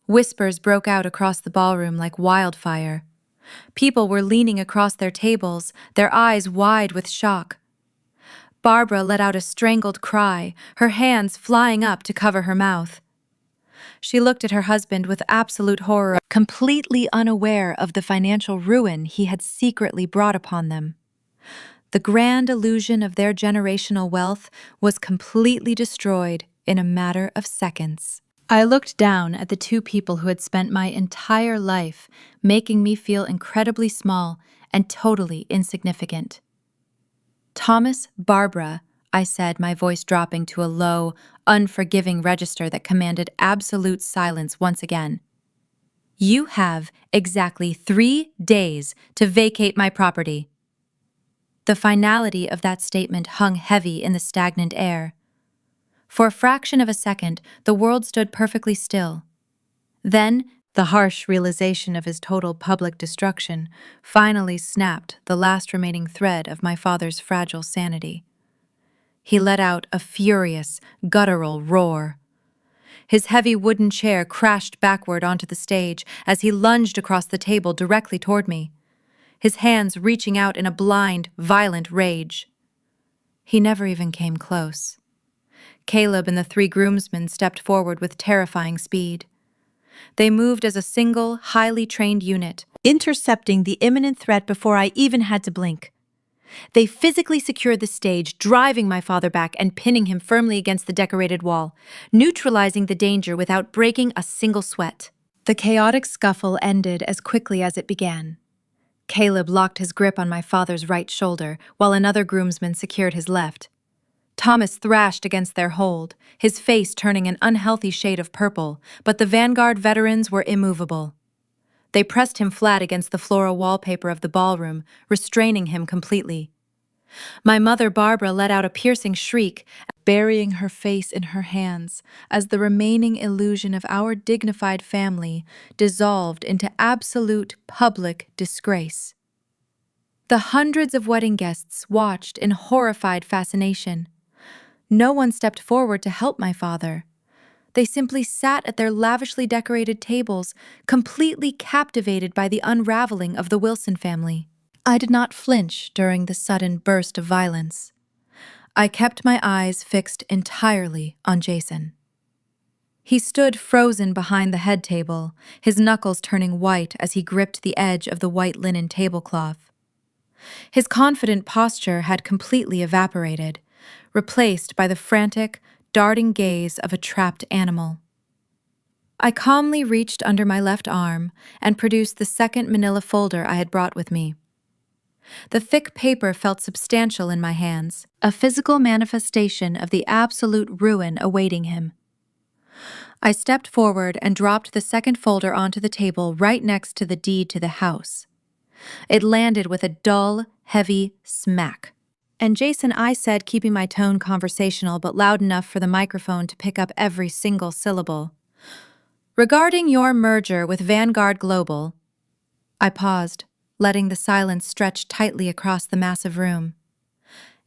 Whispers broke out across the ballroom like wildfire. People were leaning across their tables, their eyes wide with shock. Barbara let out a strangled cry, her hands flying up to cover her mouth. She looked at her husband with absolute horror, completely unaware of the financial ruin he had secretly brought upon them. The grand illusion of their generational wealth was completely destroyed in a matter of seconds. I looked down at the two people who had spent my entire life making me feel incredibly small and totally insignificant. "Thomas, Barbara," I said, my voice dropping to a low, unforgiving register that commanded absolute silence once again. "You have exactly 3 days to vacate my property." The finality of that statement hung heavy in the stagnant air. For a fraction of a second, the world stood perfectly still. Then, the harsh realization of his total public destruction finally snapped the last remaining thread of my father's fragile sanity. He let out a furious, guttural roar. His heavy wooden chair crashed backward onto the stage as he lunged across the table directly toward me, his hands reaching out in a blind, violent rage. He never even came close. Caleb and the 3 groomsmen stepped forward with terrifying speed. They moved as a single, highly trained unit, intercepting the imminent threat before I even had to blink. They physically secured the stage, driving my father back and pinning him firmly against the decorated wall, neutralizing the danger without breaking a single sweat. The chaotic scuffle ended as quickly as it began. Caleb locked his grip on my father's right shoulder, while another groomsman secured his left. Thomas thrashed against their hold, his face turning an unhealthy shade of purple, but the Vanguard veterans were immovable. They pressed him flat against the floral wallpaper of the ballroom, restraining him completely. My mother Barbara let out a piercing shriek, burying her face in her hands, as the remaining illusion of our dignified family dissolved into absolute public disgrace. The hundreds of wedding guests watched in horrified fascination. No one stepped forward to help my father. They simply sat at their lavishly decorated tables, completely captivated by the unraveling of the Wilson family. I did not flinch during the sudden burst of violence. I kept my eyes fixed entirely on Jason. He stood frozen behind the head table, his knuckles turning white as he gripped the edge of the white linen tablecloth. His confident posture had completely evaporated, replaced by the frantic, darting gaze of a trapped animal. I calmly reached under my left arm and produced the second manila folder I had brought with me. The thick paper felt substantial in my hands, a physical manifestation of the absolute ruin awaiting him. I stepped forward and dropped the second folder onto the table right next to the deed to the house. It landed with a dull, heavy smack. And Jason, I said, keeping my tone conversational but loud enough for the microphone to pick up every single syllable. Regarding your merger with Vanguard Global. I paused, letting the silence stretch tightly across the massive room.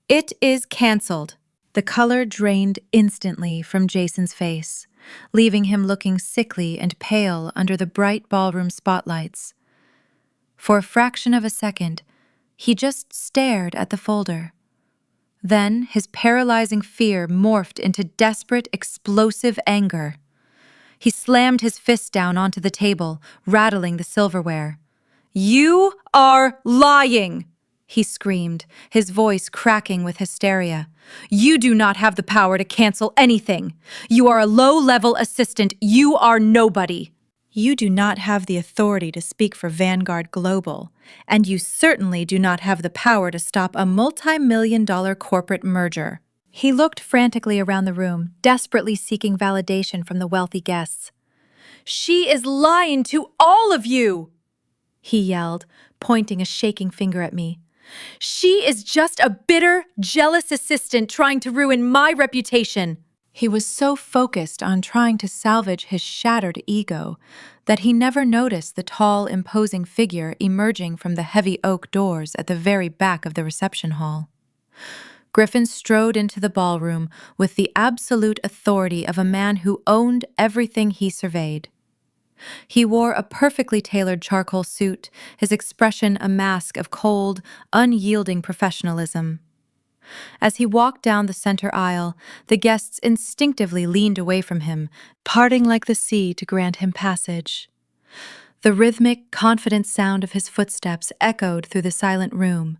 It is canceled. The color drained instantly from Jason's face, leaving him looking sickly and pale under the bright ballroom spotlights. For a fraction of a second, he just stared at the folder. Then his paralyzing fear morphed into desperate, explosive anger. He slammed his fist down onto the table, rattling the silverware. "You are lying!" he screamed, his voice cracking with hysteria. "You do not have the power to cancel anything. You are a low-level assistant. You are nobody. You do not have the authority to speak for Vanguard Global, and you certainly do not have the power to stop a multi-million-dollar corporate merger." He looked frantically around the room, desperately seeking validation from the wealthy guests. "She is lying to all of you!" he yelled, pointing a shaking finger at me. "She is just a bitter, jealous assistant trying to ruin my reputation." He was so focused on trying to salvage his shattered ego that he never noticed the tall, imposing figure emerging from the heavy oak doors at the very back of the reception hall. Griffin strode into the ballroom with the absolute authority of a man who owned everything he surveyed. He wore a perfectly tailored charcoal suit, his expression a mask of cold, unyielding professionalism. As he walked down the center aisle, the guests instinctively leaned away from him, parting like the sea to grant him passage. The rhythmic, confident sound of his footsteps echoed through the silent room,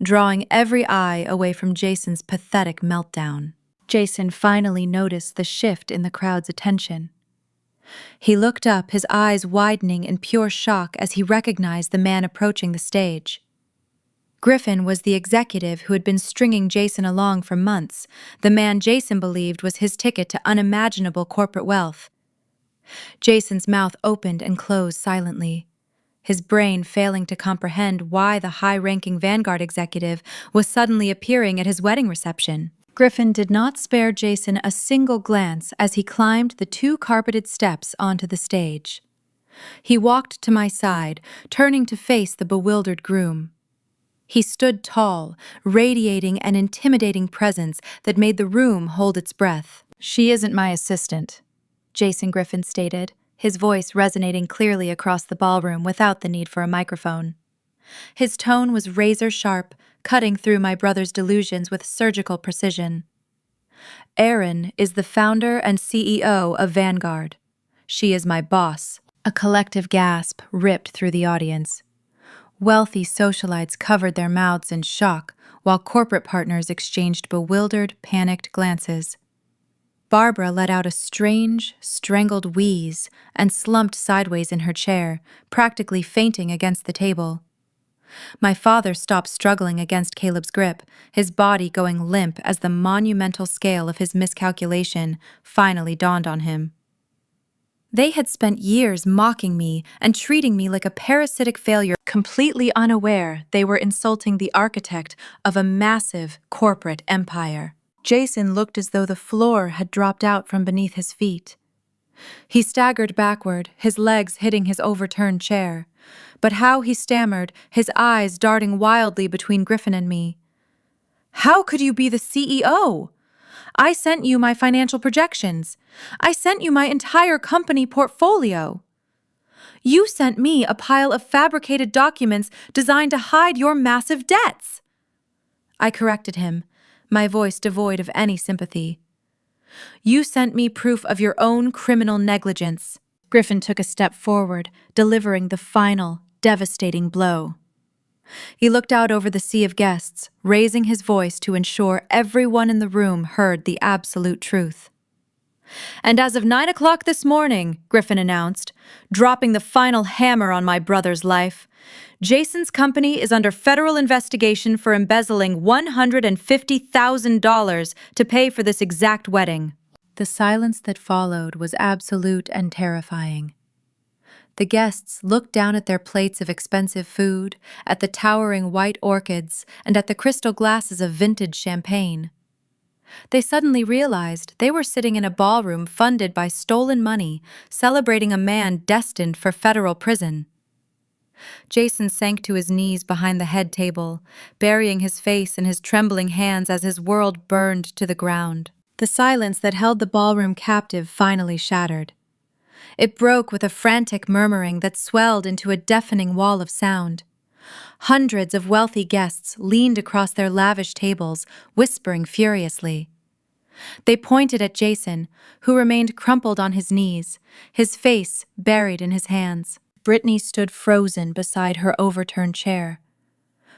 drawing every eye away from Jason's pathetic meltdown. Jason finally noticed the shift in the crowd's attention. He looked up, his eyes widening in pure shock as he recognized the man approaching the stage. Griffin was the executive who had been stringing Jason along for months, the man Jason believed was his ticket to unimaginable corporate wealth. Jason's mouth opened and closed silently, his brain failing to comprehend why the high-ranking Vanguard executive was suddenly appearing at his wedding reception. Griffin did not spare Jason a single glance as he climbed the two carpeted steps onto the stage. He walked to my side, turning to face the bewildered groom. He stood tall, radiating an intimidating presence that made the room hold its breath. "She isn't my assistant," Jason Griffin stated, his voice resonating clearly across the ballroom without the need for a microphone. His tone was razor-sharp, cutting through my brother's delusions with surgical precision. "Erin is the founder and CEO of Vanguard. She is my boss." A collective gasp ripped through the audience. Wealthy socialites covered their mouths in shock, while corporate partners exchanged bewildered, panicked glances. Barbara let out a strange, strangled wheeze and slumped sideways in her chair, practically fainting against the table. My father stopped struggling against Caleb's grip, his body going limp as the monumental scale of his miscalculation finally dawned on him. They had spent years mocking me and treating me like a parasitic failure, completely unaware they were insulting the architect of a massive corporate empire. Jason looked as though the floor had dropped out from beneath his feet. He staggered backward, his legs hitting his overturned chair. But how he stammered, his eyes darting wildly between Griffin and me. "How could you be the CEO? I sent you my financial projections. I sent you my entire company portfolio. You sent me a pile of fabricated documents designed to hide your massive debts." I corrected him, my voice devoid of any sympathy. "You sent me proof of your own criminal negligence." Griffin took a step forward, delivering the final, devastating blow. He looked out over the sea of guests, raising his voice to ensure everyone in the room heard the absolute truth. "And as of 9 o'clock this morning," Griffin announced, dropping the final hammer on my brother's life, "Jason's company is under federal investigation for embezzling $150,000 to pay for this exact wedding." The silence that followed was absolute and terrifying. The guests looked down at their plates of expensive food, at the towering white orchids, and at the crystal glasses of vintage champagne. They suddenly realized they were sitting in a ballroom funded by stolen money, celebrating a man destined for federal prison. Jason sank to his knees behind the head table, burying his face in his trembling hands as his world burned to the ground. The silence that held the ballroom captive finally shattered. It broke with a frantic murmuring that swelled into a deafening wall of sound. Hundreds of wealthy guests leaned across their lavish tables, whispering furiously. They pointed at Jason, who remained crumpled on his knees, his face buried in his hands. Brittany stood frozen beside her overturned chair.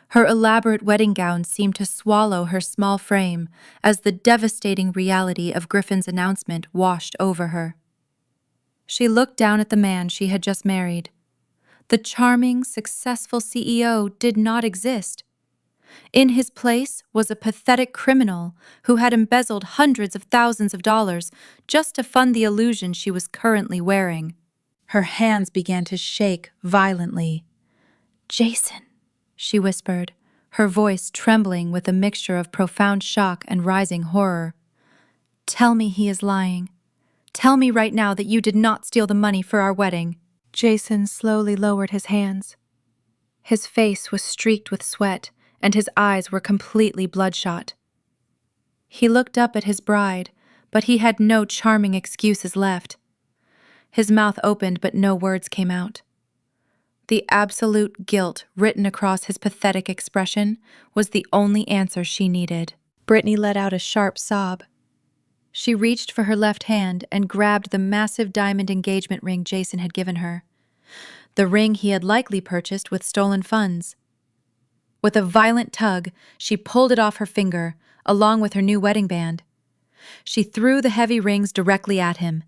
Her elaborate wedding gown seemed to swallow her small frame as the devastating reality of Griffin's announcement washed over her. She looked down at the man she had just married. The charming, successful CEO did not exist. In his place was a pathetic criminal who had embezzled hundreds of thousands of dollars just to fund the illusion she was currently wearing. Her hands began to shake violently. "Jason," she whispered, her voice trembling with a mixture of profound shock and rising horror. "Tell me he is lying. Tell me right now that you did not steal the money for our wedding." Jason slowly lowered his hands. His face was streaked with sweat, and his eyes were completely bloodshot. He looked up at his bride, but he had no charming excuses left. His mouth opened, but no words came out. The absolute guilt written across his pathetic expression was the only answer she needed. Brittany let out a sharp sob. She reached for her left hand and grabbed the massive diamond engagement ring Jason had given her. The ring he had likely purchased with stolen funds. With a violent tug, she pulled it off her finger, along with her new wedding band. She threw the heavy rings directly at him.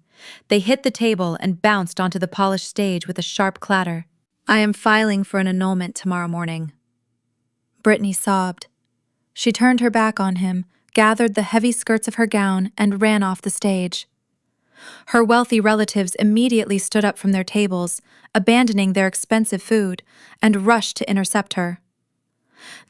They hit the table and bounced onto the polished stage with a sharp clatter. "I am filing for an annulment tomorrow morning." Brittany sobbed. She turned her back on him, gathered the heavy skirts of her gown, and ran off the stage. Her wealthy relatives immediately stood up from their tables, abandoning their expensive food, and rushed to intercept her.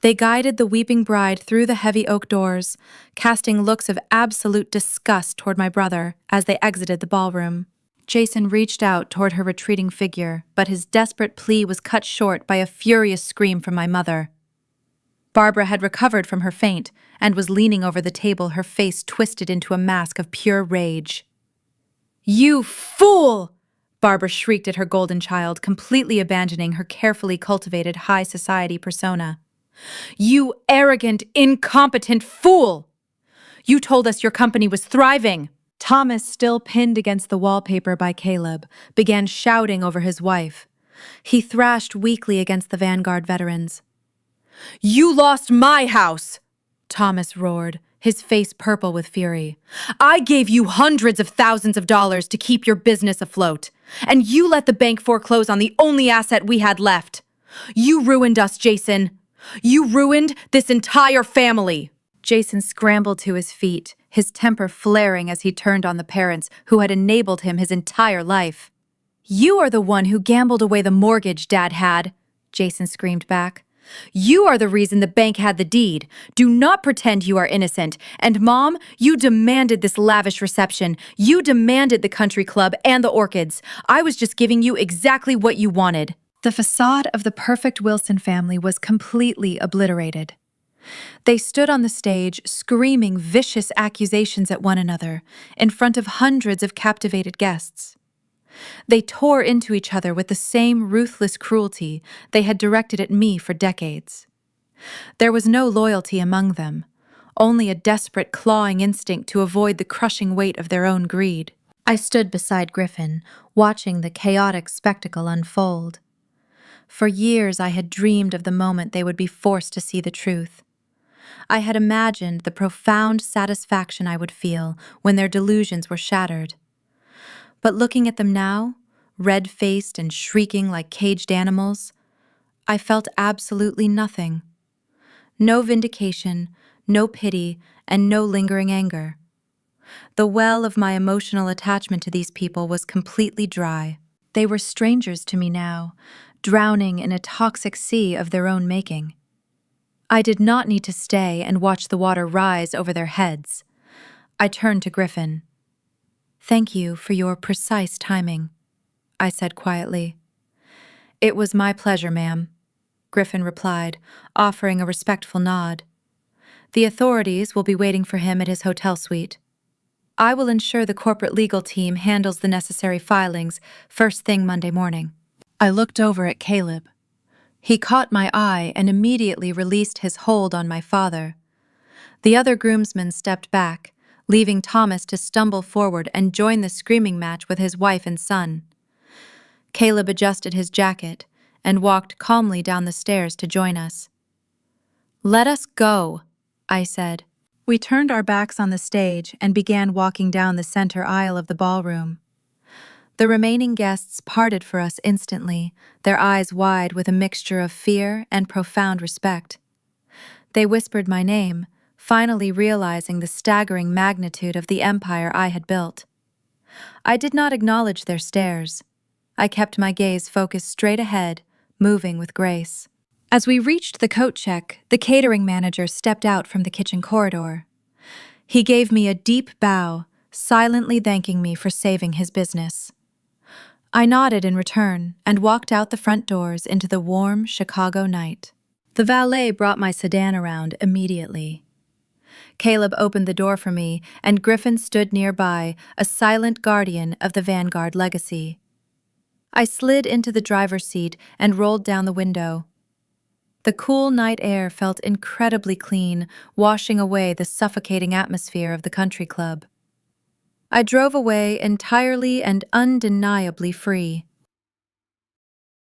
They guided the weeping bride through the heavy oak doors, casting looks of absolute disgust toward my brother as they exited the ballroom. Jason reached out toward her retreating figure, but his desperate plea was cut short by a furious scream from my mother. Barbara had recovered from her faint and was leaning over the table, her face twisted into a mask of pure rage. "You fool!" Barbara shrieked at her golden child, completely abandoning her carefully cultivated high society persona. "You arrogant, incompetent fool! You told us your company was thriving!" Thomas, still pinned against the wallpaper by Caleb, began shouting over his wife. He thrashed weakly against the Vanguard veterans. You lost my house, Thomas roared, his face purple with fury. I gave you hundreds of thousands of dollars to keep your business afloat, and you let the bank foreclose on the only asset we had left. You ruined us, Jason. You ruined this entire family. Jason scrambled to his feet, his temper flaring as he turned on the parents who had enabled him his entire life. You are the one who gambled away the mortgage Dad had, Jason screamed back. You are the reason the bank had the deed. Do not pretend you are innocent. And Mom, you demanded this lavish reception. You demanded the country club and the orchids. I was just giving you exactly what you wanted. The facade of the perfect Wilson family was completely obliterated. They stood on the stage, screaming vicious accusations at one another, in front of hundreds of captivated guests. They tore into each other with the same ruthless cruelty they had directed at me for decades. There was no loyalty among them, only a desperate clawing instinct to avoid the crushing weight of their own greed. I stood beside Griffin, watching the chaotic spectacle unfold. For years I had dreamed of the moment they would be forced to see the truth. I had imagined the profound satisfaction I would feel when their delusions were shattered. But looking at them now, red-faced and shrieking like caged animals, I felt absolutely nothing. No vindication, no pity, and no lingering anger. The well of my emotional attachment to these people was completely dry. They were strangers to me now, drowning in a toxic sea of their own making. I did not need to stay and watch the water rise over their heads. I turned to Griffin. "Thank you for your precise timing," I said quietly. "It was my pleasure, ma'am," Griffin replied, offering a respectful nod. "The authorities will be waiting for him at his hotel suite. I will ensure the corporate legal team handles the necessary filings first thing Monday morning." I looked over at Caleb. He caught my eye and immediately released his hold on my father. The other groomsmen stepped back, leaving Thomas to stumble forward and join the screaming match with his wife and son. Caleb adjusted his jacket and walked calmly down the stairs to join us. "Let us go," I said. We turned our backs on the stage and began walking down the center aisle of the ballroom. The remaining guests parted for us instantly, their eyes wide with a mixture of fear and profound respect. They whispered my name, finally realizing the staggering magnitude of the empire I had built. I did not acknowledge their stares. I kept my gaze focused straight ahead, moving with grace. As we reached the coat check, the catering manager stepped out from the kitchen corridor. He gave me a deep bow, silently thanking me for saving his business. I nodded in return and walked out the front doors into the warm Chicago night. The valet brought my sedan around immediately. Caleb opened the door for me, and Griffin stood nearby, a silent guardian of the Vanguard legacy. I slid into the driver's seat and rolled down the window. The cool night air felt incredibly clean, washing away the suffocating atmosphere of the country club. I drove away entirely and undeniably free.